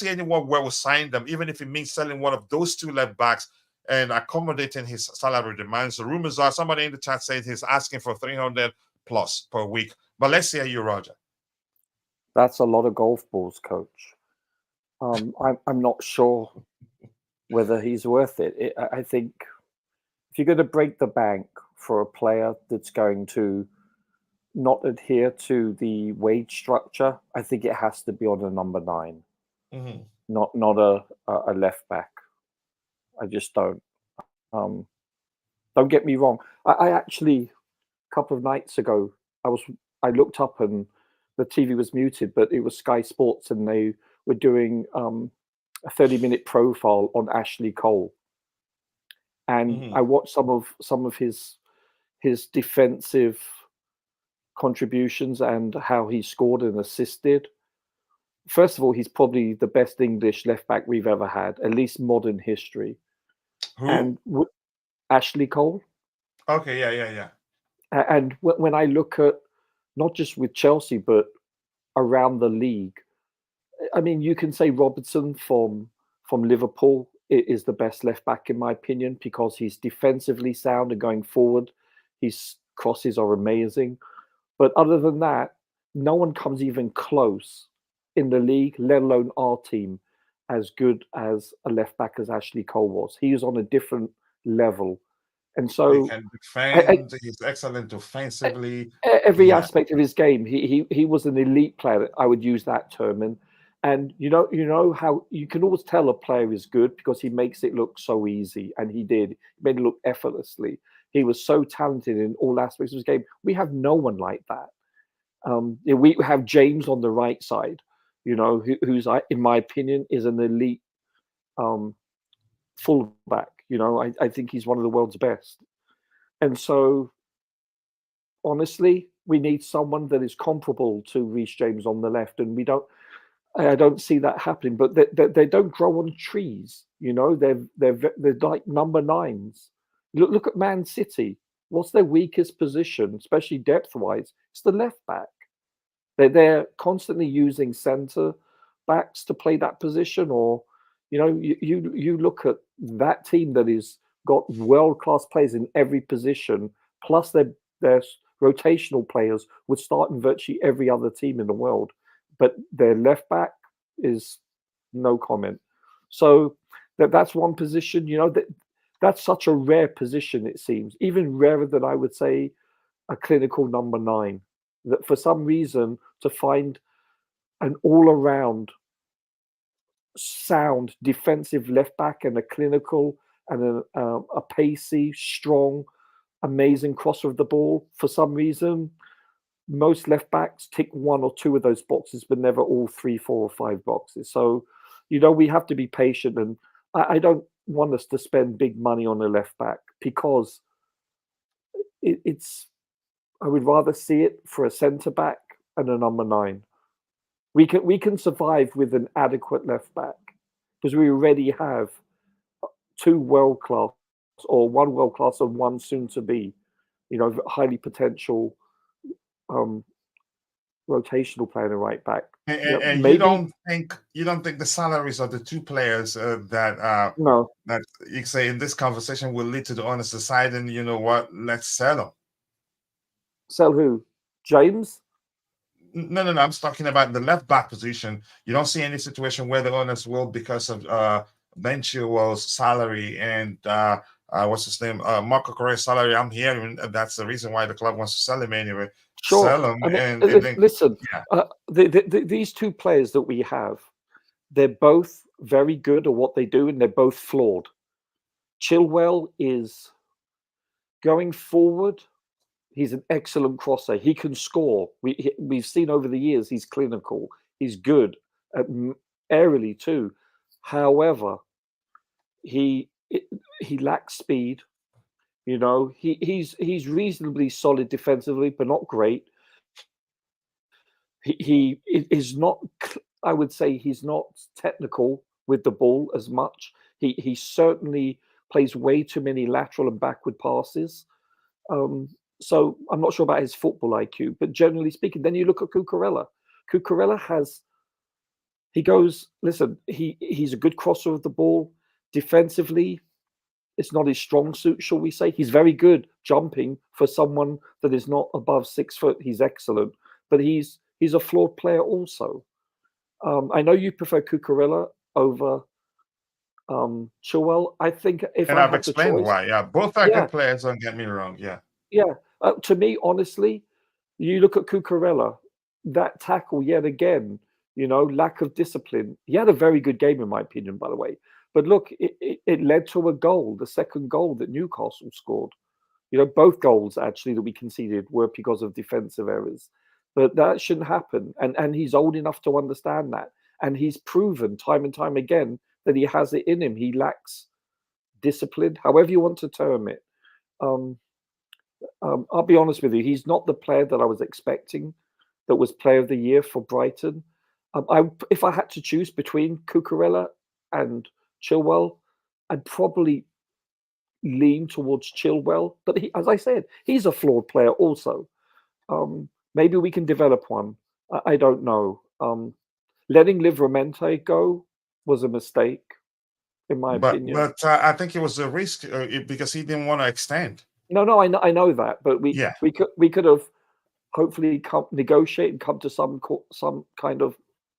S2: anyone where we'll sign them, even if it means selling one of those two left backs and accommodating his salary demands? The rumors are, somebody in the chat said he's asking for 300 plus per week. But let's hear you, Roger.
S4: That's a lot of golf balls, coach. I'm not sure whether he's worth it. I think if you're going to break the bank for a player that's going to not adhere to the wage structure, I think it has to be on a number 9, not a left back. I just don't. Don't get me wrong. I actually, a couple of nights ago, I looked up and the TV was muted, but it was Sky Sports and they were doing a 30-minute profile on Ashley Cole, and I watched some of his defensive contributions and how he scored and assisted. First of all, he's probably the best English left back we've ever had, at least modern history.
S2: Who?
S4: And Ashley Cole.
S2: Okay, yeah.
S4: And when I look at not just with Chelsea but around the league, I mean, you can say Robertson from Liverpool is the best left back in my opinion because he's defensively sound and going forward, his crosses are amazing. But other than that, no one comes even close in the league, let alone our team, as good as a left back as Ashley Cole was. He was on a different level. And so
S2: he can defend, he's excellent defensively.
S4: Every aspect of his game, he was an elite player. I would use that term. And you know how you can always tell a player is good because he makes it look so easy, and he did. He made it look effortlessly. He was so talented in all aspects of his game. We have no one like that. We have James on the right side, who's in my opinion is an elite fullback. I think he's one of the world's best. And so, honestly, we need someone that is comparable to Reece James on the left, and I don't see that happening. But they don't grow on trees, They're like number 9s. Look at Man City. What's their weakest position, especially depth-wise? It's the left back. They're constantly using centre backs to play that position, or you look at that team that is got world-class players in every position, plus their rotational players would start in virtually every other team in the world, but their left back is no comment. So that's one position. That's such a rare position. It seems even rarer than I would say a clinical number 9. That for some reason to find an all-around sound defensive left back and a clinical and a pacey, strong, amazing crosser of the ball. For some reason, most left backs tick 1 or 2 of those boxes, but never all 3, 4, or 5 boxes. So, we have to be patient, and I don't want us to spend big money on a left back because it's. I would rather see it for a centre back and a number 9. We can survive with an adequate left back because we already have 2 world class, or 1 world class and 1 soon to be, highly potential rotational player in the right back.
S2: And maybe, you don't think the salaries of the 2 players that you say in this conversation will lead to the owners deciding, you know what, let's sell them.
S4: Sell who? James?
S2: No. I'm talking about the left back position. You don't see any situation where the owners will, because of Ben Chilwell's salary and what's his name, Marco Correa's salary. I'm hearing that's the reason why the club wants to sell him anyway.
S4: Sure.
S2: Sell him.
S4: Listen, these 2 players that we have, they're both very good at what they do, and they're both flawed. Chilwell is going forward. He's an excellent crosser. He can score. We've seen over the years he's clinical. He's good aerially too. However, he lacks speed. He's reasonably solid defensively, but not great. He is not. I would say he's not technical with the ball as much. He certainly plays way too many lateral and backward passes. So I'm not sure about his football IQ, but generally speaking, then you look at Cucurella. Cucurella he's a good crosser of the ball. Defensively, it's not his strong suit, shall we say. He's very good jumping for someone that is not above 6 foot. He's excellent, but he's a flawed player also. I know you prefer Cucurella over Chilwell. I think if
S2: And
S4: I
S2: I've
S4: had the
S2: explained
S4: choice,
S2: why. Yeah, both are
S4: yeah,
S2: good players. Don't get me wrong. Yeah.
S4: yeah. To me, honestly, you look at Cucurella, that tackle yet again. Lack of discipline. He had a very good game, in my opinion, by the way. But look, it led to a goal, the second goal that Newcastle scored. Both goals actually that we conceded were because of defensive errors. But that shouldn't happen. And he's old enough to understand that. And he's proven time and time again that he has it in him. He lacks discipline, however you want to term it. Um, I'll be honest with you, he's not the player that I was expecting that was player of the year for Brighton. If I had to choose between Cucurella and Chilwell, I'd probably lean towards Chilwell. But as I said, he's a flawed player also. Maybe we can develop one. I don't know. Letting Livramento go was a mistake, in my opinion.
S2: But I think it was a risk because he didn't want to extend.
S4: No, I know that, but we could have hopefully negotiate and come to some kind of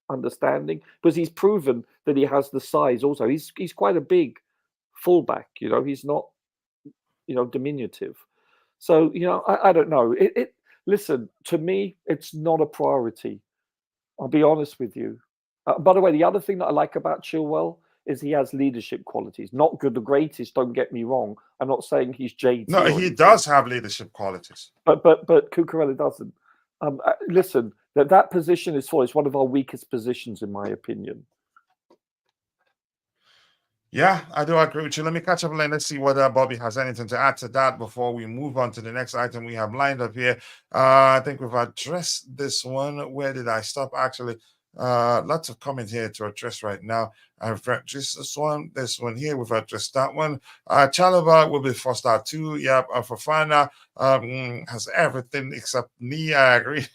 S4: understanding, because he's proven that he has the size. Also, he's quite a big fullback. He's not diminutive. So I don't know. Listen, to me, it's not a priority. I'll be honest with you. By the way, the other thing that I like about Chilwell is he has leadership qualities. Not good, the greatest. Don't get me wrong. I'm not saying he's JT.
S2: No, he does have leadership qualities.
S4: But Cucurella doesn't. Listen, that position is full. It's one of our weakest positions, in my opinion.
S2: Yeah, I do agree with you. Let me catch up and let's see whether Bobby has anything to add to that before we move on to the next item we have lined up here. I think we've addressed this one. Where did I stop? Actually, lots of comments here to address right now. I've addressed this one here. We've addressed that one. Chalobah will be forced out too. Yeah, Fofana has everything except knee. I agree.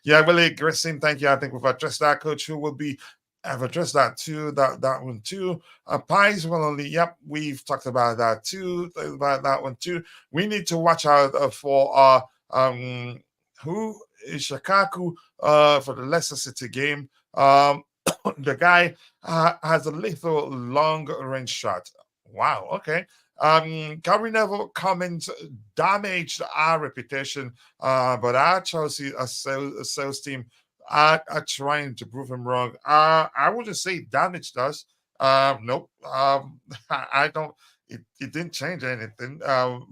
S2: Yeah, really aggressive. Thank you. I think we've addressed that. Coach, who will be. I've addressed that too. That one too. Pies will only. Yep, we've talked about that too. About that one too. We need to watch out for who is Shakaku for the Leicester City game. The guy has a lethal long range shot. Wow. Okay. Gary Neville comments damaged our reputation, but our Chelsea sales team are trying to prove him wrong. I wouldn't say damaged us. Nope. I don't. It didn't change anything,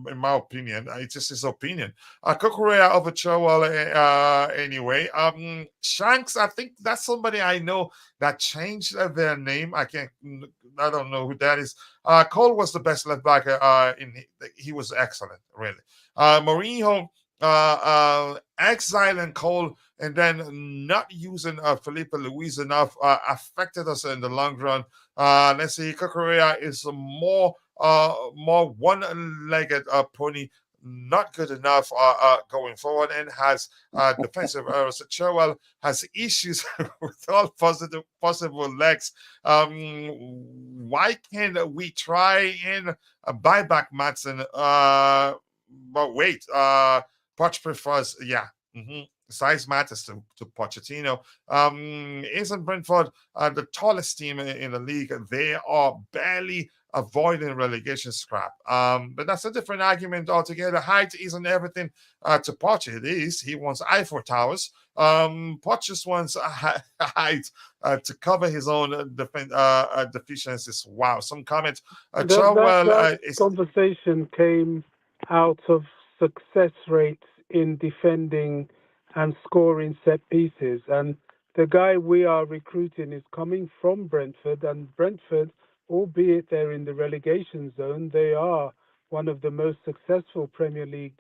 S2: in my opinion. It's just his opinion. Cucurella over Chilwell, anyway. Shanks, I think that's somebody I know that changed their name. I don't know who that is. Cole was the best left back. He was excellent, really. Mourinho, exiling Cole and then not using Felipe Luis enough affected us in the long run. Let's see, Cucurella is more one-legged pony, not good enough going forward, and has defensive errors. Chilwell has issues with all possible legs. Why can't we try and buy back Madsen? But wait, Poch prefers, yeah. Size matters to Pochettino. Isn't Brentford the tallest team in the league? They are barely avoiding relegation scrap. But that's a different argument altogether. Height isn't everything to Poch. It is. He wants Eiffel Towers. Poch just wants height to cover his own deficiencies. Wow. Some comments.
S5: That conversation came out of success rates in defending and scoring set pieces. And the guy we are recruiting is coming from Brentford, and Brentford, albeit they're in the relegation zone, they are one of the most successful Premier League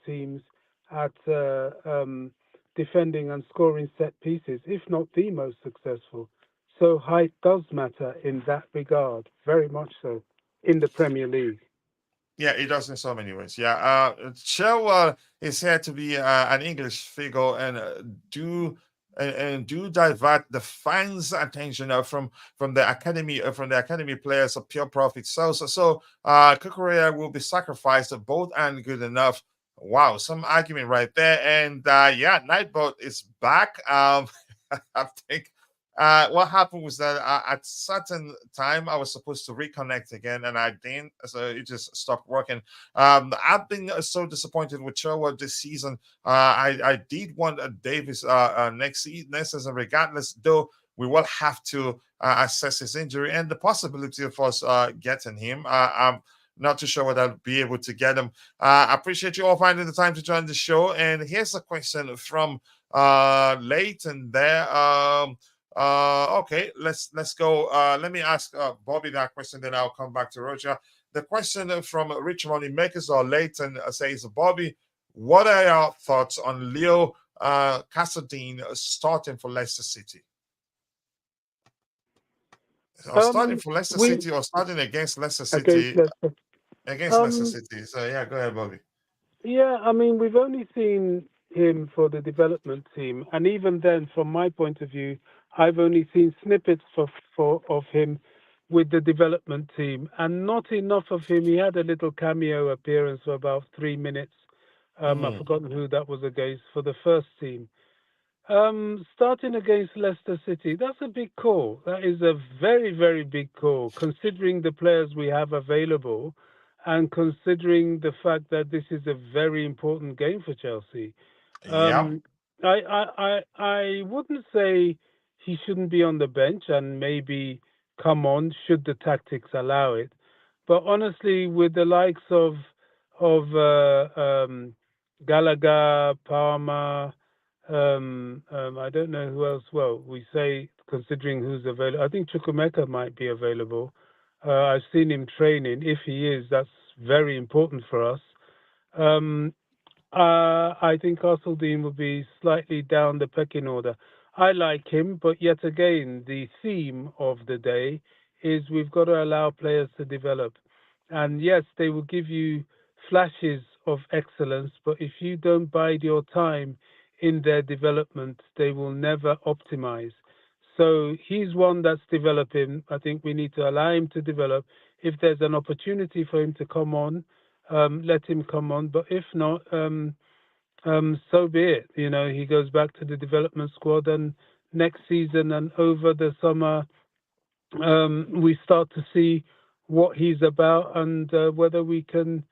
S5: teams at defending and scoring set pieces, if not the most successful. So height does matter in that regard, very much so, in the Premier League.
S2: Yeah, it does in so many ways. Yeah, Chilwell is here to be an English figure and do divert the fans' attention from the academy players of pure profit. So Cucurella will be sacrificed. Both aren't good enough. Wow, some argument right there. And yeah, Nightbot is back. I think what happened was that at certain time I was supposed to reconnect again, and I didn't, so it just stopped working. I've been so disappointed with Chilwell this season. I did want Davies next season, regardless, though. We will have to assess his injury and the possibility of us getting him. I'm not too sure whether I'll be able to get him. I appreciate you all finding the time to join the show. And here's a question from Leighton there. Okay, let's go. Let me ask Bobby that question, then I'll come back to Roger. The question from Rich Money Makers or Leighton says, Bobby, what are your thoughts on Leo Cassadine starting for Leicester City? Or starting for Leicester City or starting against Leicester City? Against Leicester City. So yeah, go ahead, Bobby.
S5: Yeah, I mean, we've only seen him for the development team, and even then, from my point of view, I've only seen snippets of him with the development team, and not enough of him. He had a little cameo appearance for about 3 minutes. I've forgotten who that was against for the first team. Starting against Leicester City, that's a big call. That is a very, very big call, considering the players we have available and considering the fact that this is a very important game for Chelsea.
S2: Yeah.
S5: I wouldn't say he shouldn't be on the bench and maybe come on should the tactics allow it. But honestly, with the likes of Gallagher, Palmer, I don't know who else. Well, we say considering who's available. I think Chukwuemeka might be available. I've seen him training. If he is, that's very important for us. I think Castldean will be slightly down the pecking order. I like him, but yet again, the theme of the day is we've got to allow players to develop. And yes, they will give you flashes of excellence, but if you don't bide your time in their development, they will never optimize. So he's one that's developing. I think we need to allow him to develop. If there's an opportunity for him to come on, let him come on. But if not, so be it. You know, he goes back to the development squad, and next season and over the summer, we start to see what he's about and whether we can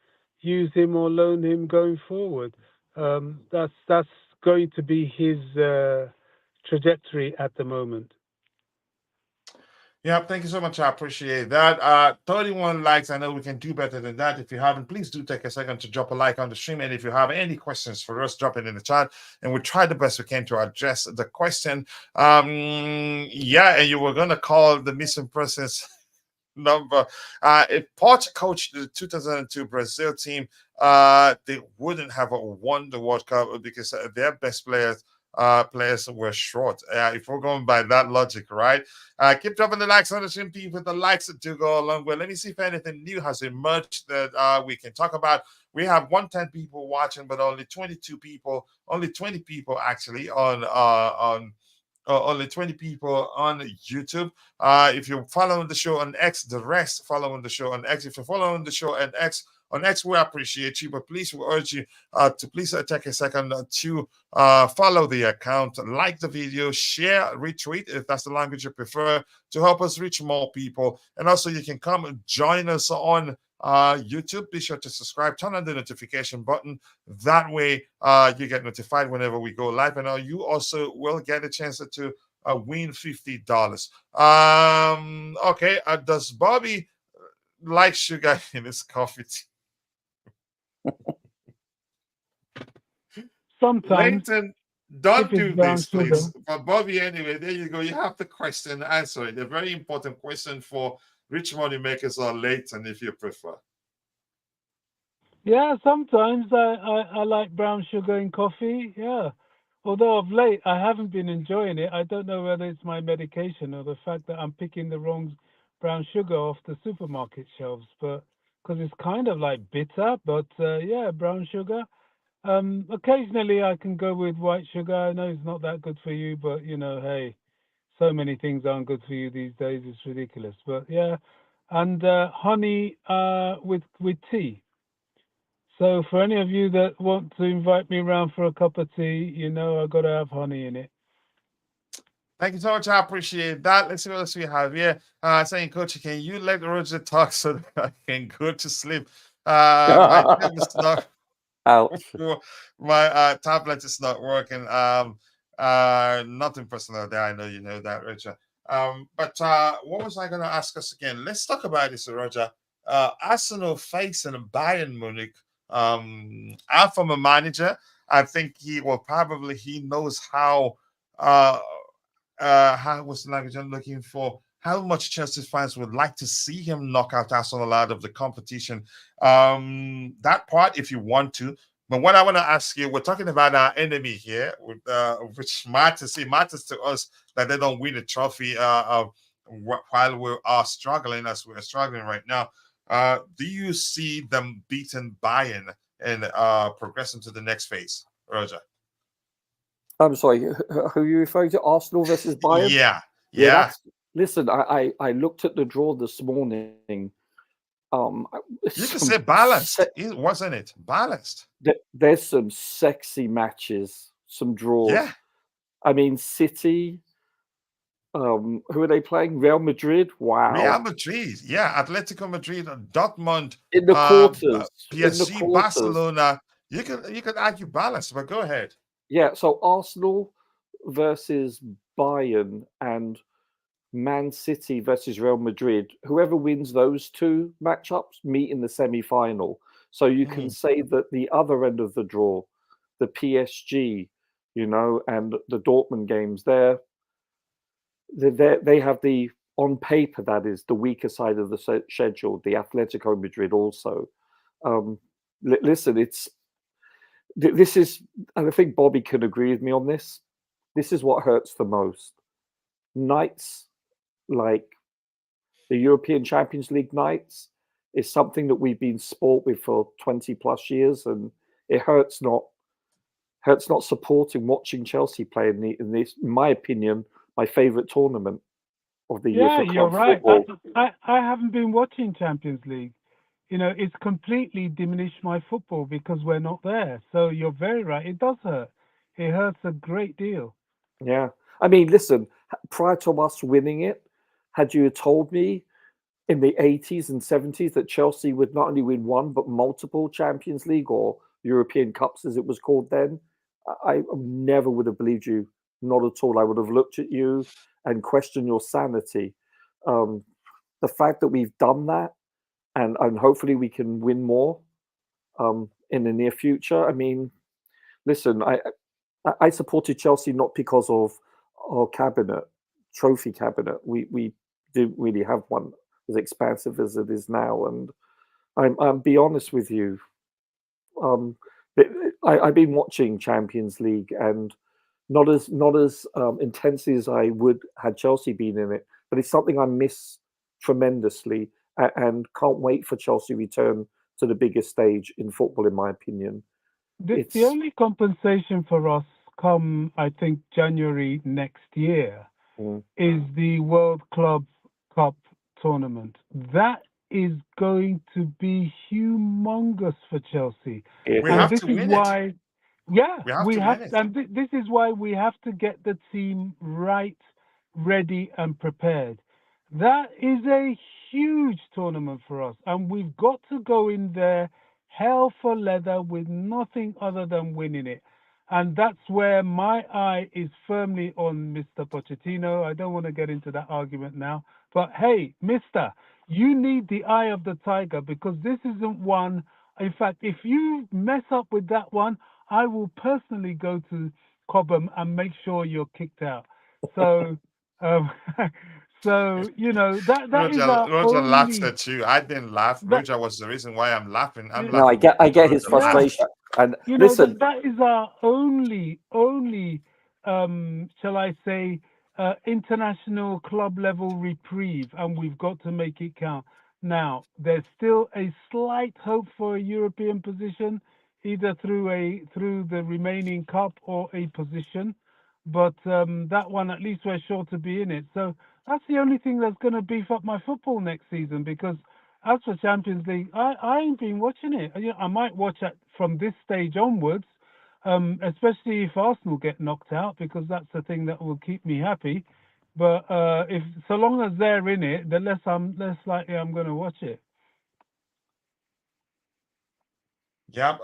S5: use him or loan him going forward. That's going to be his trajectory at the moment.
S2: Yeah, thank you so much. I appreciate that. 31 likes. I know we can do better than that. If you haven't, please do take a second to drop a like on the stream. And if you have any questions for us, drop it in the chat. And we'll try the best we can to address the question. Yeah, and you were going to call the missing persons number. If Poch coached the 2002 Brazil team, they wouldn't have won the World Cup because their best players were short. If we're going by that logic, right? Keep dropping the likes on the stream, people. The likes do go a long way. Let me see if anything new has emerged that we can talk about. We have 110 people watching, but only 22 people, only 20 people actually on only 20 people on YouTube. If you're following the show on X, the rest following the show on X. If you're following the show on X, we appreciate you, but please, we urge you to please take a second to follow the account, like the video, share, retweet if that's the language you prefer, to help us reach more people. And also, you can come and join us on YouTube. Be sure to subscribe, turn on the notification button. That way, you get notified whenever we go live, and you also will get a chance to win $50. Okay, does Bobby like sugar in his coffee tea?
S5: Sometimes.
S2: Leighton, don't do this, please. But Bobby, anyway, there you go. You have the question. Answer it. A very important question for rich money makers or Leighton, if you prefer.
S5: Yeah, sometimes I like brown sugar in coffee. Yeah. Although of late I haven't been enjoying it. I don't know whether it's my medication or the fact that I'm picking the wrong brown sugar off the supermarket shelves, but because it's kind of like bitter, but yeah, brown sugar. Occasionally I can go with white sugar. I know it's not that good for you, but you know, hey, so many things aren't good for you these days. It's ridiculous. But yeah, and honey with tea. So for any of you that want to invite me around for a cup of tea, you know I've got to have honey in it.
S2: Thank you so much. I appreciate that. Let's see what else we have here. Saying, Coach, can you let Roger talk so that I can go to sleep? My tab is not.
S4: Ouch.
S2: My tablet is not working. Nothing personal there. I know you know that, Roger. But what was I going to ask us again? Let's talk about this, Roger. Arsenal facing Bayern Munich. I'm from a manager. I think he knows how how was the language I'm looking for? How much Chelsea fans would like to see him knock out Arsenal out of the competition. That part, if you want to. But what I want to ask you, we're talking about our enemy here, which matters. It matters to us that they don't win a trophy while we are struggling, as we're struggling right now. Do you see them beating Bayern and progressing to the next phase, Roger?
S4: I'm sorry, who are you referring to? Arsenal versus Bayern?
S2: Yeah.
S4: Listen, I looked at the draw this morning.
S2: You could say balanced, wasn't it? Balanced.
S4: There's some sexy matches, some draws.
S2: Yeah.
S4: I mean, City. Who are they playing? Real Madrid. Wow.
S2: Real Madrid. Yeah. Atletico Madrid, Dortmund,
S4: in the quarters.
S2: PSG, Barcelona. You could argue balanced, but go ahead.
S4: Yeah. So Arsenal versus Bayern and Man City versus Real Madrid. Whoever wins those two matchups meet in the semi-final. So you can say that the other end of the draw, the PSG, and the Dortmund games, they have the, on paper, that is the weaker side of the schedule. The Atletico Madrid also. Listen, this is, and I think Bobby can agree with me on this. This is what hurts the most. Nights like the European Champions League nights is something that we've been sport with for 20 plus years, and it hurts not supporting, watching Chelsea play in this, in my opinion, my favorite tournament of the year for club
S5: you're right.
S4: football.
S5: I haven't been watching Champions League. It's completely diminished my football because we're not there. So you're very right. It does hurt. It hurts a great deal.
S4: Yeah. I mean, listen, prior to us winning it, had you told me in the 80s and 70s that Chelsea would not only win one, but multiple Champions League or European Cups, as it was called then, I never would have believed you. Not at all. I would have looked at you and questioned your sanity. The fact that we've done that, and hopefully we can win more in the near future. I mean, listen, I supported Chelsea not because of our trophy cabinet. We didn't really have one as expansive as it is now. And I'm be honest with you, I've been watching Champions League and not as intensely as I would had Chelsea been in it, but it's something I miss tremendously and can't wait for Chelsea return to the biggest stage in football, in my opinion.
S5: The only compensation for us come, I think, January next year is the World Club Cup tournament. That is going to be humongous for Chelsea.
S2: We have to win it.
S5: Yeah, we have, and this is why we have to get the team right, ready, and prepared. That is a huge tournament for us, and we've got to go in there hell for leather with nothing other than winning it. And that's where my eye is firmly on Mr. Pochettino. I don't want to get into that argument now, but hey, Mister, you need the eye of the tiger, because this isn't one. In fact, if you mess up with that one, I will personally go to Cobham and make sure you're kicked out. So, so that
S2: Roger,
S5: is our
S2: Roger
S5: only...
S2: laughs at you. I didn't laugh. Roger was the reason why I'm laughing.
S4: No, I get his frustration. And listen,
S5: that is our only, shall I say, international club level reprieve, and we've got to make it count. Now, there's still a slight hope for a European position, either through the remaining cup or a position, but that one, at least we're sure to be in it. So that's the only thing that's going to beef up my football next season, because as for Champions League, I ain't been watching it. I might watch it from this stage onwards, especially if Arsenal get knocked out, because that's the thing that will keep me happy. But if so long as they're in it, the less likely I'm going to watch it.
S2: Yep.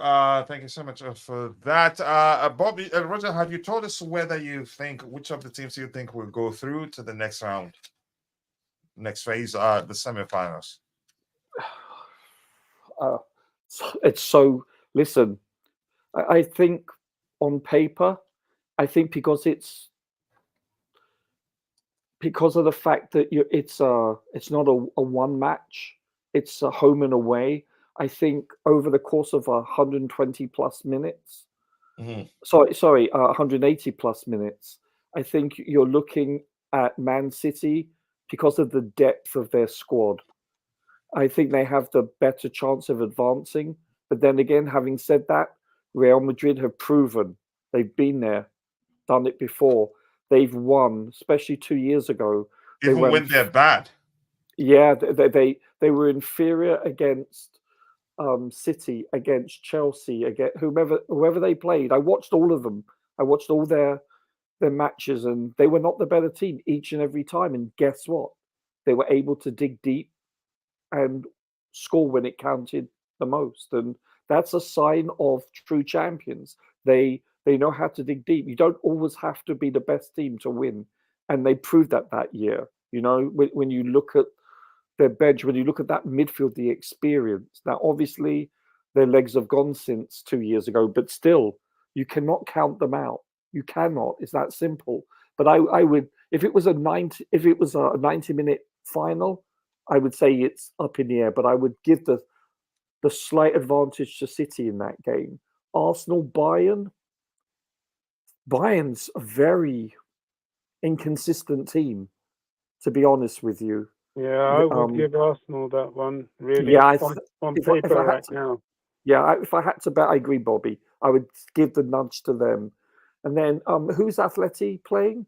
S2: Thank you so much for that. Bobby, Roger, have you told us whether you think which of the teams you think will go through to the next round, next phase, the semifinals?
S4: It's so. Listen, I think on paper, I think because of the fact that it's not a one match, it's a home and away. I think over the course of 120 plus minutes, sorry, 180 plus minutes, I think you're looking at Man City because of the depth of their squad. I think they have the better chance of advancing. But then again, having said that, Real Madrid have proven they've been there, done it before. They've won, especially 2 years ago.
S2: Even when they're bad.
S4: Yeah, they were inferior against City, against Chelsea, against whoever they played. I watched all of them. I watched all their matches, and they were not the better team each and every time. And guess what? They were able to dig deep and score when it counted the most. And that's a sign of true champions. They know how to dig deep. You don't always have to be the best team to win. And they proved that year. You know, when you look at their bench, when you look at that midfield, the experience. Now, obviously, their legs have gone since 2 years ago, but still, you cannot count them out. You cannot. It's that simple. But I would, if it was a 90-minute final, I would say it's up in the air. But I would give the slight advantage to City in that game. Arsenal, Bayern's a very inconsistent team, to be honest with you.
S5: Yeah, I would give Arsenal that one, really,
S4: yeah,
S5: on paper right now.
S4: Yeah, if I had to bet, I agree, Bobby. I would give the nudge to them. And then who's Atleti playing?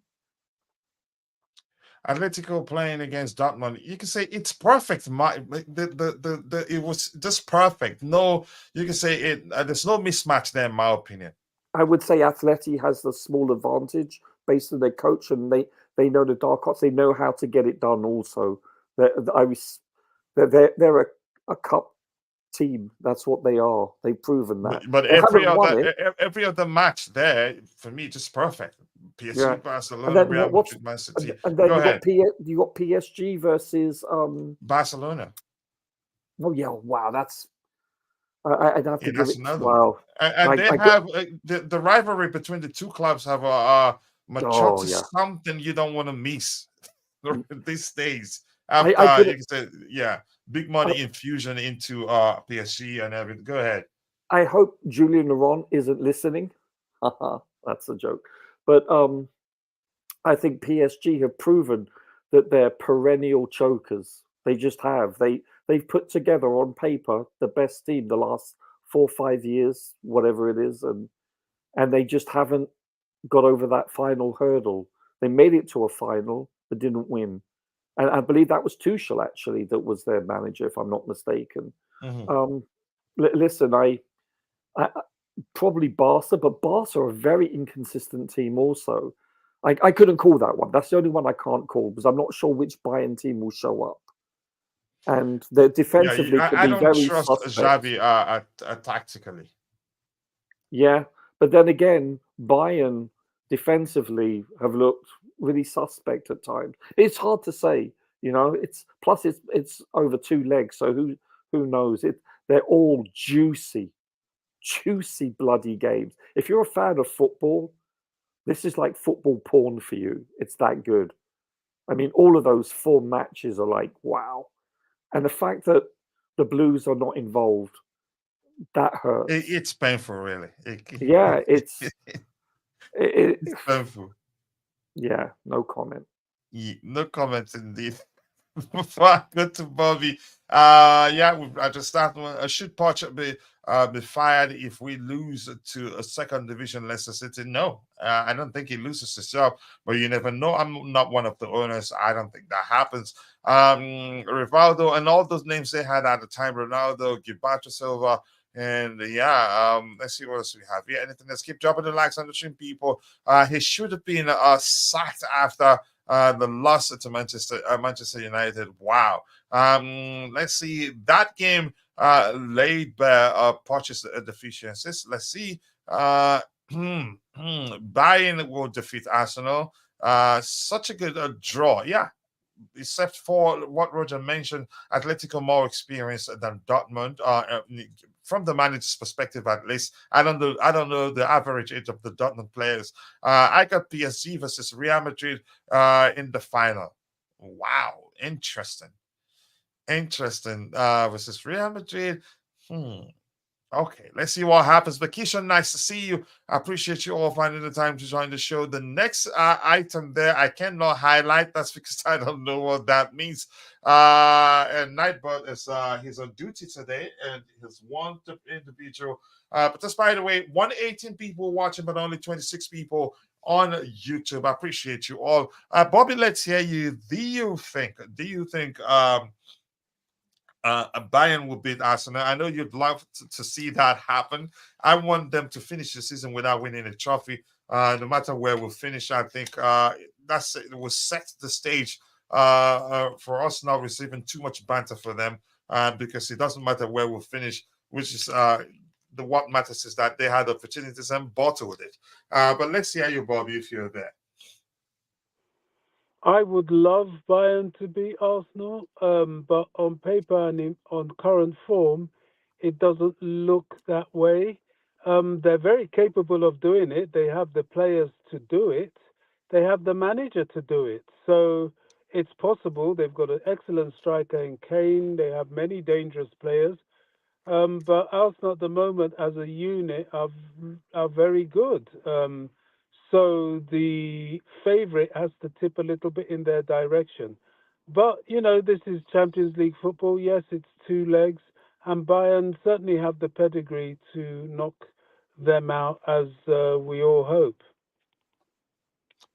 S2: Atletico playing against Dortmund. You can say it's perfect. It was just perfect. No, you can say it. There's no mismatch there, in my opinion.
S4: I would say Atleti has the small advantage based on their coach, and they know the dark arts. They know how to get it done. Also, they're a cup team. That's what they are. They've proven that.
S2: But every other match there for me just perfect. PSG, Barcelona, Real Madrid, Man City.
S4: And then you got PSG versus
S2: Barcelona.
S4: Oh yeah! Wow, that's. I'd have to give it.
S2: Wow, and they have the rivalry between the two clubs have something you don't want to miss these days. After you can say, big money infusion into PSG and everything. Go ahead.
S4: I hope Julian Laurent isn't listening. That's a joke. But I think PSG have proven that they're perennial chokers. They just have. They've put together on paper the best team the last 4 or 5 years, whatever it is, and they just haven't got over that final hurdle. They made it to a final but didn't win. And I believe that was Tuchel, actually, that was their manager, if I'm not mistaken.
S2: Mm-hmm.
S4: Listen, I probably Barca, but Barca are a very inconsistent team also. I couldn't call that one. That's the only one I can't call because I'm not sure which Bayern team will show up. And they're defensively
S2: I don't trust Xavi tactically.
S4: Yeah, but then again, Bayern defensively have looked really suspect at times. It's hard to say, you know. It's over 2 legs, so who knows? They're all juicy bloody games. If you're a fan of football, this is like football porn for you. It's that good. I mean, all of those 4 matches are like, wow. And the fact that the Blues are not involved, that hurts.
S2: It's painful, really.
S4: It's
S2: painful.
S4: Yeah, no comment.
S2: No comment indeed. Before I go to Bobby, I just start. Should Poch be fired if we lose to a second division Leicester City? No, I don't think he loses his job, but you never know. I'm not one of the owners. I don't think that happens. Rivaldo and all those names they had at the time, Ronaldo, Gilberto Silva, And let's see what else we have. Yeah, anything else? Keep dropping the likes on the stream, people. He should have been sacked after the loss to Manchester United. Wow. Let's see. That game laid bare Poch's deficiencies. Let's see. Bayern will defeat Arsenal. Such a good draw. Yeah, except for what Roger mentioned, Atletico more experienced than Dortmund. From the manager's perspective, at least, I don't know the average age of the Dortmund players. I got PSG versus Real Madrid in the final. Wow, interesting. Versus Real Madrid. Okay, let's see what happens. But Keisha, nice to see you. I appreciate you all finding the time to join the show. The next item there, I cannot highlight. That's because I don't know what that means. And Nightbot is he's on duty today, and he's one individual. But just by the way, 118 people watching, but only 26 people on YouTube. I appreciate you all. Bobby, let's hear you. Do you think Bayern will beat Arsenal? I know you'd love to see that happen. I want them to finish the season without winning a trophy. No matter where we'll finish, I think it will set the stage for us not receiving too much banter for them, because it doesn't matter where we'll finish, which is what matters is that they had opportunities and bottled it. But let's hear you, Bobby, if you're there.
S5: I would love Bayern to beat Arsenal, but on paper and on current form, it doesn't look that way. They're very capable of doing it. They have the players to do it. They have the manager to do it. So it's possible. They've got an excellent striker in Kane. They have many dangerous players. But Arsenal at the moment as a unit are very good. So the favourite has to tip a little bit in their direction. But, this is Champions League football. Yes, it's two legs. And Bayern certainly have the pedigree to knock them out, as we all hope.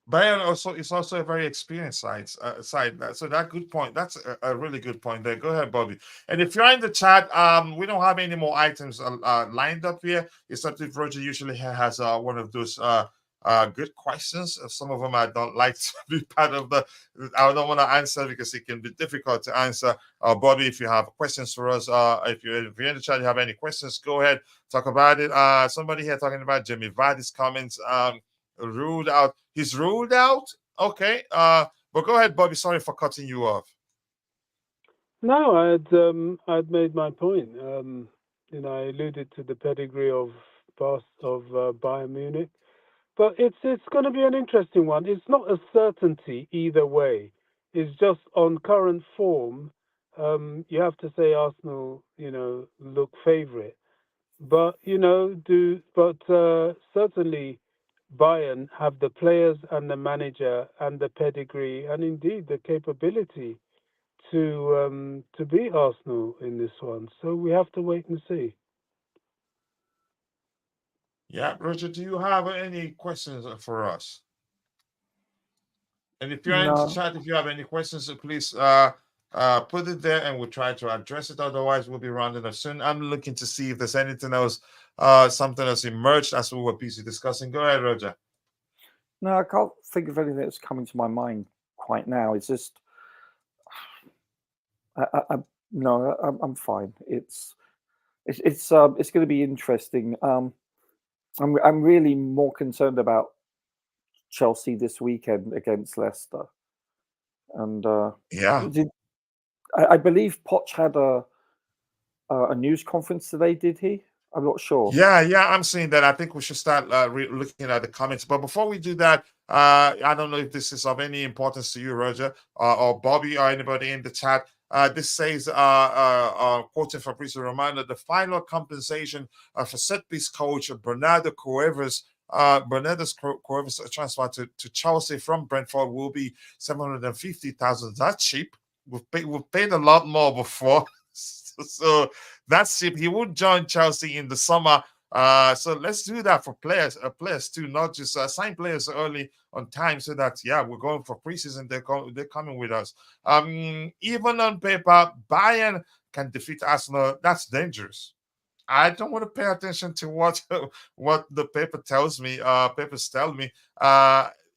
S2: Bayern is also a very experienced side. So that good point. That's a really good point there. Go ahead, Bobby. And if you're in the chat, we don't have any more items lined up here. Except if Roger usually has one of those good questions. Some of them I don't like to be part of I don't want to answer because it can be difficult to answer. Bobby, if you have questions for us, if you're in the chat, you have any questions, go ahead, talk about it. Somebody here talking about Jamie Vardy's comments. Ruled out. He's ruled out. Okay. But go ahead, Bobby. Sorry for cutting you off.
S5: No, I'd made my point. I alluded to the pedigree of Bayern Munich. But it's going to be an interesting one. It's not a certainty either way. It's just on current form. You have to say Arsenal, look favourite. But certainly Bayern have the players and the manager and the pedigree and indeed the capability to beat Arsenal in this one. So we have to wait and see.
S2: Yeah, Roger, do you have any questions for us? And if you're in the chat, if you have any questions, please put it there and we'll try to address it. Otherwise, we'll be rounding up soon. I'm looking to see if there's anything else, something else emerged as we were busy discussing. Go ahead, Roger.
S4: No, I can't think of anything that's coming to my mind quite now. It's just, I'm fine. It's going to be interesting. I'm really more concerned about Chelsea this weekend against Leicester, and I believe Poch had a news conference today. Did he? I'm not sure.
S2: Yeah, I'm seeing that. I think we should start looking at the comments. But before we do that, I don't know if this is of any importance to you, Roger, or Bobby, or anybody in the chat. This says, quoting Fabrizio Romano, the final compensation for set-piece coach Bernardo Cuevas, Bernardo's transfer to Chelsea from Brentford will be 750,000. That's cheap. We've paid a lot more before. So that's cheap. He would join Chelsea in the summer. So let's do that for players too, not just sign players early on time so that, we're going for preseason. They're coming with us. Even on paper, Bayern can defeat Arsenal. That's dangerous. I don't want to pay attention to what what the paper tells me. Papers tell me.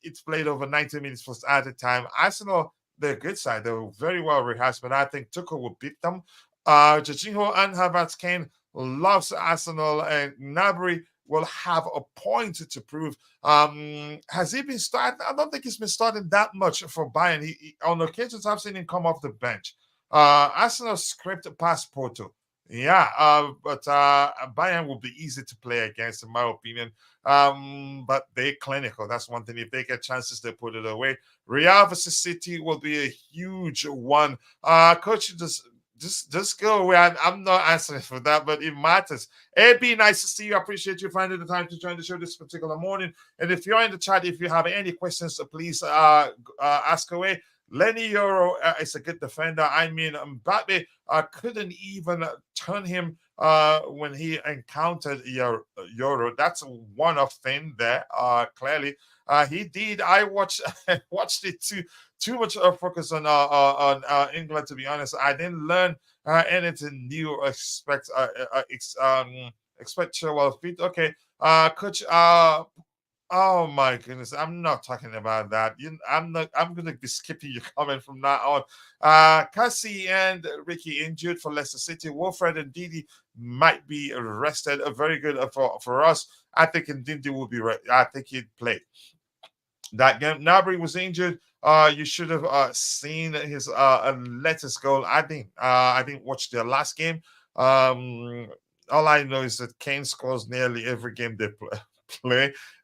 S2: It's played over 90 minutes plus added time. Arsenal, they're a good side. They were very well rehearsed, but I think Tuchel will beat them. Jorginho and Havertz Kane loves Arsenal, and Gnabry will have a point to prove. Has he been starting? I don't think he's been starting that much for Bayern. On occasions I've seen him come off the bench. Arsenal script past Porto. Yeah, but Bayern will be easy to play against, in my opinion. But they're clinical. That's one thing. If they get chances, they put it away. Real versus City will be a huge one. Coach, just go away. I'm not answering for that, but it matters. AB, nice to see you. I appreciate you finding the time to join the show this particular morning. And if you're in the chat, if you have any questions, please ask away. Leny Yoro is a good defender. I mean, Mbappe couldn't even turn him when he encountered Yoro. That's one of thing there. Clearly, he did. I watched it too much focus on England. To be honest, I didn't learn anything new. Expect well fit. Okay, coach. Oh my goodness, I'm not talking about that. I'm gonna be skipping your comment from now on. Cassie and Ricky injured for Leicester City. Wilfred and Didi might be rested. Very good for us. I think Ndidi will be ready. I think he'd play that game. Gnabry was injured. You should have seen his latest goal. I didn't watch their last game. All I know is that Kane scores nearly every game they play.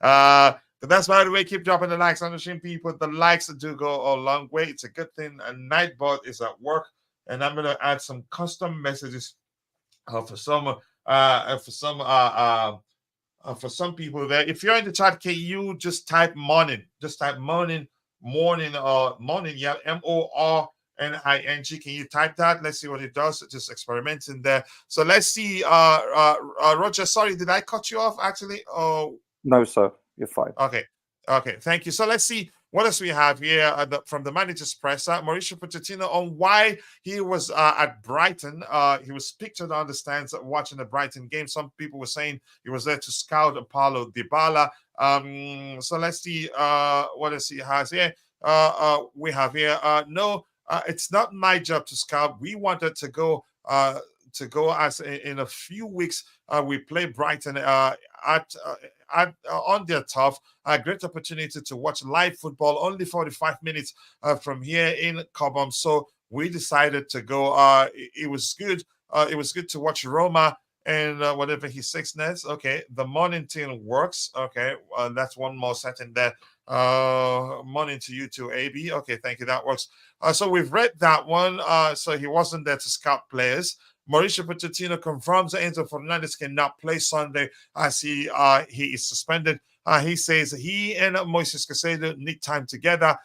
S2: But that's, by the way, keep dropping the likes on the stream, people. The likes do go a long way. It's a good thing. And Nightbot is at work, and I'm gonna add some custom messages for some people there. If you're in the chat, can you just type morning? Just type morning, morning. Yeah, MORNING. Can you type that? Let's see what it does. Just experimenting there. So let's see. Roger, sorry, did I cut you off actually? Oh,
S4: no, sir. You're fine.
S2: Okay. Thank you. So let's see what else we have here from the manager's presser. Mauricio Pochettino on why he was at Brighton. He was pictured on the stands watching the Brighton game. Some people were saying he was there to scout Paulo Dybala. So let's see what else he has here. We have here. No, it's not my job to scout. We wanted to go as in a few weeks. We play Brighton on their turf. A great opportunity to watch live football, only 45 minutes from here in Cobham. So we decided to go. It was good. It was good to watch Roma and whatever he says next. Okay, the morning team works. Okay, that's one more setting there. Morning to you too, AB. Okay, thank you. That works. So we've read that one. So he wasn't there to scout players. Mauricio Pochettino confirms that Enzo Fernandez cannot play Sunday as he is suspended. He says he and Moises Caicedo need time together.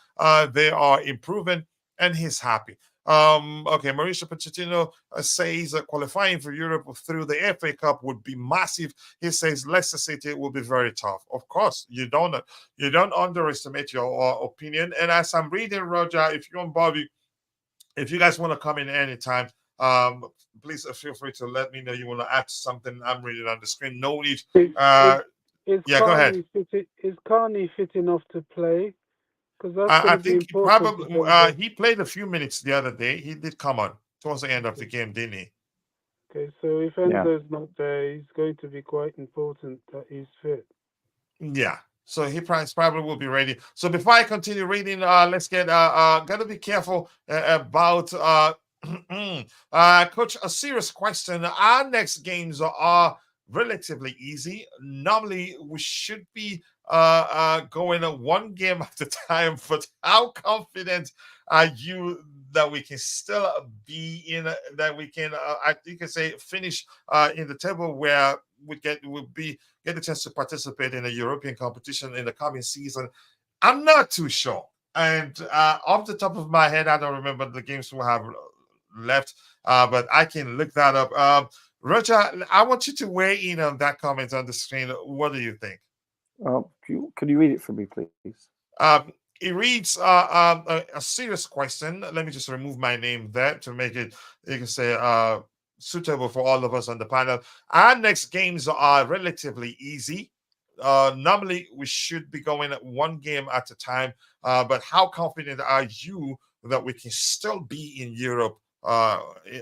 S2: They are improving, and he's happy. Okay, Mauricio Pochettino says qualifying for Europe through the FA Cup would be massive. He says Leicester City will be very tough. Of course, you don't underestimate your opinion. And as I'm reading, Roger, if you and Bobby, if you guys want to come in anytime, please feel free to let me know you want to add something. I'm reading on the screen. No need. Yeah, go ahead.
S5: Is Carney fit enough to play? Because
S2: I think probably he played a few minutes the other day. He did come on towards the end of the game, didn't he?
S5: Okay, so if Enzo's not there, it's going to be quite important that he's fit.
S2: Yeah. So he probably will be ready. So before I continue reading, let's get gotta be careful about Coach, a serious question. Our next games are relatively easy. Normally, we should be going one game at a time, but how confident are you that we can still be in, that we can, you can say, finish in the table where we get a chance to participate in a European competition in the coming season? I'm not too sure. And off the top of my head, I don't remember the games we have left, but I can look that up. Roger, I want you to weigh in on that comment on the screen. What do you think?
S4: Can you read it for me, please?
S2: It reads a serious question. Let me just remove my name there to make it, you can say, suitable for all of us on the panel. Our next games are relatively easy. Normally, we should be going at one game at a time. But how confident are you that we can still be in Europe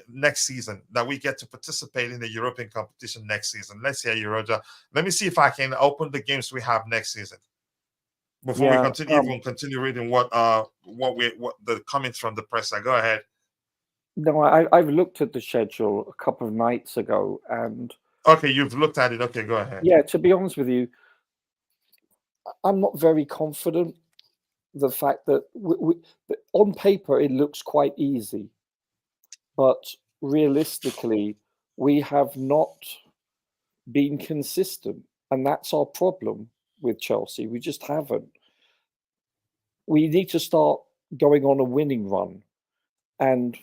S2: next season, that we get to participate in the European competition next season? Let's hear you, Roger. Let me see if I can open the games we have next season before we continue reading what the comments from the press are. Go ahead.
S4: No, I've looked at the schedule a couple of nights ago, and
S2: okay, you've looked at it. Okay, go ahead.
S4: Yeah, to be honest with you, I'm not very confident. The fact that on paper it looks quite easy, but realistically, we have not been consistent, and that's our problem with Chelsea. We just haven't. We need to start going on a winning run, and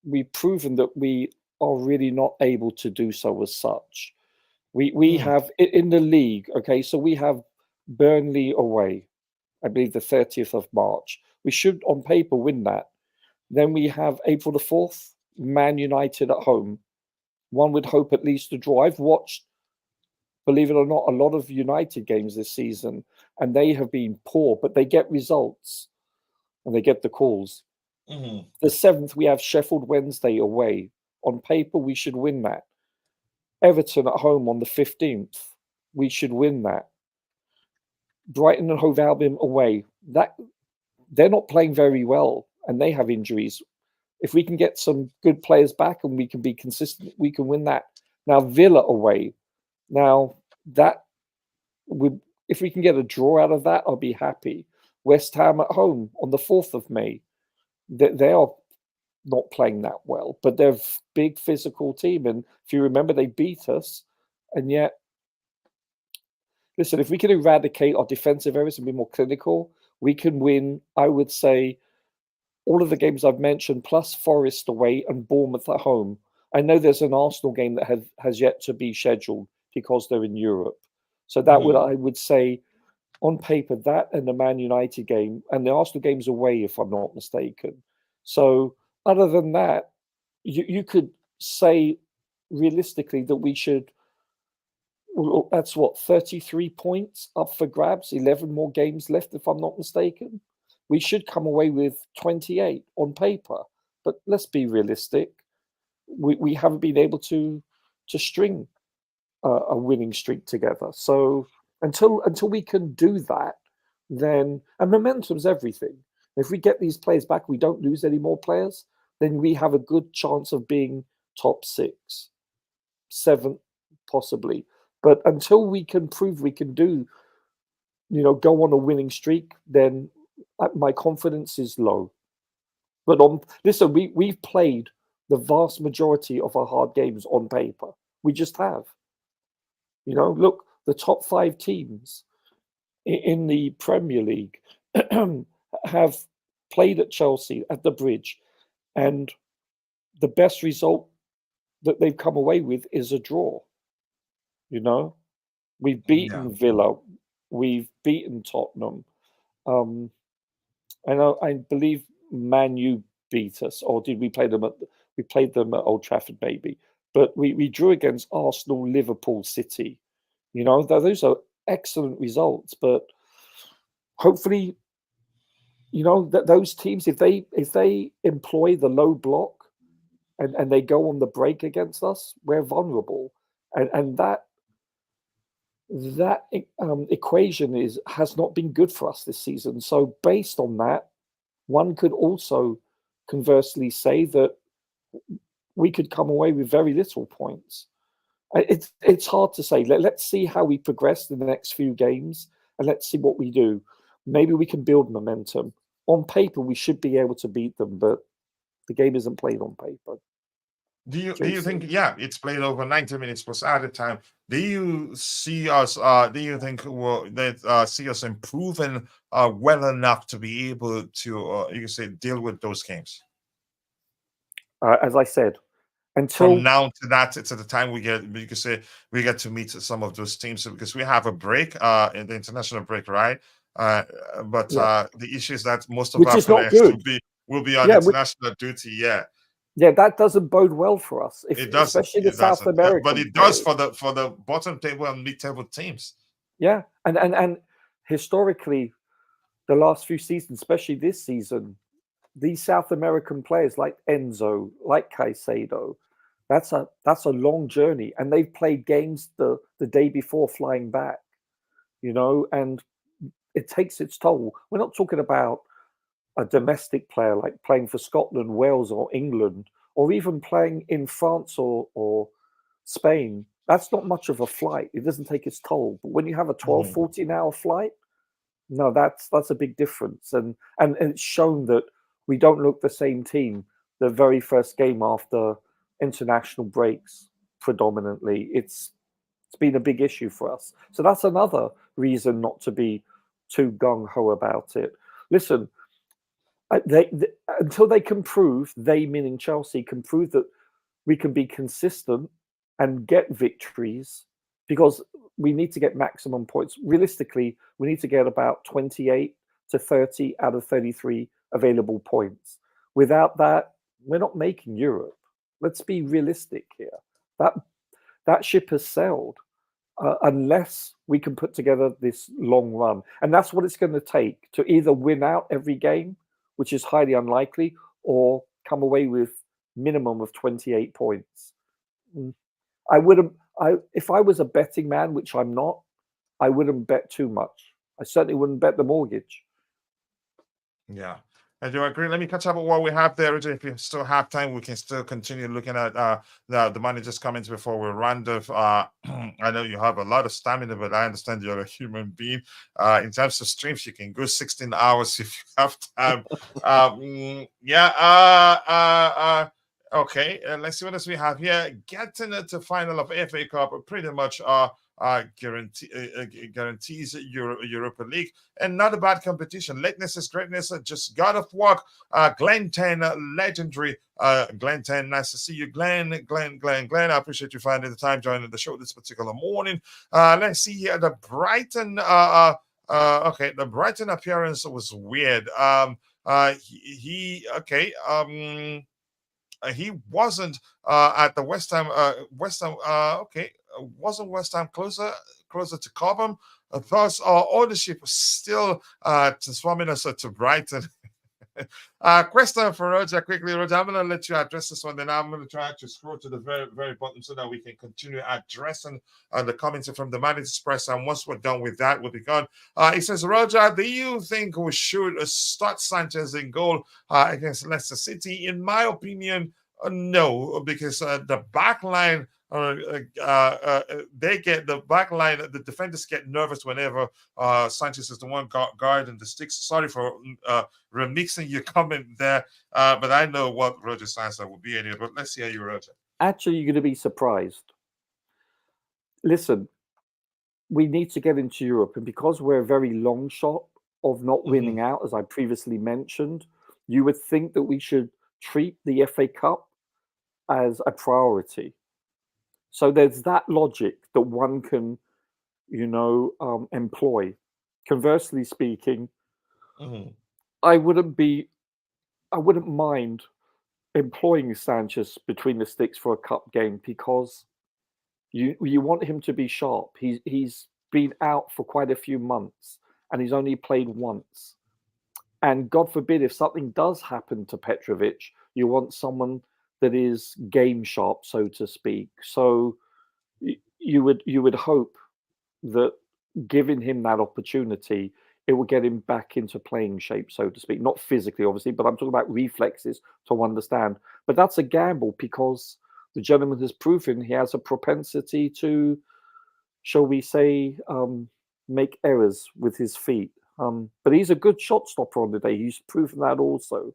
S4: we've proven that we are really not able to do so as such. We have in the league, okay, so we have Burnley away, I believe the 30th of March. We should, on paper, win that. Then we have April the 4th, Man United at home. One would hope at least a draw. I've watched, believe it or not, a lot of United games this season, and they have been poor, but they get results and they get the calls. The 7th, we have Sheffield Wednesday away. On paper, we should win that. Everton at home on the 15th, we should win that. Brighton and Hove Albion away. That they're not playing very well, and they have injuries. If we can get some good players back and we can be consistent, we can win that. Now Villa away. Now that if we can get a draw out of that, I'll be happy. West Ham at home on the 4th of May. They are not playing that well, but they're a big physical team. And if you remember, they beat us. And yet, listen, if we can eradicate our defensive errors and be more clinical, we can win, I would say, all of the games I've mentioned, plus Forest away and Bournemouth at home. I know there's an Arsenal game that has yet to be scheduled because they're in Europe. So that I would say, on paper, that and the Man United game, and the Arsenal game's away, if I'm not mistaken. So other than that, you could say realistically that we should, well, that's what, 33 points up for grabs, 11 more games left, if I'm not mistaken. We should come away with 28 on paper. But let's be realistic. We haven't been able to string a winning streak together. So until we can do that, then, and momentum's everything. If we get these players back, we don't lose any more players, then we have a good chance of being top 6, 7, possibly. But until we can prove we can do, go on a winning streak, then my confidence is low. But listen, we've played the vast majority of our hard games on paper. We just have. Look, the top 5 teams in the Premier League have played at Chelsea at the Bridge, and the best result that they've come away with is a draw. We've beaten Villa, we've beaten Tottenham. I believe Man U beat us, or did we play them we played them at Old Trafford, maybe. But we drew against Arsenal, Liverpool, City. Those are excellent results. But hopefully, that those teams, if they employ the low block and they go on the break against us, we're vulnerable. And that equation has not been good for us this season. So based on that, one could also conversely say that we could come away with very little points. It's hard to say. Let's see how we progress in the next few games, and let's see what we do. Maybe we can build momentum. On paper, we should be able to beat them, but the game isn't played on paper.
S2: Do you think? Yeah, it's played over 90 minutes plus added time. Do you see us? Do you think see us improving well enough to be able to you can say deal with those games?
S4: As I said, until
S2: from now to that, it's at the time we get to meet some of those teams, because we have a break in the international break, right? But the issue is that most of our players will be on international duty. Yeah.
S4: Yeah, that doesn't bode well for us,
S2: It doesn't.
S4: especially the
S2: It
S4: South
S2: doesn't. But
S4: American
S2: it does
S4: players.
S2: for the bottom table and mid table teams.
S4: Yeah, and historically, the last few seasons, especially this season, these South American players like Enzo, like Caicedo, that's a long journey, and they've played games the day before flying back, and it takes its toll. We're not talking about a domestic player like playing for Scotland, Wales, or England, or even playing in France or Spain. That's not much of a flight. It doesn't take its toll. But when you have a 12, 14-hour flight, no, that's a big difference. And it's shown that we don't look the same team the very first game after international breaks predominantly. It's been a big issue for us. So that's another reason not to be too gung-ho about it. Listen, until they can prove, they meaning Chelsea, can prove that we can be consistent and get victories, because we need to get maximum points. Realistically, we need to get about 28 to 30 out of 33 available points. Without that, we're not making Europe. Let's be realistic here. That ship has sailed unless we can put together this long run. And that's what it's going to take to either win out every game, which is highly unlikely, or come away with minimum of 28 points. If I was a betting man, which I'm not, I wouldn't bet too much. I certainly wouldn't bet the mortgage.
S2: Yeah, I do agree. Let me catch up with what we have there. If you still have time, we can still continue looking at the manager's comments before we round off. I know you have a lot of stamina, but I understand you're a human being. In terms of streams, you can go 16 hours if you have time. Okay, let's see what else we have here. Getting to final of FA Cup pretty much guarantees Europa League, and not a bad competition. Lateness is greatness. Just God of work. Glenn 10, legendary. Glenn 10, nice to see you, Glenn. I appreciate you finding the time joining the show this particular morning. Let's see here. The Brighton. Okay, the Brighton appearance was weird. He wasn't at the West Ham. Wasn't West Ham closer to Cobham? Thus, our ownership was still transforming us to Brighton. Question for Roger quickly. Roger, I'm going to let you address this one, then I'm going to try to scroll to the very, very bottom so that we can continue addressing the comments from the Managers Press. And once we're done with that, we'll be gone. It says, Roger, do you think we should start Sanchez in goal against Leicester City? In my opinion, no, because the back line, they get the back line, the defenders get nervous whenever Sanchez is the one guarding the sticks. Sorry for remixing your comment there, but I know what Roger's answer will be anyway. But let's hear you, Roger.
S4: Actually, you're going to be surprised. Listen, we need to get into Europe, and because we're a very long shot of not winning out, as I previously mentioned, you would think that we should treat the FA Cup as a priority. So there's that logic that one can, employ. Conversely speaking, I wouldn't mind employing Sanchez between the sticks for a cup game, because you want him to be sharp. He's been out for quite a few months and he's only played once. And God forbid, if something does happen to Petrovic, you want someone that is game sharp, so to speak. So you would hope that giving him that opportunity, it will get him back into playing shape, so to speak. Not physically, obviously, but I'm talking about reflexes to understand. But that's a gamble, because the gentleman has proven he has a propensity to, shall we say, make errors with his feet. But he's a good shot stopper on the day. He's proven that also.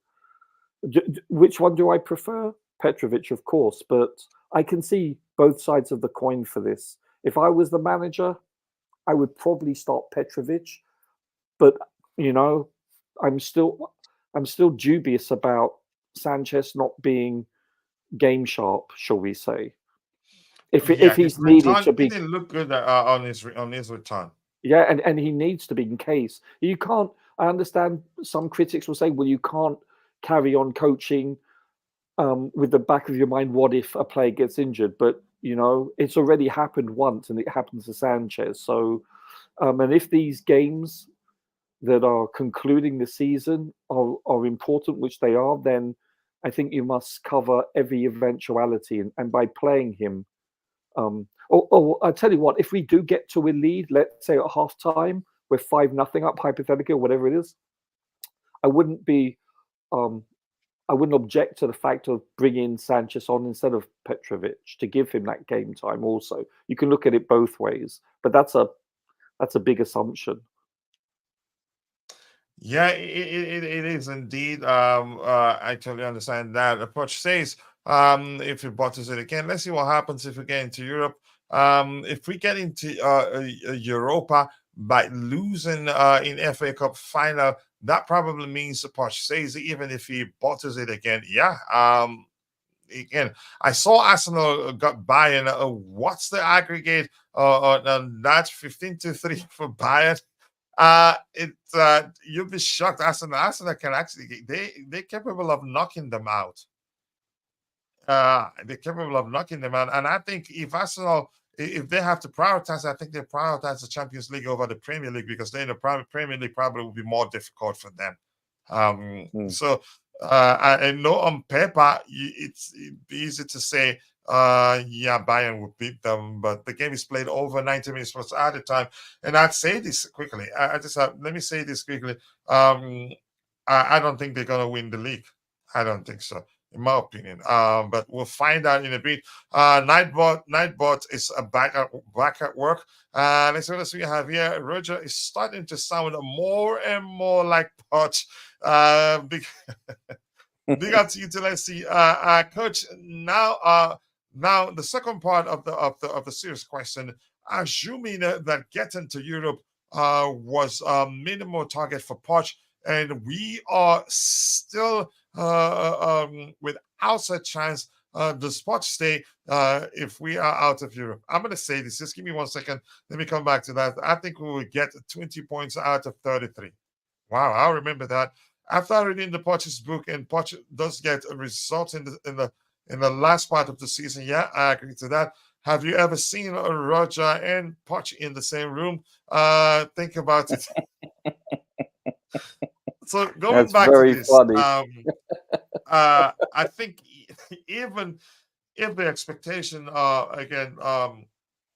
S4: Which one do I prefer? Petrovic, of course, but I can see both sides of the coin for this. If I was the manager, I would probably start Petrovic, but I'm still dubious about Sanchez not being game sharp, shall we say? If he's needed to be,
S2: he didn't look good on his return.
S4: Yeah, and he needs to be, in case you can't. I understand some critics will say, well, you can't carry on coaching with the back of your mind, what if a player gets injured? But it's already happened once, and it happened to Sanchez. So, and if these games that are concluding the season are important, which they are, then I think you must cover every eventuality, and by playing him. Or I tell you what, if we do get to a lead, let's say at half time, we're 5-0 up, hypothetically, or whatever it is, I wouldn't object to the fact of bringing Sanchez on instead of Petrovic to give him that game time. Also, you can look at it both ways, but that's a big assumption.
S2: Yeah, it is indeed. I totally understand that. Poch says, if he botches it again, let's see what happens if we get into Europe. If we get into Europa by losing in FA Cup final, that probably means Poch says even if he botches it again, again, I saw Arsenal got Bayern. What's the aggregate on that? 15-3 for Bayern. You'll be shocked. Arsenal can actually they're capable of knocking them out. They're capable of knocking them out. And I think if Arsenal, if they have to prioritize, I think they prioritize the Champions League over the Premier League, because then the Premier League probably will be more difficult for them. So I know on paper it's easy to say, Bayern would beat them, but the game is played over 90 minutes plus added time. And I'd say this quickly. Let me say this quickly. I don't think they're gonna win the league. I don't think so, in my opinion. But we'll find out in a bit. Nightbot is back at work. Let's see what else we have here. Roger is starting to sound more and more like Poch. Big up to you till I see. Coach, now the second part of the serious question, assuming that getting to Europe was a minimal target for Poch, and we are still without a chance, does Poch stay if we are out of Europe? I'm going to say this. Just give me 1 second. Let me come back to that. I think we will get 20 points out of 33. Wow, I'll remember that. After reading the Poch's book, and Poch does get a result in the last part of the season. Yeah, I agree to that. Have you ever seen Roger and Poch in the same room? Think about it. So going back to this, I think even if the expectation again,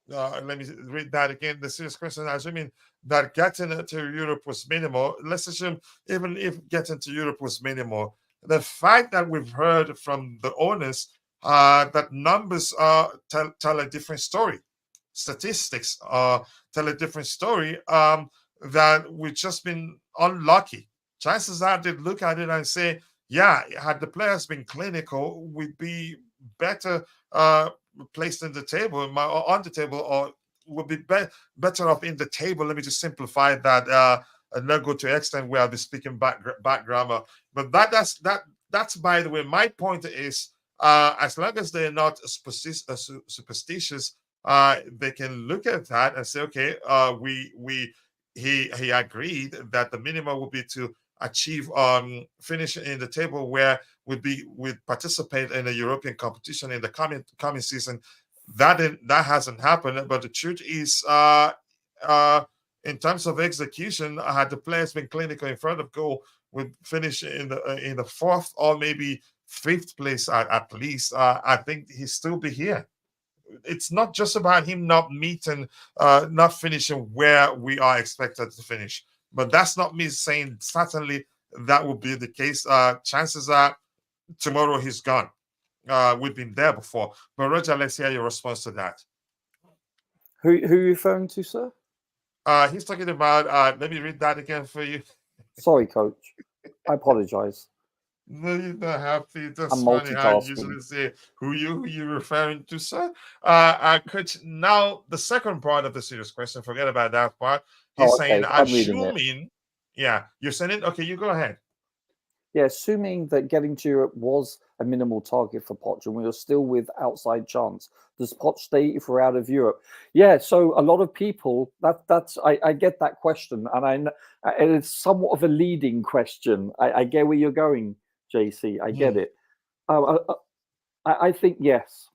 S2: let me read that again. The serious question, assuming that getting to Europe was minimal, let's assume even if getting to Europe was minimal, the fact that we've heard from the owners that numbers tell a different story, statistics tell a different story, that we've just been unlucky. Chances are they'd look at it and say, yeah, had the players been clinical, we'd be better placed in the table, on the table, or would be better off in the table. Let me just simplify that and not go to extent where I'll be speaking back grammar. But that's by the way, my point is, as long as they're not superstitious, they can look at that and say, okay, he agreed that the minimum would be to achieve finish in the table where we'd participate in a European competition in the coming season. That hasn't happened. But the truth is, in terms of execution, had the players been clinical in front of goal, would finish in the fourth or maybe fifth place at least. I think he'd still be here. It's not just about him not finishing where we are expected to finish. But that's not me saying certainly that will be the case. Chances are tomorrow he's gone. We've been there before. But Roger, let's hear your response to that.
S4: Who are you referring to, sir?
S2: He's talking about, let me read that again for you.
S4: Sorry, coach. I apologize.
S2: No, you don't have to. That's
S4: I'm
S2: funny how you
S4: multitasking.
S2: usually say who you referring to, sir. Coach, now the second part of the serious question, forget about that part. He's saying, assuming, yeah, you're saying it? Okay, you go ahead.
S4: Yeah, assuming that getting to Europe was a minimal target for Poch and we are still with outside chance, does Poch stay if we're out of Europe? Yeah, so a lot of people, I get that question, and it's somewhat of a leading question. I get where you're going, JC. I get it. I think yes.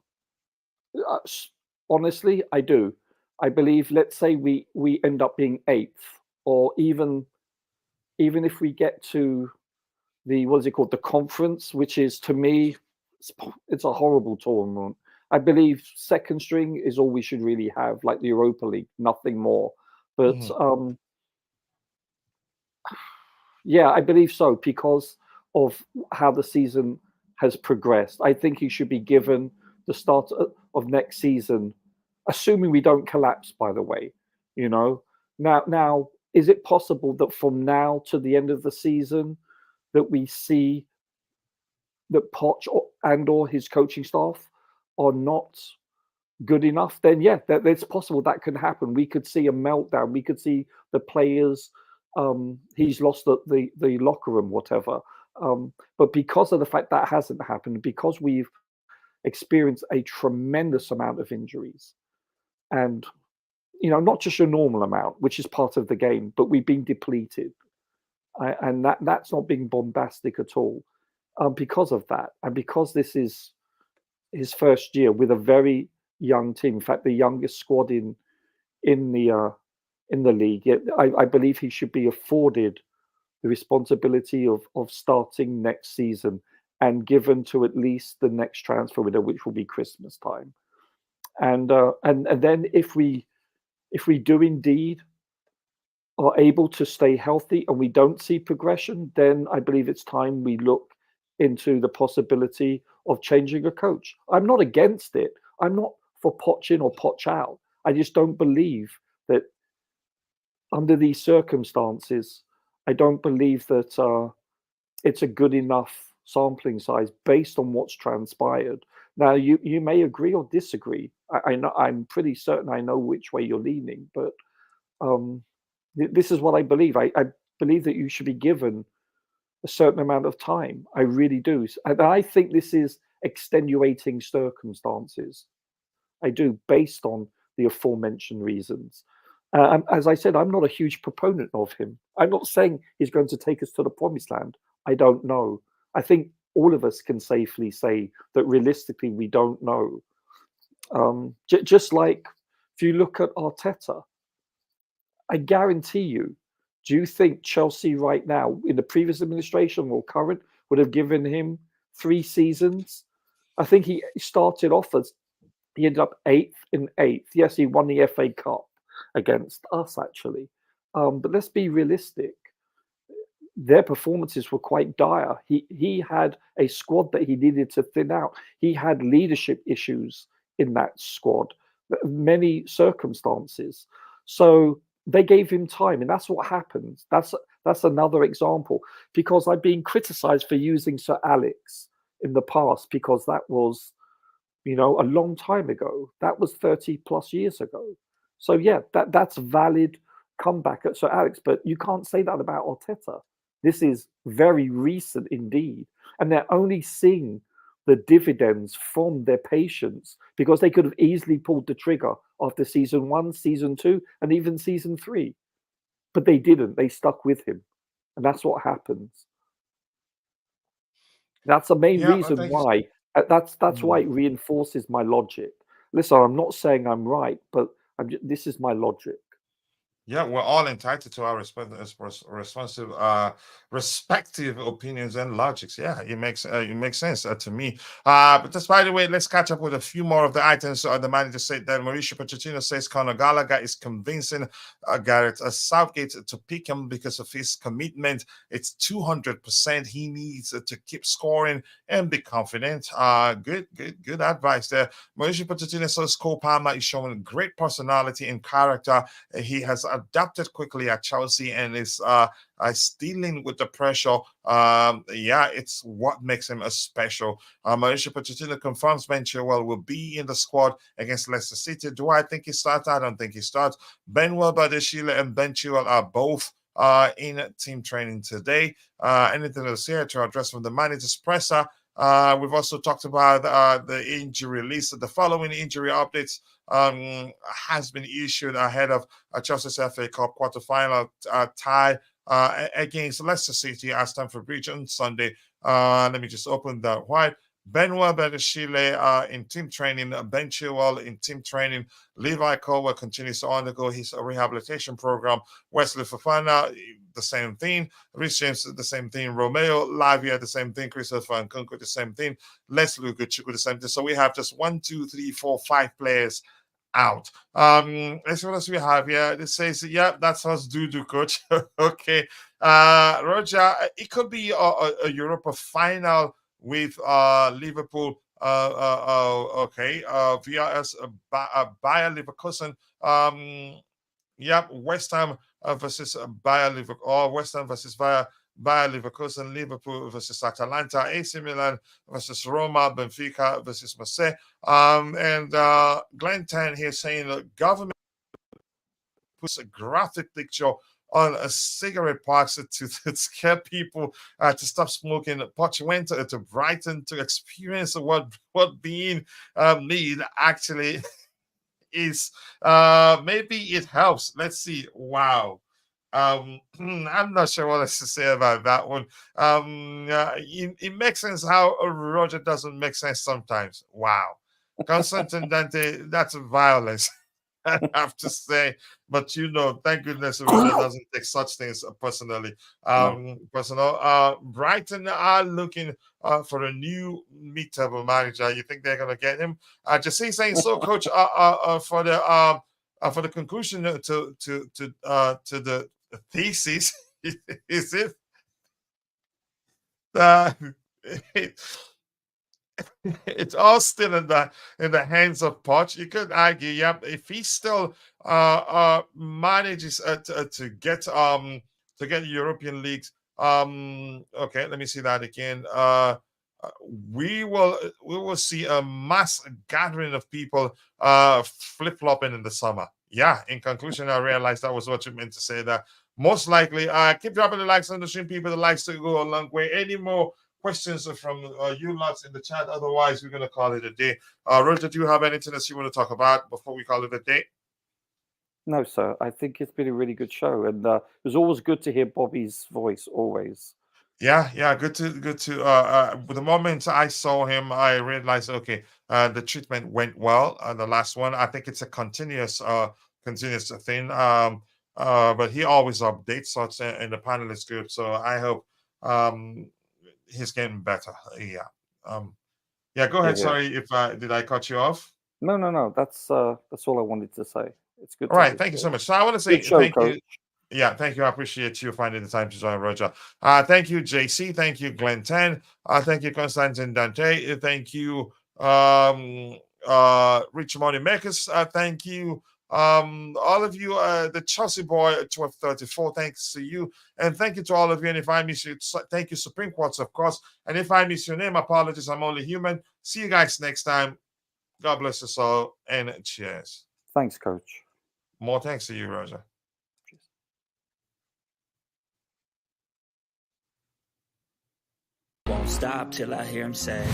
S4: Honestly, I do. I believe. Let's say we end up being eighth, or even if we get to the what is it called, the conference, which is to me, it's a horrible tournament. I believe second string is all we should really have, like the Europa League, nothing more. But yeah, I believe so because of how the season has progressed. I think he should be given the start of next season, assuming we don't collapse. By the way, you know, now is it possible that from now to the end of the season that we see that Poch or his coaching staff are not good enough? Then yeah, it's possible that can happen. We could see a meltdown. We could see the players. He's lost the locker room, whatever. But because of the fact that hasn't happened, because we've experienced a tremendous amount of injuries, and not just a normal amount, which is part of the game, but we've been depleted, and that's not being bombastic at all. Because of that, and because this is his first year with a very young team, in fact, the youngest squad in the league, I believe he should be afforded the responsibility of starting next season and given to at least the next transfer window, which will be Christmas time. And then if we do indeed are able to stay healthy and we don't see progression, then I believe it's time we look into the possibility of changing a coach. I'm not against it. I'm not for Poch in or Poch out. I just don't believe that under these circumstances, I don't believe that it's a good enough sampling size based on what's transpired. Now, you may agree or disagree. I know, I'm pretty certain I know which way you're leaning, but this is what I believe. I believe that you should be given a certain amount of time. I really do. And I think this is extenuating circumstances. I do, based on the aforementioned reasons. As I said, I'm not a huge proponent of him. I'm not saying he's going to take us to the promised land. I don't know. I think all of us can safely say that realistically, we don't know. Just like if you look at Arteta, I guarantee you, do you think Chelsea right now, in the previous administration or current, would have given him 3 seasons? I think he started off as, he ended up 8th in 8th. Yes, he won the FA Cup against us, actually. But let's be realistic. Their performances were quite dire. He had a squad that he needed to thin out. He had leadership issues in that squad, many circumstances. So they gave him time, and that's what happens. That's another example, because I've been criticized for using Sir Alex in the past because that was, a long time ago. That was 30 plus years ago. So yeah, that's valid comeback at Sir Alex, but you can't say that about Arteta. This is very recent indeed, and they're only seeing the dividends from their patience, because they could have easily pulled the trigger after season 1, season 2, and even season 3. But they didn't. They stuck with him. And that's what happens. That's the main reason why. That's why it reinforces my logic. Listen, I'm not saying I'm right, but this is my logic.
S2: Yeah, we're all entitled to our respective opinions and logics. Yeah, it makes sense to me. But just by the way, let's catch up with a few more of the items. The manager said that Mauricio Pochettino says Conor Gallagher is convincing Gareth Southgate to pick him because of his commitment. It's 200%. He needs to keep scoring and be confident. Good advice there. Mauricio Pochettino says Cole Palmer is showing great personality and character. He has adapted quickly at Chelsea and is dealing with the pressure. It's what makes him a special. Mauricio Pochettino confirms Ben Chilwell will be in the squad against Leicester City. Do I think he starts? I don't think he starts. Ben Welbadeshile and Ben Chilwell are both in team training today. Anything else here to address from the manager's presser? We've also talked about the injury list. The following injury updates has been issued ahead of Chelsea's FA Cup quarterfinal tie against Leicester City at Stamford Bridge on Sunday. Let me just open that wide. Benoit Berdashile in team training, Ben Chilwell in team training, Levi Colwell continues to undergo his rehabilitation program, Wesley Fofana, the same thing, Rhys James, the same thing, Romeo Lavia, the same thing, Christopher Nkunku, the same thing, Leslie Ugochukwu, the same thing. So we have just 1, 2, 3, 4, 5 players out. Let's see what else we have here. It says, yeah, that's us do coach. Okay. Roger, it could be a Europa final with Liverpool. Okay. VRS Bayer Leverkusen. West Ham versus Bayer Leverkusen, or West Ham versus Bayer Leverkusen, Liverpool versus Atalanta, AC Milan versus Roma, Benfica versus Marseille. And Glenn Tan here saying the government puts a graphic picture on a cigarette box to scare people to stop smoking. Poch went to Brighton to experience what being mean actually is. Maybe it helps. Let's see. Wow. I'm not sure what else to say about that one. It makes sense how Roger doesn't make sense sometimes. Wow. Constantine Dante, that's violence. I have to say, but thank goodness Roger doesn't take such things personally. Brighton are looking for a new mid-table manager. You think they're gonna get him? Just saying so, coach. For the conclusion to the thesis, is it it's all still in the hands of Poch. You could argue, if he still manages to get European leagues. Okay, let me see that again. We will see a mass gathering of people flip-flopping in the summer. Yeah, in conclusion, I realized that was what you meant to say. That most likely, keep dropping the likes on the stream, people. The likes to go a long way. Any more questions from you lots in the chat? Otherwise, we're going to call it a day. Roger, do you have anything else you want to talk about before we call it a day?
S4: No, sir. I think it's been a really good show, and it was always good to hear Bobby's voice. Always.
S2: Yeah. Good to. The moment I saw him, I realized, okay, the treatment went well. The last one, I think it's a continuous thing. But he always updates us in the panelist group, so I hope he's getting better. Yeah. Go ahead. Yeah. Sorry if did I cut you off?
S4: No. That's all I wanted to say. It's good.
S2: All right. Thank you so much. So I want to say thank you. Yeah, thank you. I appreciate you finding the time to join, Roger. Thank you, JC. Thank you, Glenn Tan. Thank you, Constantine Dante. Thank you, Rich Money Makers. Thank you, all of you, the Chelsea boy 1234. Thanks to you, and thank you to all of you. And if I miss you, thank you, Supreme Courts, of course. And if I miss your name, apologies. I'm only human. See you guys next time. God bless us all, and cheers.
S4: Thanks, Coach.
S2: More thanks to you, Roger.
S1: Won't stop till I hear him say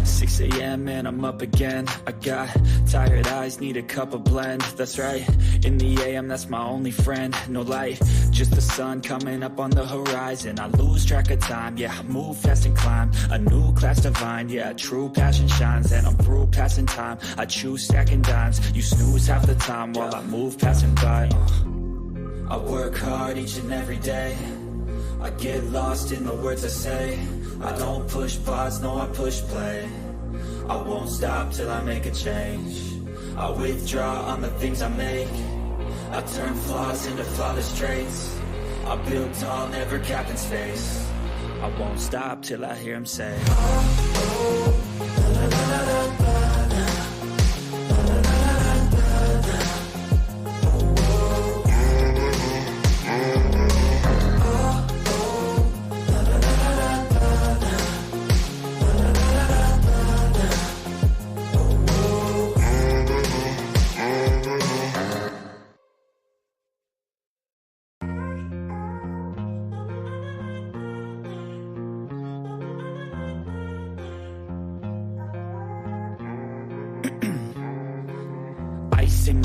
S1: 6 a.m. and I'm up again. I got tired eyes, need a cup of blend. That's right, in the AM, that's my only friend. No light, just the sun coming up on the horizon. I lose track of time, yeah, I move fast and climb. A new class divine, yeah, true passion shines. And I'm through passing time, I choose stacking dimes. You snooze half the time while I move passing by. I work hard each and every day. I get lost in the words I say. I don't push pause, no, I push play. I won't stop till I make a change. I withdraw on the things I make. I turn flaws into flawless traits. I build tall, never capped in space. I won't stop till I hear him say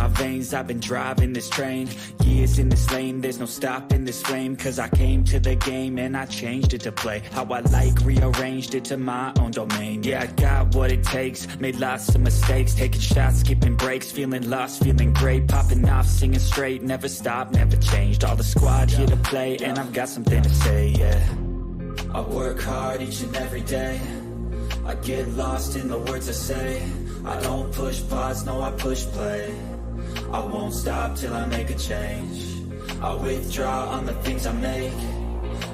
S1: my veins, I've been driving this train. Years in this lane, there's no stopping this flame. Cause I came to the game and I changed it to play how I like, rearranged it to my own domain. Yeah, I got what it takes, made lots of mistakes, taking shots, skipping breaks, feeling lost, feeling great, popping off, singing straight, never stopped, never changed. All the squad here to play, and I've got something to say, yeah. I work hard each and every day, I get lost in the words I say. I don't push pause, no I push play. I won't stop till I make a change. I withdraw on the things I make.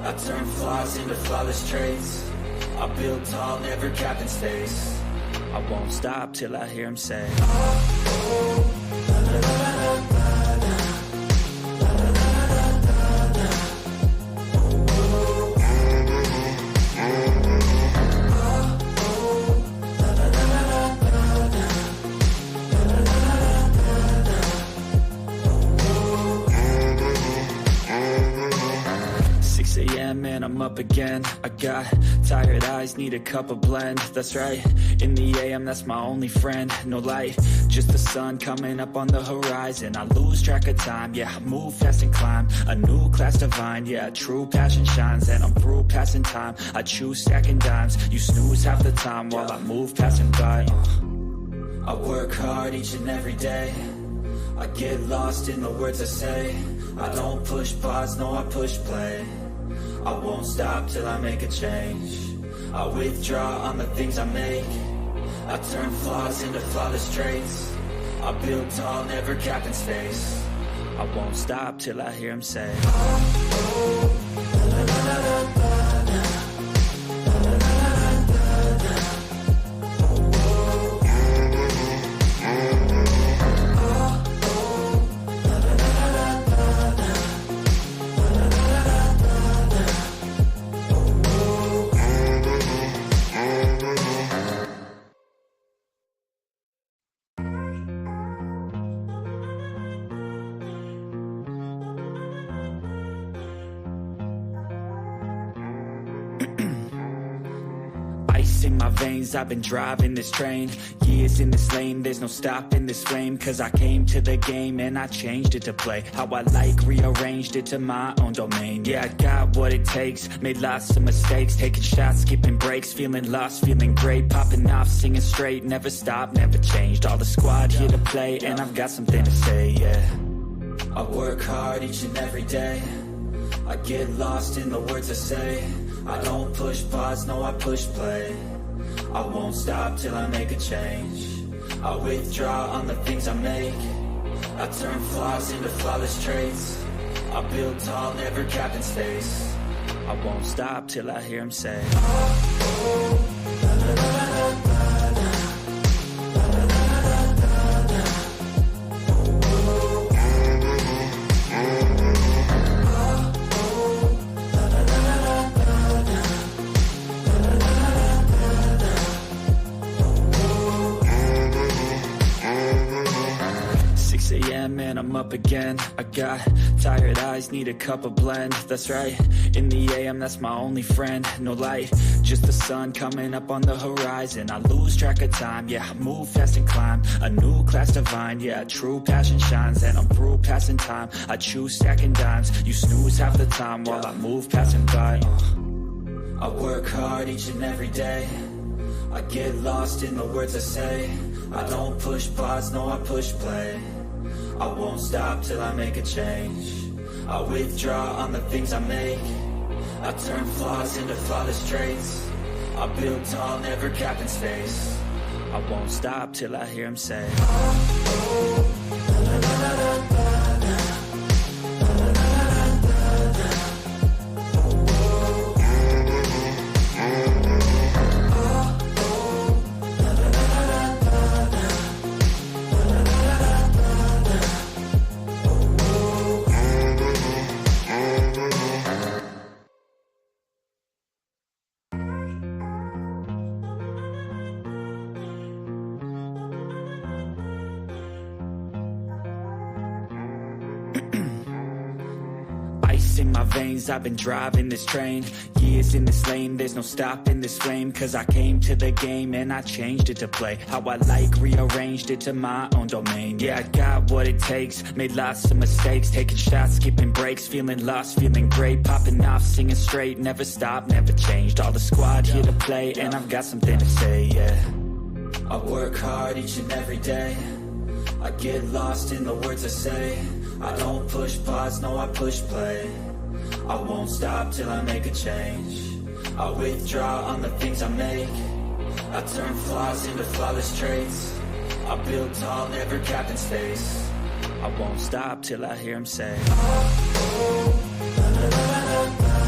S1: I turn flaws into flawless traits. I build tall, never capped in space. I won't stop till I hear him say, and I'm up again. I got tired eyes, need a cup of blend. That's right, in the AM, that's my only friend. No light, just the sun coming up on the horizon. I lose track of time, yeah, I move fast and climb a new class divine, yeah, true passion shines. And I'm through passing time, I choose stacking dimes. You snooze half the time while I move passing by. I work hard each and every day, I get lost in the words I say. I don't push pause, no I push play. I won't stop till I make a change. I withdraw on the things I make. I turn flaws into flawless traits. I build tall, never capped in space. I won't stop till I hear him say, in my veins, I've been driving this train. Years in this lane, there's no stopping this flame. Cause I came to the game and I changed it to play how I like, rearranged it to my own domain. Yeah, I got what it takes, made lots of mistakes, taking shots, skipping breaks, feeling lost, feeling great, popping off, singing straight, never stopped, never changed. All the squad here to play, and I've got something to say, yeah. I work hard each and every day, I get lost in the words I say. I don't push pause, no I push play. I won't stop till I make a change. I withdraw on the things I make. I turn flaws into flawless traits. I build tall, never capped in space. I won't stop till I hear him say, and I'm up again. I got tired eyes, need a cup of blend. That's right, in the AM, that's my only friend. No light, just the sun coming up on the horizon. I lose track of time, yeah, I move fast and climb a new class divine, yeah, true passion shines. And I'm through passing time, I choose stacking dimes. You snooze half the time while I move passing by. I work hard each and every day, I get lost in the words I say. I don't push pause, no I push play. I won't stop till I make a change. I withdraw on the things I make. I turn flaws into flawless traits. I build tall, never capped in space. I won't stop till I hear him say, veins, I've been driving this train. Years in this lane, there's no stopping this flame. Cause I came to the game and I changed it to play how I like, rearranged it to my own domain. Yeah, I got what it takes, made lots of mistakes, taking shots, skipping breaks, feeling lost, feeling great, popping off, singing straight, never stopped, never changed. All the squad here to play, and I've got something to say, yeah. I work hard each and every day, I get lost in the words I say. I don't push pause, no I push play. I won't stop till I make a change. I withdraw on the things I make. I turn flaws into flawless traits. I build tall, never capped in space. I won't stop till I hear him say, oh, la, la, la, la, la.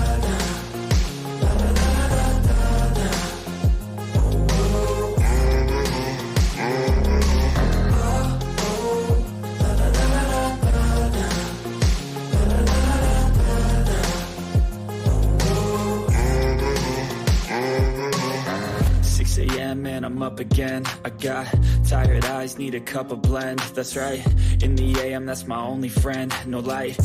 S1: Man, I'm up again. I got tired eyes, need a cup of blend. That's right, in the AM, that's my only friend. No light